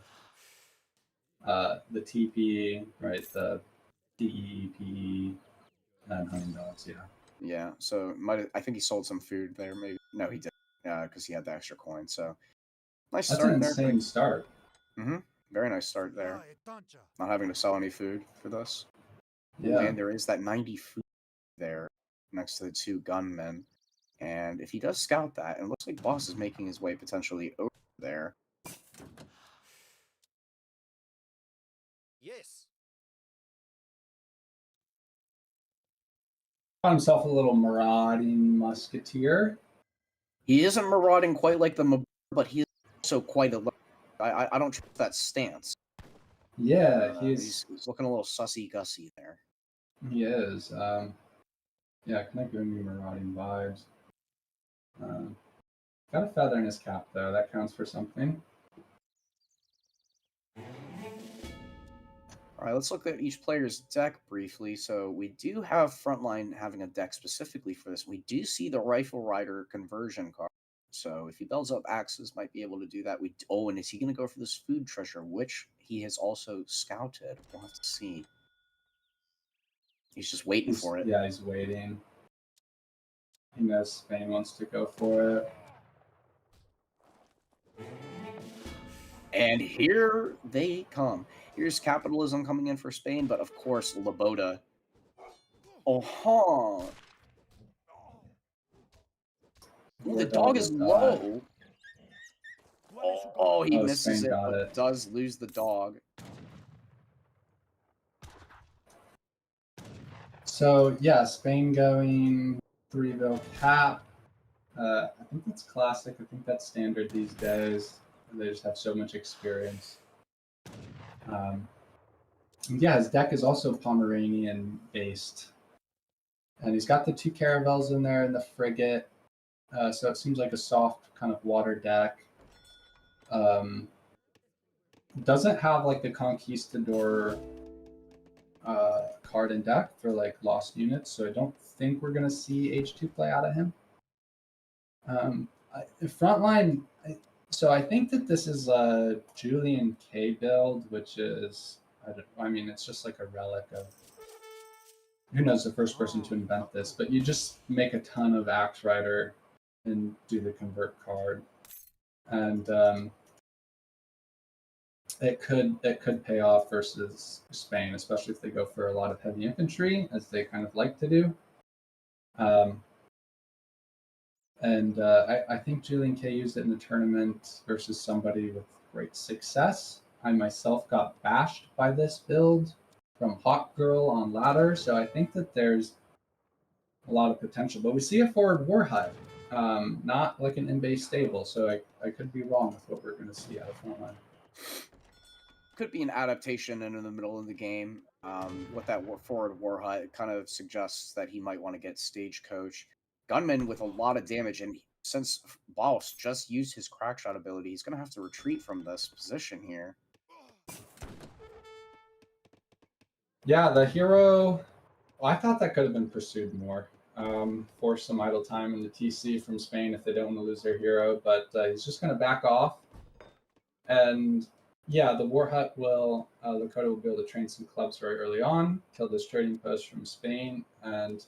TP, right? The DEP and hunting dogs, yeah. Yeah, so I think he sold some food there, maybe. No, he didn't, because he had the extra coin. So nice That's start an there. insane start. Very nice start there. Not having to sell any food for this. Yeah. And there is that 90 food there next to the 2 gunmen. And if he does scout that, it looks like Boss is making his way potentially over there. Yes. Got himself a little marauding musketeer. He isn't marauding quite like the but he is also quite alert. I don't trust that stance. Yeah, He's looking a little sussy-gussy there. He is. Yeah, kind of giving me marauding vibes. Got a feather in his cap, though. That counts for something. All right, let's look at each player's deck briefly. So we do have Frontline having a deck specifically for this. We do see the Rifle Rider conversion card. So if he builds up axes, might be able to do that. And is he going to go for this food treasure, which he has also scouted? We'll have to see. He's just waiting for it. Yeah, he's waiting. He knows Spain wants to go for it. And here they come. Here's capitalism coming in for Spain, but of course, Laboda. Oh, ooh, the dog is low. Oh, he misses Spain it, got but it. does lose the dog. So, yeah, Spain going 3-bill cap. I think that's classic. I think that's standard these days. They just have so much experience. Yeah, his deck is also Pomeranian based. And he's got the 2 caravels in there and the frigate. So it seems like a soft kind of water deck. Doesn't have like the Conquistador card in deck for like lost units, so I don't think we're gonna see H2 play out of him. Frontline, so I think that this is a Julian K build, which is I mean it's just like a relic of who knows the first person to invent this, but you just make a ton of Axe Rider and do the convert card, and it could pay off versus Spain, especially if they go for a lot of heavy infantry, as they kind of like to do. I think Julian K used it in the tournament versus somebody with great success. I myself got bashed by this build from Hawk Girl on ladder, so I think that there's a lot of potential. But we see a forward war hut, not like an in-base stable, so I could be wrong with what we're going to see out of Frontline. Could be an adaptation in the middle of the game. With that forward war hut, it kind of suggests that he might want to get Stagecoach. Gunman with a lot of damage, and since Baus just used his crackshot ability, he's going to have to retreat from this position here. Yeah, the hero, well, I thought that could have been pursued more. Force some idle time in the TC from Spain if they don't want to lose their hero, but he's just going to back off. And yeah, the war hut will, Lakota will be able to train some clubs very early on, kill this trading post from Spain, and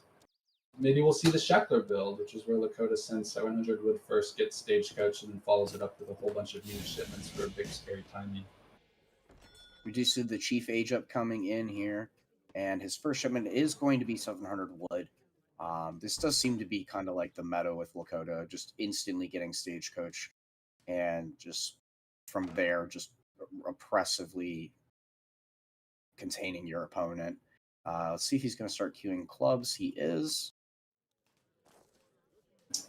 maybe we'll see the Sheckler build, which is where Lakota sends 700 wood first, gets Stagecoach, and then follows it up with a whole bunch of unit shipments for a big scary timing. We do see the Chief Age Up coming in here, and his first shipment is going to be 700 wood. This does seem to be kind of like the meta with Lakota, just instantly getting Stagecoach, and just from there, just oppressively containing your opponent. Let's see if he's going to start queuing clubs. He is.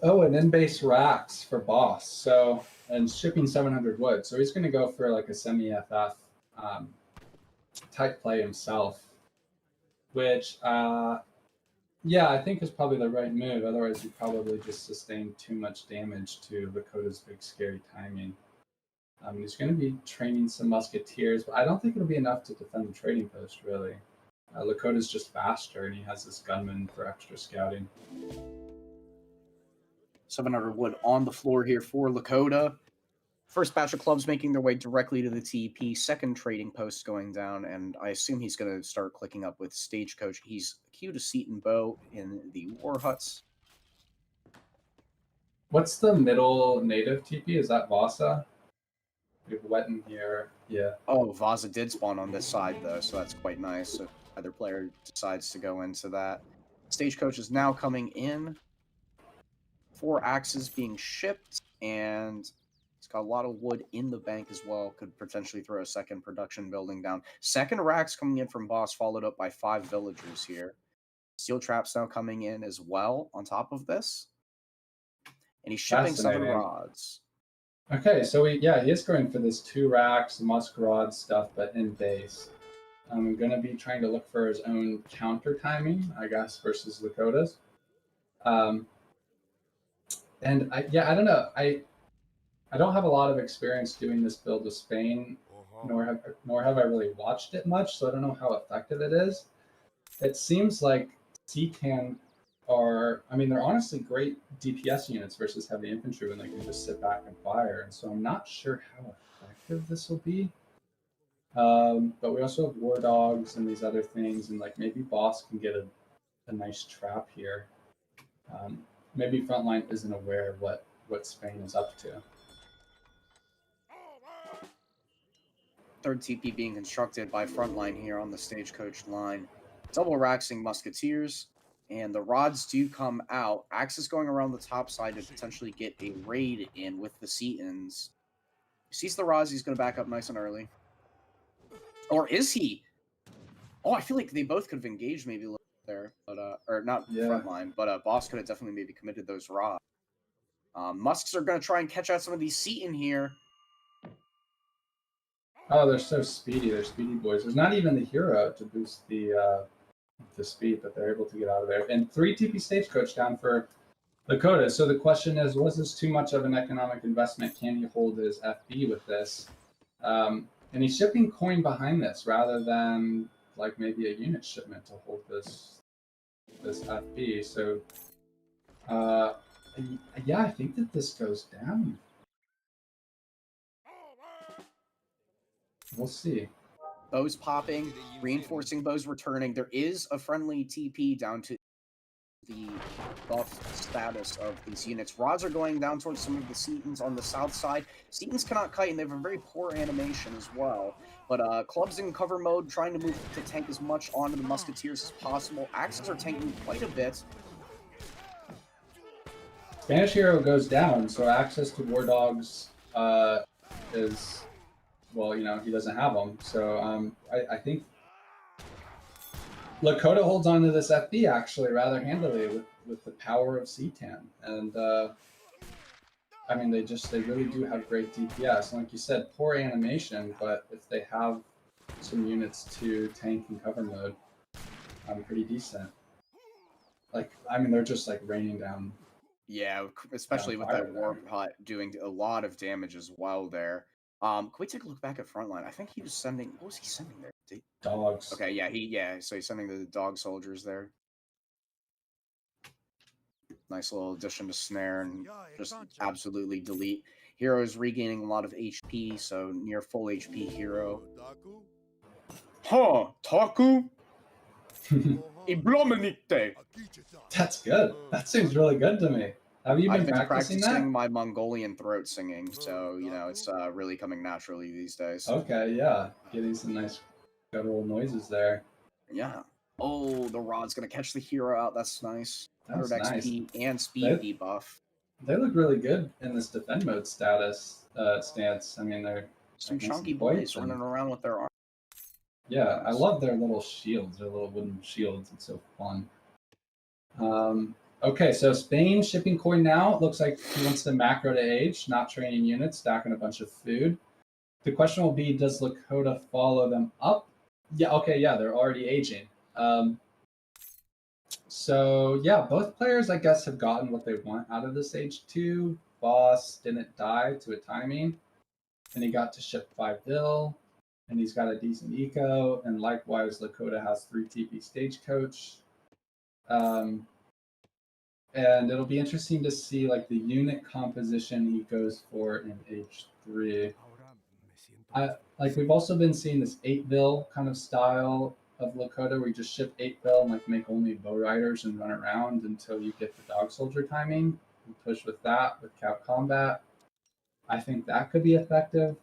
Oh, and then base racks for Boss. So, and shipping 700 wood. So he's going to go for like a semi-FF type play himself, which, yeah, I think is probably the right move. Otherwise, you probably just sustain too much damage to Lakota's big scary timing. He's going to be training some musketeers, but I don't think it'll be enough to defend the trading post, really. Lakota's just faster, and he has this gunman for extra scouting. 700 wood on the floor here for Lakota. First batch of clubs making their way directly to the TP. Second trading post going down, and I assume he's going to start clicking up with Stagecoach. He's queued a Seton Bow in the war huts. What's the middle native TP? Is that Vasa? We have Wet in here. Yeah. Oh, Vaza did spawn on this side, though, so that's quite nice. If either player decides to go into that. Stagecoach is now coming in. 4 axes being shipped, and it's got a lot of wood in the bank as well. Could potentially throw a second production building down. Second racks coming in from Boss, followed up by 5 villagers here. Steel traps now coming in as well on top of this. And he's shipping 7 Fascinating. rods. Okay, so he is going for this 2 racks, musk rod stuff, but in base. I'm going to be trying to look for his own counter timing, I guess, versus Lakota's. And I don't know. I don't have a lot of experience doing this build with Spain, nor have I really watched it much, so I don't know how effective it is. It seems like C-Tan they're honestly great DPS units versus heavy infantry when they can just sit back and fire, and so I'm not sure how effective this will be. But we also have War Dogs and these other things, and like maybe Boss can get a nice trap here. Maybe Frontline isn't aware of what Spain is up to. Third TP being constructed by Frontline here on the Stagecoach line. Double raxing Musketeers, and the rods do come out. Axe is going around the top side to potentially get a raid in with the Setons. Sees the rods, he's going to back up nice and early. Or is he? Oh, I feel like they both could have engaged maybe a little there, but or not Frontline, but Boss could have definitely maybe committed those rods. Musks are going to try and catch out some of these Seton here. Oh, they're so speedy. They're speedy boys. There's not even the hero to boost the speed, but they're able to get out of there. And 3 TP Stagecoach down for Lakota. So the question is, was this too much of an economic investment? Can he hold his FB with this? And he's shipping coin behind this rather than like maybe a unit shipment to hold this FB. So yeah, I think that this goes down. We'll see. Bows popping, reinforcing bows returning. There is a friendly TP down to the buff status of these units. Rods are going down towards some of the Setons on the south side. Setons cannot kite, and they have a very poor animation as well. But Club's in cover mode, trying to move to tank as much onto the Musketeers as possible. Axes are tanking quite a bit. Spanish hero goes down, so access to War Dogs is... Well, he doesn't have them. So I think Lakota holds on to this FB actually rather handily with the power of C-Tan. And they really do have great DPS. And like you said, poor animation, but if they have some units to tank and cover mode, pretty decent. They're just like raining down. Yeah, especially with that Warp Hut doing a lot of damage as well there. Can we take a look back at Frontline? I think he was sending... What was he sending there? Dogs. Okay, yeah, so he's sending the dog soldiers there. Nice little addition to Snare and just absolutely delete. Hero is regaining a lot of HP, so near full HP Hero. Huh, Taku? Iblominite. That's good. That seems really good to me. Have you been practicing that? My Mongolian throat singing, so it's really coming naturally these days. Okay, yeah, getting some nice guttural noises there. Yeah. Oh, the rod's gonna catch the hero out. That's nice. 100 XP and speed debuff. They look really good in this defend mode stance. They're some chunky boys running around with their arms. Yeah, I love their little shields, their little wooden shields. It's so fun. Okay, so Spain shipping coin now. It looks like he wants the macro to age, not training units, stacking a bunch of food. The question will be, does Lakota follow them up? Yeah, okay, yeah, they're already aging. So yeah, both players, I guess, have gotten what they want out of this age 2. Boss didn't die to a timing, and he got to ship 5 bill, and he's got a decent eco, and likewise, Lakota has 3 TP Stagecoach. And it'll be interesting to see like the unit composition he goes for in age 3. We've also been seeing this 8 bill kind of style of Lakota where you just ship 8 bill and make only bow riders and run around until you get the dog soldier timing and push with that with cow combat. I think that could be effective,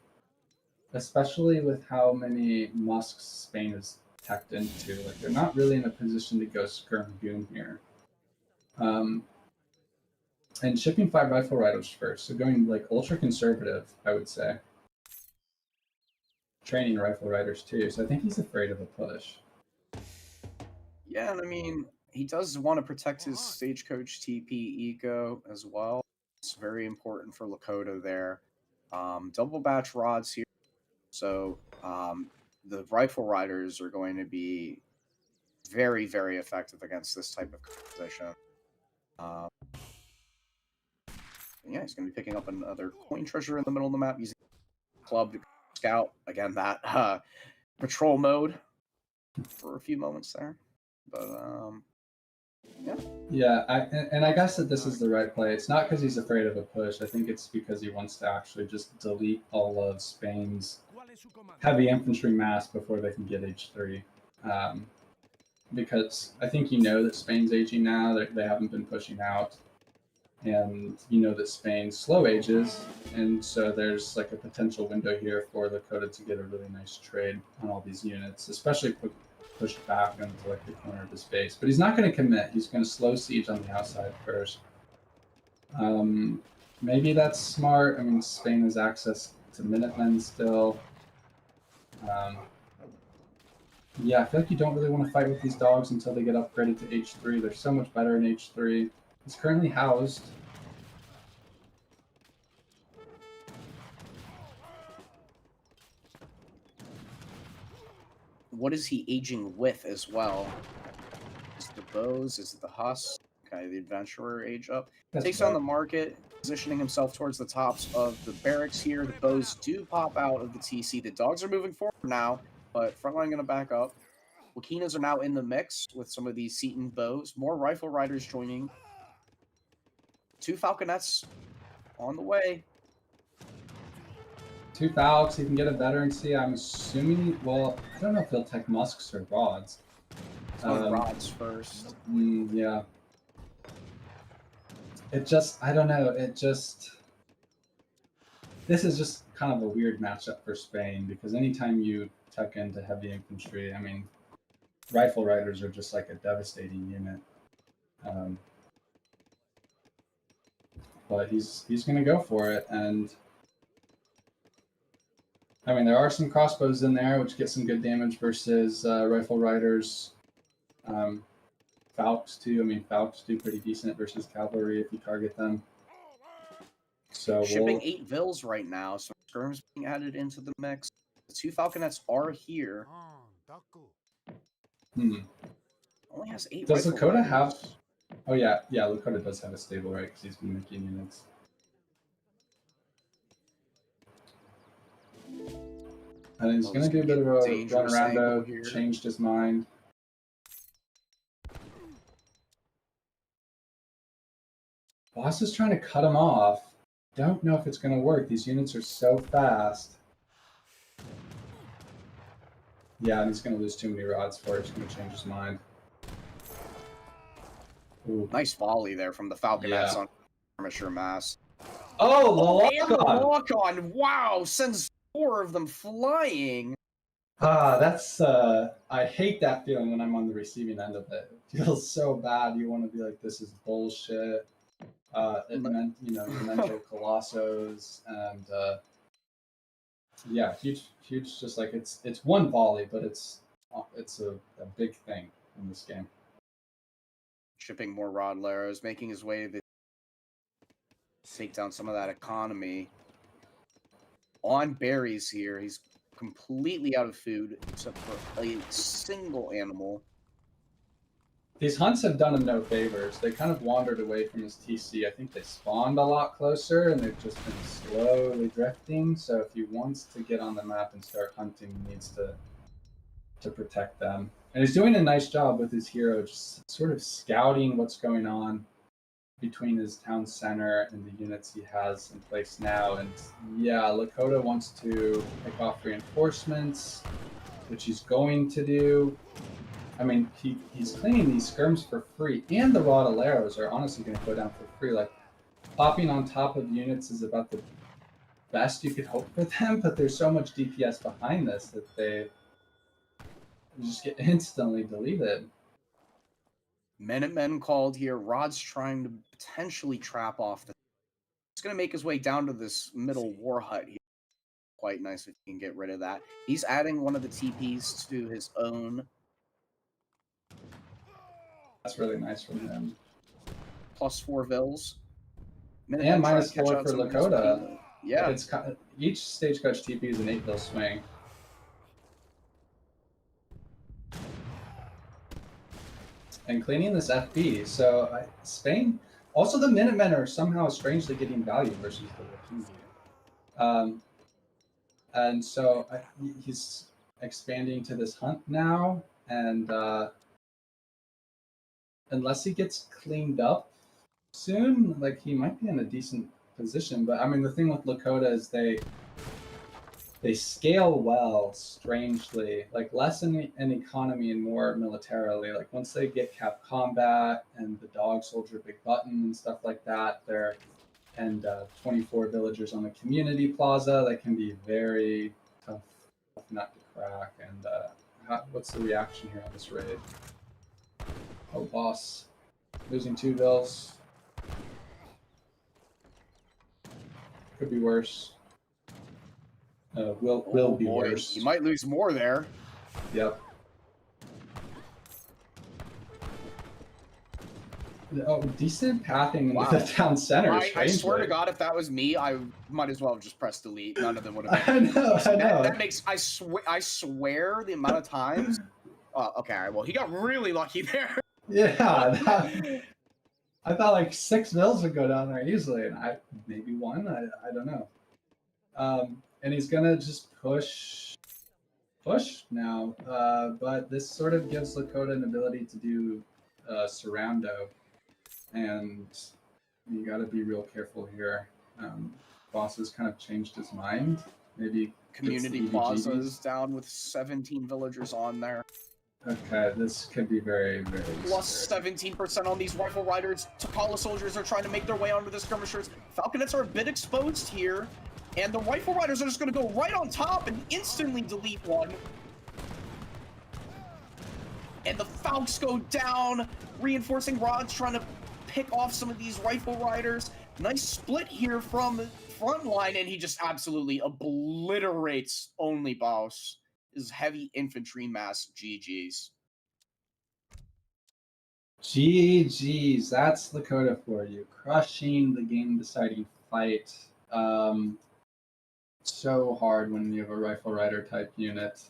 especially with how many musks Spain is teched into. They're not really in a position to go skirm goon here. And shipping 5 rifle riders first, so going ultra conservative, I would say. Training rifle riders too, so I think he's afraid of a push. Yeah, and he does want to protect his Stagecoach TP eco as well. It's very important for Lakota there. Double batch rods here. So the rifle riders are going to be very, very effective against this type of composition. Yeah, he's going to be picking up another coin treasure in the middle of the map using club to scout. Again, that patrol mode for a few moments there. But yeah. Yeah, and I guess that this is the right play. It's not because he's afraid of a push. I think it's because he wants to actually just delete all of Spain's heavy infantry mass before they can get H3. Because I think you know that Spain's aging now. They haven't been pushing out. And you know that Spain slow ages, and so there's like a potential window here for Lakota to get a really nice trade on all these units, especially pushed back into like the corner of his base. But he's not going to commit. He's going to slow siege on the outside first. Maybe that's smart. I mean, Spain has access to Minutemen still. Yeah, I feel like you don't really want to fight with these dogs until they get upgraded to H3. They're so much better in H3. He's currently housed. What is he aging with as well? Is it the bows? Is it the Huss? Okay, the adventurer age up. Takes on the market, positioning himself towards the tops of the barracks here. The bows do pop out of the TC. The dogs are moving forward now, but Frontline going to back up. Wakinas are now in the mix with some of these Seton bows. More rifle riders joining. 2 falconets on the way. 2 falcons, he can get a veterancy. I'm assuming, well, I don't know if he'll take musks or rods. Rods first. Yeah. It just, I don't know, this is just kind of a weird matchup for Spain, because anytime you tuck into heavy infantry, I mean, rifle riders are just like a devastating unit. But he's going to go for it, and I mean, there are some crossbows in there, which get some good damage versus rifle riders. Falcons too. I mean, Falcons do pretty decent versus cavalry if you target them. So shipping 8 Vils right now, so skirms being added into the mix. The 2 falconets are here. Only has 8. Does Lakota have? Oh yeah, Lakota does have a stable, right? Because he's been making units. And he's going to do a bit of a run around. Changed his mind. Boss is trying to cut him off. Don't know if it's going to work. These units are so fast. Yeah, and he's going to lose too many rods for it. He's going to change his mind. Ooh. Nice volley there from the falconets on skirmisher mass. Oh, the lock-on! Wow, sends 4 of them flying. That's I hate that feeling when I'm on the receiving end of it. It feels so bad. You want to be like, this is bullshit. It meant, you know, mental colossos, and yeah, huge, just like it's one volley, but it's a big thing in this game. Shipping more rod laros, making his way to take down some of that economy. On berries here, he's completely out of food except for a single animal. These hunts have done him no favors. They kind of wandered away from his TC. I think they spawned a lot closer, and they've just been slowly drifting. So if he wants to get on the map and start hunting, he needs to protect them. And he's doing a nice job with his hero, just sort of scouting what's going on between his town center and the units he has in place now. And yeah, Lakota wants to pick off reinforcements, which he's going to do. I mean, he's cleaning these skirms for free, and the Rodaleros are honestly going to go down for free. Like, popping on top of units is about the best you could hope for them, but there's so much DPS behind this that they just get instantly deleted. Minutemen called here. Rod's trying to potentially trap off the... He's going to make his way down to this middle war hut here. Quite nice if he can get rid of that. He's adding one of the TPs to his own That's really nice from him. +4 Vils. And Minutemen trying to -4 catch for out some of these Lakota. people. Yeah. It's each stagecoach TP is an 8 swing. And cleaning this FB. So Spain. Also, the Minutemen are somehow strangely getting value versus the Lakota. And so he's expanding to this hunt now, and unless he gets cleaned up soon, like he might be in a decent position. But I mean, the thing with Lakota is they scale well, strangely, like less in economy and more militarily. Like once they get cap combat and the dog soldier big button and stuff like that, they're and 24 villagers on the community plaza, that can be very tough nut to crack. And what's the reaction here on this raid? Oh, boss losing 2 vills. Could be worse. Will be worse. He might lose more there. Yep. Oh, decent pathing into the town center. I swear to God, if that was me, I might as well have just pressed delete. None of them would have been. I know. That makes. I swear the amount of times. Okay. Well, he got really lucky there. Yeah. I thought like 6 vills would go down there easily, and maybe 1. I don't know. And he's gonna just push now. But this sort of gives Lakota an ability to do surroundo. And you got to be real careful here. Boss has kind of changed his mind. Maybe community plazas down with 17 villagers on there. Okay, this could be very, very plus 17% on these rifle riders. Takala soldiers are trying to make their way onto the skirmishers. Falconets are a bit exposed here, and the rifle riders are just going to go right on top and instantly delete one. And the Falcons go down. Reinforcing rods trying to pick off some of these rifle riders. Nice split here from Frontline, and he just absolutely obliterates OnlyBaus. His heavy infantry mass. GG's. GG's. That's Lakota for you. Crushing the game-deciding fight. So hard when you have a rifle rider type unit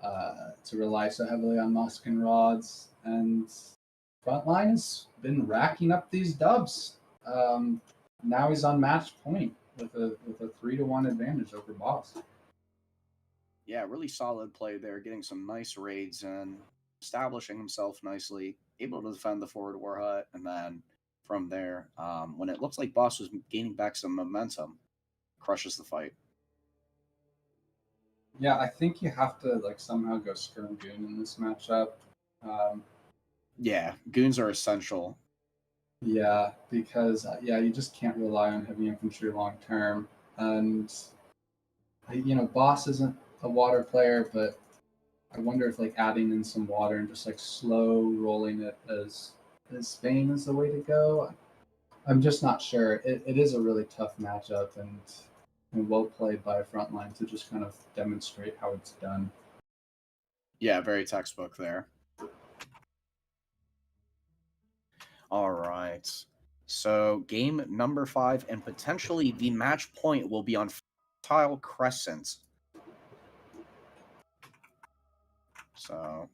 to rely so heavily on musk and rods. And Frontline has been racking up these dubs. Now he's on match point with a 3-1 advantage over Boss. Yeah, really solid play there, getting some nice raids and establishing himself nicely, able to defend the forward war hut, and then from there, when it looks like Boss was gaining back some momentum, crushes the fight. Yeah, I think you have to like somehow go Skirm Goon in this matchup. Yeah, goons are essential. Yeah, because you just can't rely on heavy infantry long term, and Boss isn't a water player, but I wonder if like adding in some water and just like slow rolling it as Spain is the way to go. I'm just not sure. It is a really tough matchup, and well played by Frontline to just kind of demonstrate how it's done. Yeah, very textbook there. All right. So game number 5, and potentially the match point will be on Fertile Crescent. So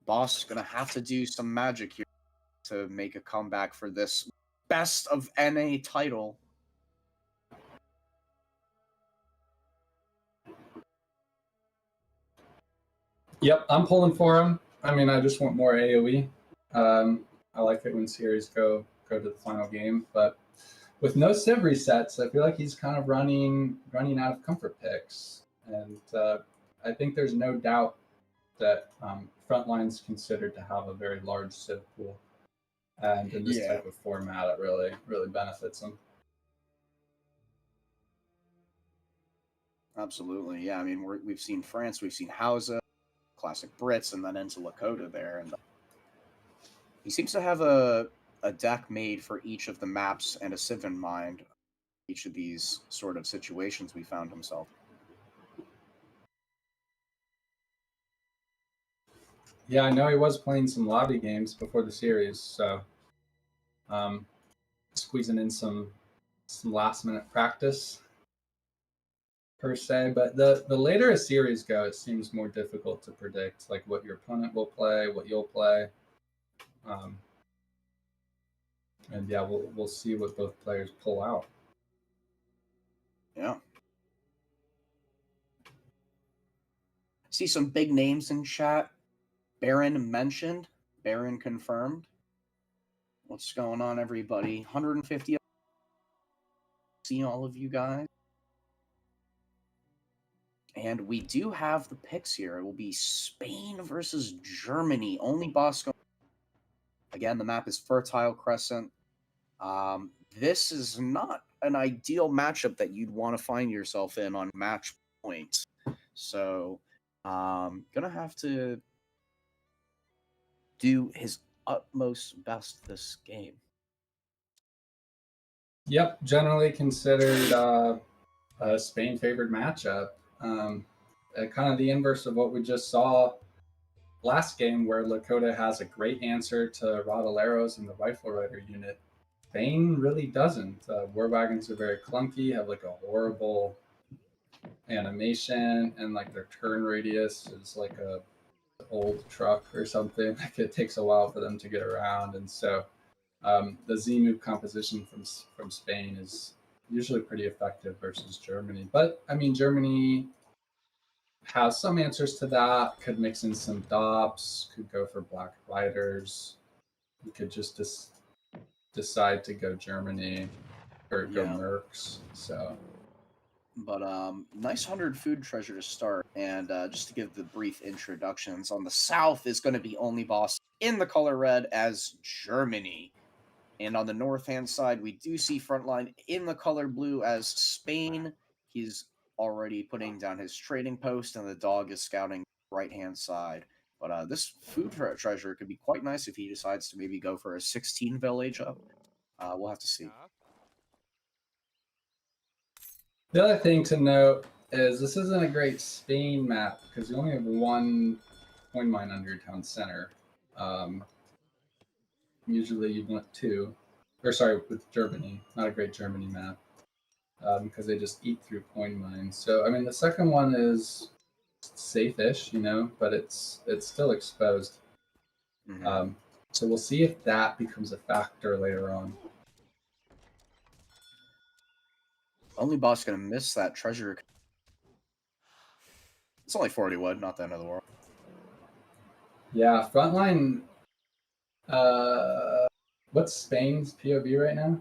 Boss is going to have to do some magic here to make a comeback for this best of NA title. Yep, I'm pulling for him. I mean, I just want more AoE. I like it when series go to the final game, but with no Civ resets, I feel like he's kind of running out of comfort picks, and I think there's no doubt that Frontline's considered to have a very large Civ pool, and in this type of format, it really benefits him. Absolutely, yeah. I mean, we've seen France, we've seen Hausa, classic Brits, and then into Lakota there, and he seems to have a deck made for each of the maps and a Civ in mind. Each of these sort of situations we found himself. Yeah, I know he was playing some lobby games before the series, so squeezing in some last minute practice per se. But the later a series go, it seems more difficult to predict, like what your opponent will play, what you'll play. And yeah, we'll see what both players pull out. Yeah. See some big names in chat. Baron mentioned. Baron confirmed. What's going on, everybody? 150. See all of you guys. And we do have the picks here. It will be Spain versus Germany. OnlyBaus. Again, the map is Fertile Crescent. This is not an ideal matchup that you'd want to find yourself in on match points. So, gonna have to do his utmost best this game. Yep, generally considered a Spain favored matchup. Kind of the inverse of what we just saw last game, where Lakota has a great answer to Rodaleros and the Rifle Rider unit. Spain really doesn't. War wagons are very clunky, have like a horrible animation, and like their turn radius is like a old truck or something. Like it takes a while for them to get around, and so the Z move composition from Spain is usually pretty effective versus Germany. But I mean, Germany has some answers to that. Could mix in some Dops. Could go for Black Riders. You could just decide to go Germany or go Mercs. So. But nice 100 food treasure to start. And just to give the brief introductions, on the south is going to be OnlyBaus in the color red as Germany. And on the north-hand side, we do see Frontline in the color blue as Spain. He's already putting down his trading post, and the dog is scouting right-hand side. But this food treasure could be quite nice if he decides to maybe go for a 16 village up. We'll have to see. The other thing to note is this isn't a great Spain map because you only have one coin mine under your town center. Usually you want two. Or sorry, with Germany. Not a great Germany map. Because they just eat through coin mines. So, I mean, the second one is safe-ish, you know, but it's still exposed. Mm-hmm. So we'll see if that becomes a factor later on. OnlyBaus gonna miss that treasure. It's only 40 wood, not the end of the world. Yeah, Frontline. What's Spain's POV right now?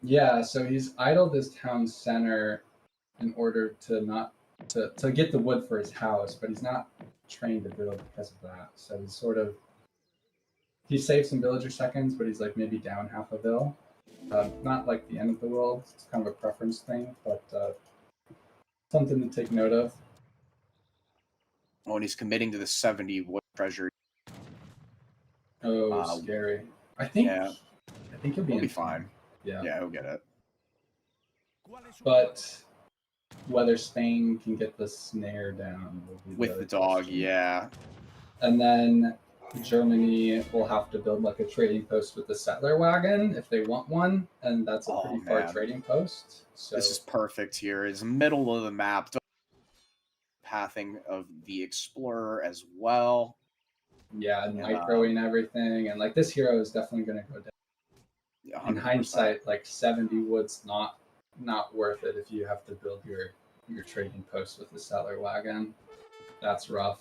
Yeah, so he's idled his town center in order to get the wood for his house, but he's not trained to build because of that. So he's sort of he saved some villager seconds, but he's like maybe down half a bill. Not like the end of the world. It's kind of a preference thing, but something to take note of. Oh, and he's committing to the 70 wood treasure. Oh, scary. I think he'll be fine. Yeah, he'll get it. But whether Spain can get the snare down will be with the dog, yeah. And then Germany will have to build like a trading post with the settler wagon if they want one, and that's a pretty far trading post. So this is perfect here. It's middle of the map. Pathing of the explorer as well. Yeah, nitroing everything, and like this hero is definitely going to go down. Yeah, in hindsight, like 70 wood's not worth it if you have to build your trading post with the settler wagon. That's rough.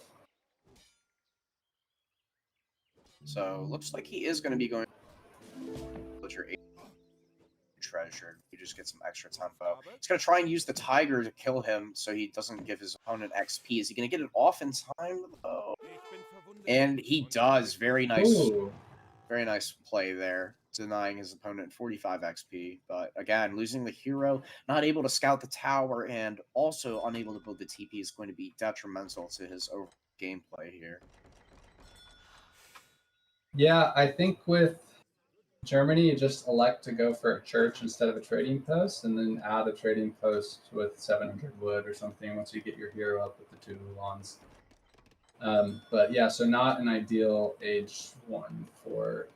So looks like he is going to be going with your treasure. You just get some extra tempo. He's going to try and use the tiger to kill him so he doesn't give his opponent XP. Is he going to get it off in time though? And he does. Very nice. Ooh. Very nice play there, denying his opponent 45 XP. But again, losing the hero, not able to scout the tower, and also unable to build the TP is going to be detrimental to his overall gameplay here. Yeah, I think with Germany, you just elect to go for a church instead of a trading post, and then add a trading post with 700 wood or something once you get your hero up with the 2 Ulans. But yeah, so not an ideal age one for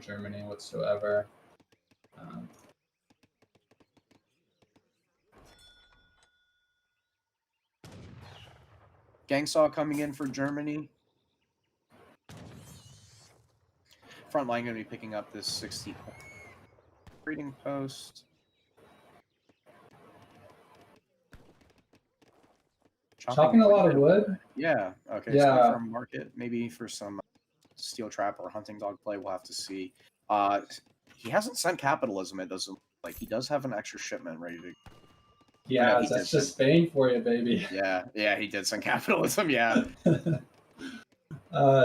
Germany whatsoever. Gangsaw coming in for Germany. Frontline going to be picking up this 60 trading post. Chopping a lot of wood. Yeah. Okay. Yeah. So going for a market, maybe for some steel trap or hunting dog play. We'll have to see. He hasn't sent capitalism. It doesn't like he does have an extra shipment ready to. Yeah, he that's did just Spain for you, baby. Yeah, he did send capitalism. Yeah.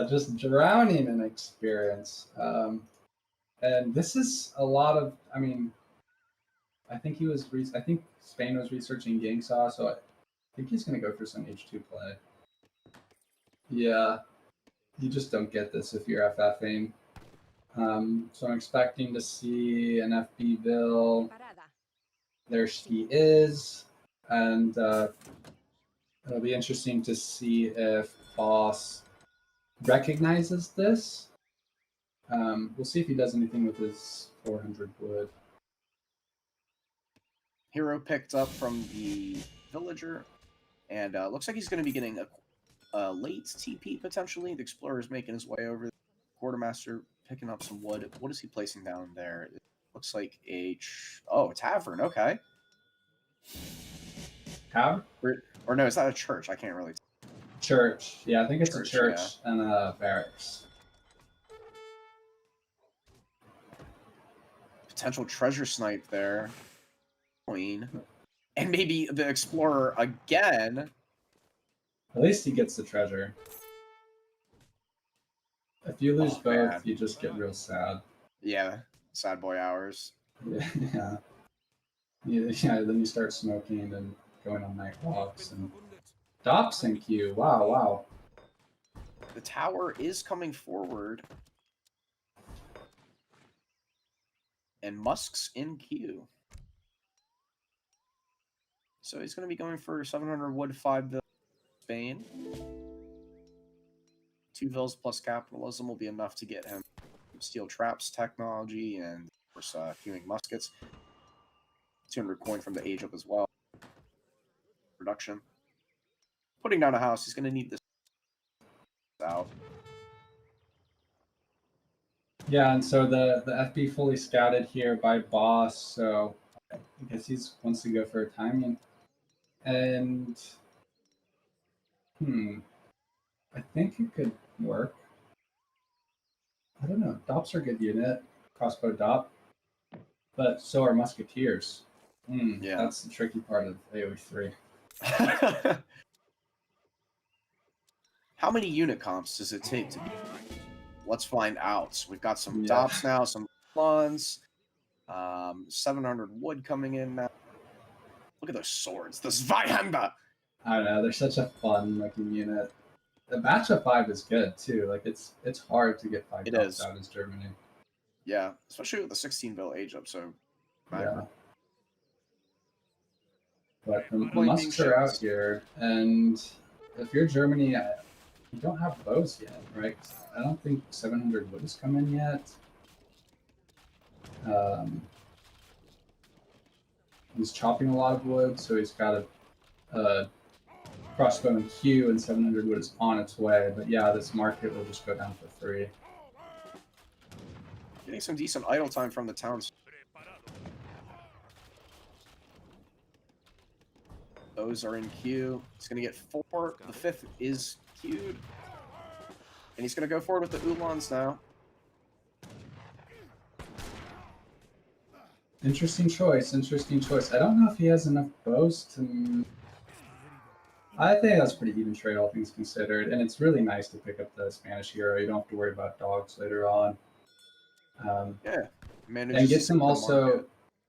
Just drowning in experience. And this is a lot of. I mean, I think he was. I think Spain was researching Gangsaw, so I think he's going to go for some H2 play. Yeah, you just don't get this if you're FFing. So I'm expecting to see an FB bill. There she is, and it'll be interesting to see if Boss recognizes this. We'll see if he does anything with his 400 wood. Hero picked up from the villager, and looks like he's going to be getting a late TP potentially. The explorer is making his way over. Quartermaster picking up some wood. What is he placing down there? It looks like a tavern. Okay. Tavern? Or no, is that a church? I can't really. Church. Yeah, I think it's a church yeah. and a barracks. Potential treasure snipe there. Queen. And maybe the explorer again. At least he gets the treasure. If you lose both, man. you just get real sad. Yeah, sad boy hours. Yeah. Yeah, then you start smoking and going on night walks and Dops in queue. Wow. The tower is coming forward. And Musk's in queue. So he's going to be going for 700 wood, 5 bill Spain. 2 vills plus capitalism will be enough to get him steel traps technology and, of course, queuing muskets. 200 coin from the age up as well. Production. Putting down a house. He's going to need this out. Yeah, and so the FB fully scouted here by Boss, so I guess he wants to go for a timing. And I think it could work. I don't know. Dops are a good unit, crossbow Dop, but so are musketeers. Yeah, that's the tricky part of AoE 3. How many unit comps does it take to be? Let's find out. We've got some Dops now, some Lons, 700 wood coming in now. Look at those swords. The Zweihander! I don't know. They're such a fun looking unit. The batch of 5 is good too. Like it's hard to get 5 Dops out as Germany. Yeah, especially with the 16 bill age up. So yeah. But the musks are out here, and if you're Germany, you don't have bows yet, right? I don't think 700 wood has come in yet. He's chopping a lot of wood, so he's got a crossbow and queue, and 700 wood is on its way. But yeah, this market will just go down for free. Getting some decent idle time from the towns. Those are in queue. He's going to get 4. The 5th is queued. And he's going to go forward with the Ulans now. Interesting choice. I don't know if he has enough bows to... I think that's pretty even trade, all things considered. And it's really nice to pick up the Spanish hero. You don't have to worry about dogs later on. And gets him also...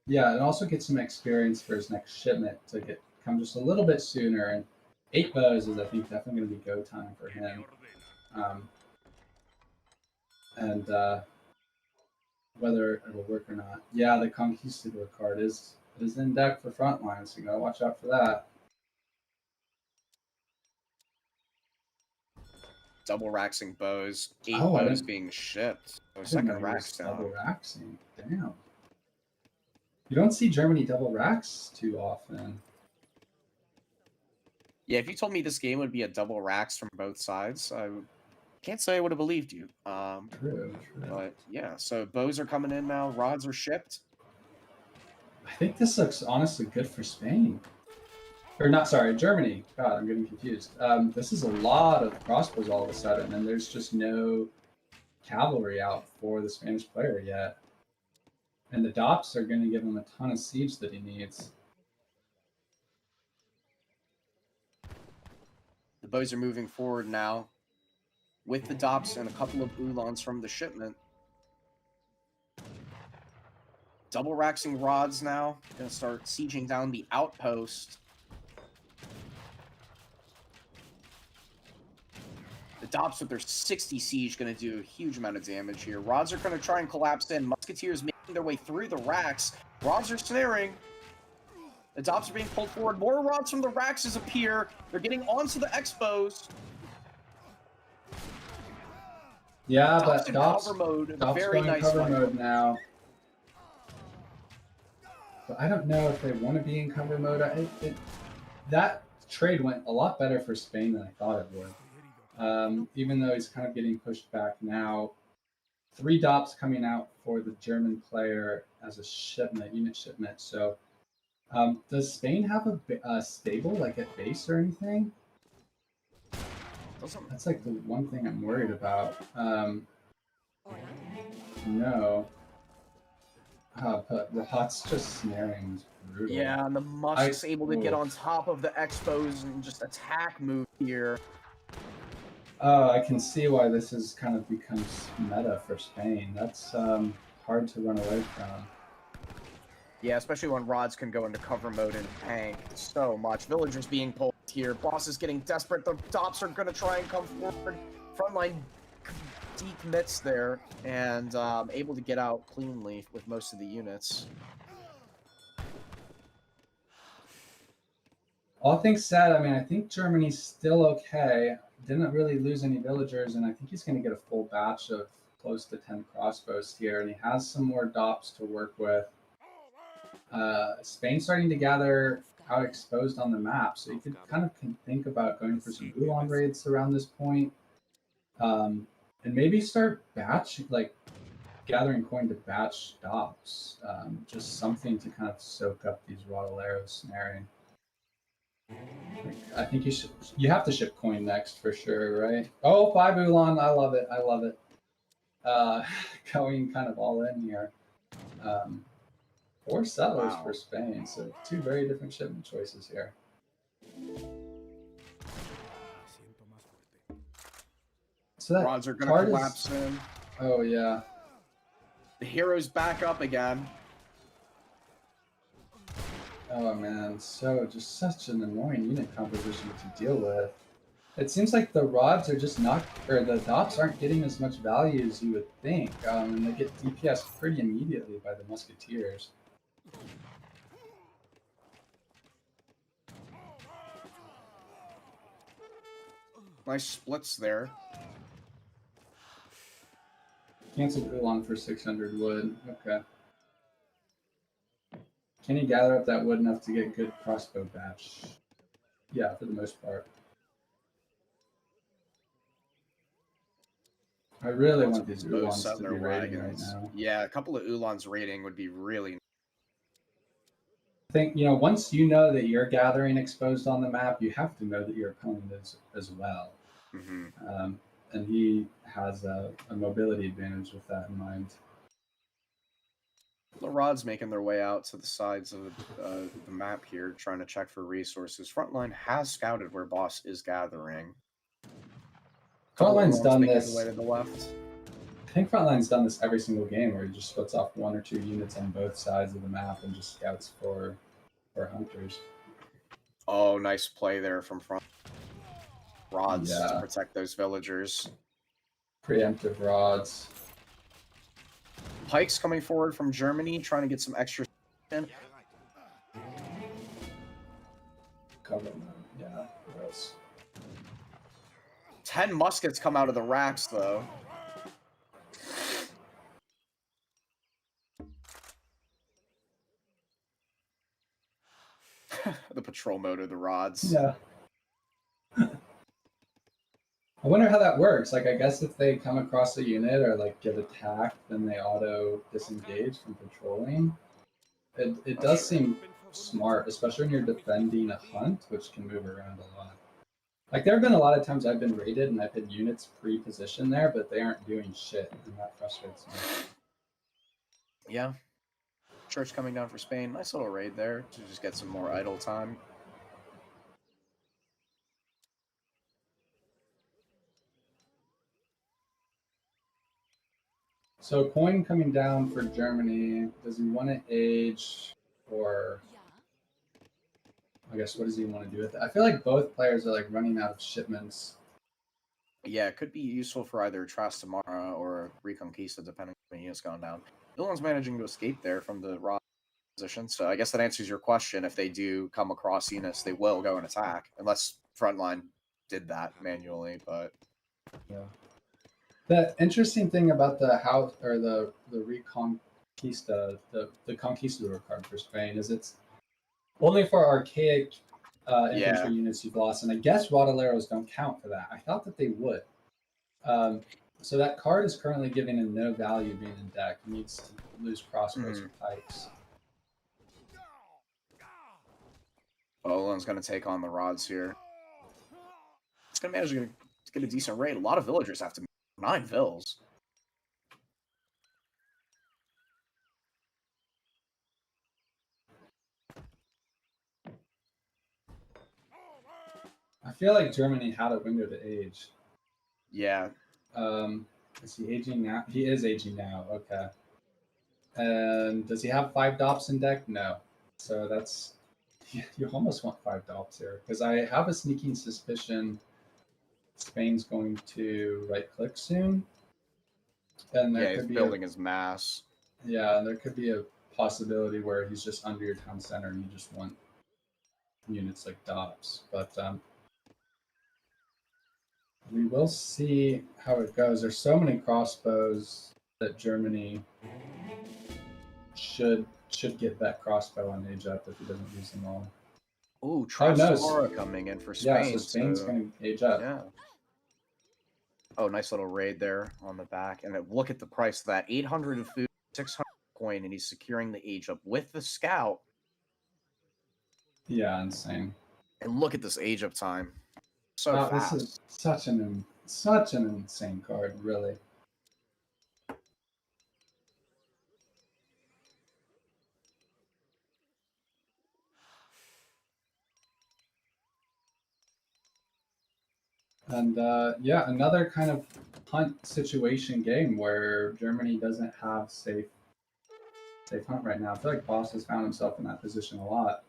Yeah, and also gets some experience for his next shipment to come just a little bit sooner. And 8 bows is, I think, definitely going to be go time for him. Whether it'll work or not. Yeah, the Conquistador card is in deck for Frontline, so you gotta watch out for that. double raxing bows. 8 Oh, I bows didn't- being shipped. So I didn't second know he rax was down. double raxing. Damn. You don't see Germany double racks too often. Yeah, if you told me this game would be a double rax from both sides, can't say I would have believed you. True. But yeah, so bows are coming in now. Rods are shipped. I think this looks honestly good for Spain. Or not, sorry, Germany. God, I'm getting confused. This is a lot of crossbows all of a sudden, and there's just no cavalry out for the Spanish player yet. And the Dops are going to give him a ton of siege that he needs. The bows are moving forward now with the Dops and a couple of Ulans from the shipment. Double raxing rods now. Gonna start sieging down the outpost. The Dops with their 60 siege gonna do a huge amount of damage here. Rods are gonna try and collapse in. Musketeers making their way through the racks. Rods are snaring. The Dops are being pulled forward. More rods from the racks appear. They're getting onto the Expos. Yeah, Dops but in Dops, cover mode. Dops Very going nice cover fight. mode now. But I don't know if they want to be in cover mode. That trade went a lot better for Spain than I thought it would. Even though he's kind of getting pushed back now. 3 Dops coming out for the German player as a shipment, unit shipment. So does Spain have a stable, like at base or anything? That's like the one thing I'm worried about. No. But Rahat's just snaring is brutal. Yeah, and the Musk's able to get on top of the Expos and just attack move here. I can see why this has kind of becomes meta for Spain. That's hard to run away from. Yeah, especially when Rods can go into cover mode and tank so much. Villagers being pulled here. Boss is getting desperate. The Dops are going to try and come forward. Frontline decommits there and able to get out cleanly with most of the units. All things said, I mean, I think Germany's still okay. Didn't really lose any villagers, and I think he's going to get a full batch of close to 10 crossbows here, and he has some more Dops to work with. Spain's starting to gather out exposed on the map, so you could kind of think about going for some Ulan raids around this point. And maybe start gathering coin to batch Dops. Just something to kind of soak up these Rottleros snaring. I think you have to ship coin next for sure, right? Oh, 5 Ulan, I love it. Going kind of all in here. 4 settlers for Spain, so 2 very different shipment choices here. So that Rods are going to collapse in. Oh, yeah. The hero's back up again. Oh, man. So, just such an annoying unit composition to deal with. It seems like the Rods are just not, or the Dops aren't getting as much value as you would think, and they get DPS pretty immediately by the Musketeers. Nice splits there. Canceled Ulan for 600 wood. Okay. Can you gather up that wood enough to get good crossbow batch? Yeah, for the most part. I really want these Ulans to be raiding right now. Yeah, a couple of Ulans raiding would be really nice. I think, once you know that you're gathering exposed on the map, you have to know that your opponent is as well. Mm-hmm. And he has a mobility advantage with that in mind. The Rods making their way out to the sides of the map here, trying to check for resources. Frontline has scouted where Boss is gathering. Frontline's done this. Way to the left. I think Frontline's done this every single game where he just splits off 1 or 2 units on both sides of the map and just scouts for hunters. Oh, nice play there from Front. Rods Yeah. to protect those villagers. Preemptive Rods. Pikes coming forward from Germany, trying to get some extra in. Cover, yeah, gross. 10 muskets come out of the racks, though. The patrol mode of the rods. Yeah. I wonder how that works. Like, I guess if they come across a unit or like get attacked, then they auto disengage from patrolling. It does seem smart, especially when you're defending a hunt, which can move around a lot. Like, there have been a lot of times I've been raided and I've had units pre-positioned there, but they aren't doing shit, and that frustrates me. Yeah. Church coming down for Spain. Nice little raid there to just get some more idle time. So coin coming down for Germany. Does he want to age, or I guess what does he want to do with it? I feel like both players are like running out of shipments. Yeah, it could be useful for either Trastamara or Reconquista, depending on the unit's going down. The one's managing to escape there from the raw position, so I guess that answers your question. If they do come across units, they will go and attack, unless Frontline did that manually, but... Yeah. The interesting thing about the house or the Reconquista, the Conquistador card for Spain is it's only for archaic infantry units you've lost, and I guess Rodoleros don't count for that. I thought that they would. So that card is currently giving him no value being in deck. He needs to lose crossbows or pikes. Olin's going to take on the rods here. It's going to manage to get a decent raid. A lot of villagers have to make 9 vills. I feel like Germany had a window to age. Yeah. Is he aging now? He is aging now. Okay. And does he have 5 dops in deck? No. So that's... You almost want 5 dops here. Because I have a sneaking suspicion Spain's going to right-click soon. And there he's could be building his mass. Yeah, and there could be a possibility where he's just under your town center and you just want units like dops. But we will see how it goes. There's so many crossbows that Germany should get that crossbow on age up if he doesn't use them all. Ooh, Trastamara coming in for Spain. Yeah, so Spain's going to age up. Yeah. Oh, nice little raid there on the back. And look at the price of that. 800 of food, 600 coin, and he's securing the age up with the scout. Yeah, insane. And look at this age up time. So fast. This is such an insane card, really. And yeah, another kind of hunt situation game where Germany doesn't have safe hunt right now. I feel like Boss has found himself in that position a lot.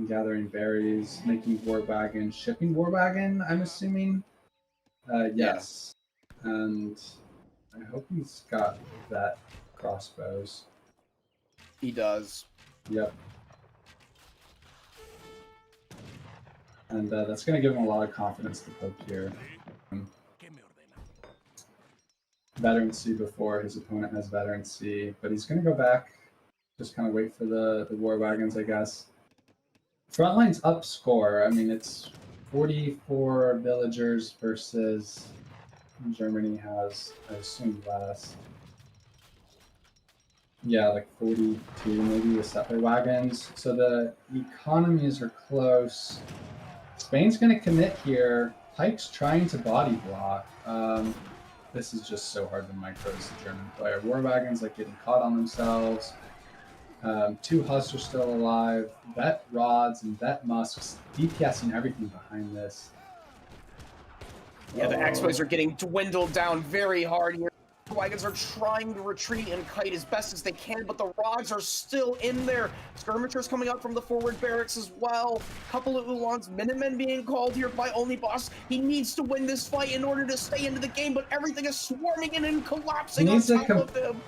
Gathering berries, making war wagon, shipping war wagon, I'm assuming. Yes. And I hope he's got that crossbows. He does. Yep. And that's going to give him a lot of confidence to poke here. Veteran C before his opponent has Veteran C, but he's going to go back, just kind of wait for the war wagons, I guess. Frontline's up score. I mean, it's 44 villagers versus Germany has, I assume, less. Yeah, like 42 maybe with settler wagons. So the economies are close. Spain's going to commit here. Pike's trying to body block. This is just so hard to micro as a German player. War wagons like getting caught on themselves. 2 husks are still alive. Vet rods and vet musks DPSing everything behind this. Yeah, the X-Boys are getting dwindled down very hard here. The wagons are trying to retreat and kite as best as they can, but the rods are still in there. Skirmishers coming up from the forward barracks as well. Couple of Ulans, Minutemen being called here by OnlyBaus. He needs to win this fight in order to stay into the game, but everything is swarming in and collapsing on top of him.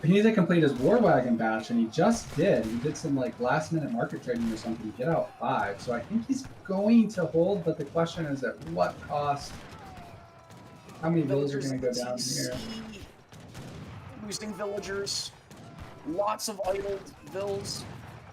He needs to complete his War Wagon batch, and he just did. He did some like last minute market trading or something to get out 5. So I think he's going to hold, but the question is at what cost? How many villas are going to go down here? Losing villagers. Lots of idled vills.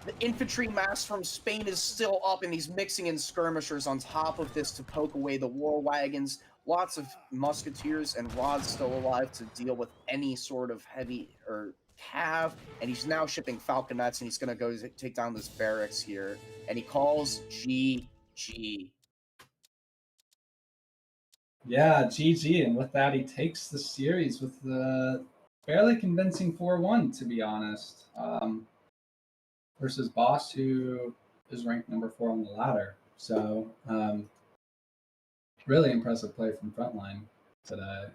The infantry mass from Spain is still up, and he's mixing in skirmishers on top of this to poke away the war wagons. Lots of musketeers and rods still alive to deal with any sort of heavy or cav. And he's now shipping falconets, and he's going to go take down this barracks here. And he calls GG. Yeah, GG. And with that, he takes the series with the fairly convincing 4-1, to be honest. Versus Boss, who is ranked number 4 on the ladder. So, really impressive play from Frontline today.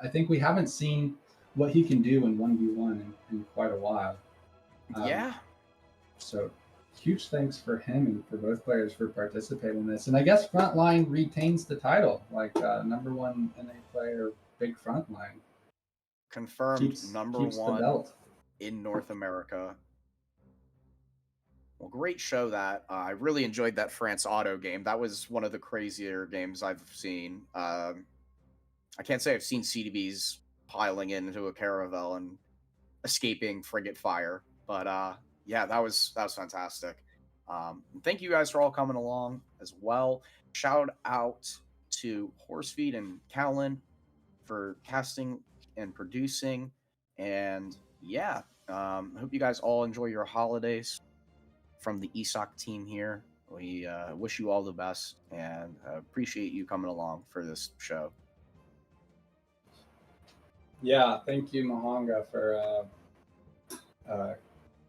I think we haven't seen what he can do in 1v1 in quite a while. Yeah. So, huge thanks for him and for both players for participating in this. And I guess Frontline retains the title, like number 1 NA player, big Frontline. Confirmed number keeps 1 the belt in North America. Well, great show that. I really enjoyed that France Auto game. That was one of the crazier games I've seen. I can't say I've seen CDBs piling into a caravel and escaping frigate fire, but yeah, that was fantastic. Thank you guys for all coming along as well. Shout out to Horsefeed and Callan for casting and producing, and yeah, hope you guys all enjoy your holidays. From the ESOC team here, we wish you all the best and appreciate you coming along for this show. Yeah, thank you, Mahanga, for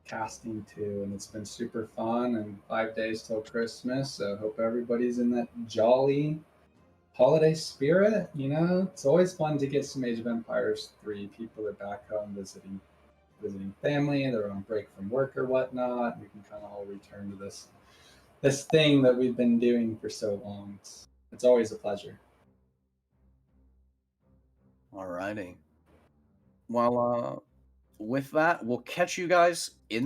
casting too, and it's been super fun. And 5 days till Christmas, so hope everybody's in that jolly holiday spirit. You know, it's always fun to get some Age of Empires 3. People are back home visiting family, they're on break from work or whatnot. We can kind of all return to this thing that we've been doing for so long. It's always a pleasure. Alrighty. Well, with that, we'll catch you guys in the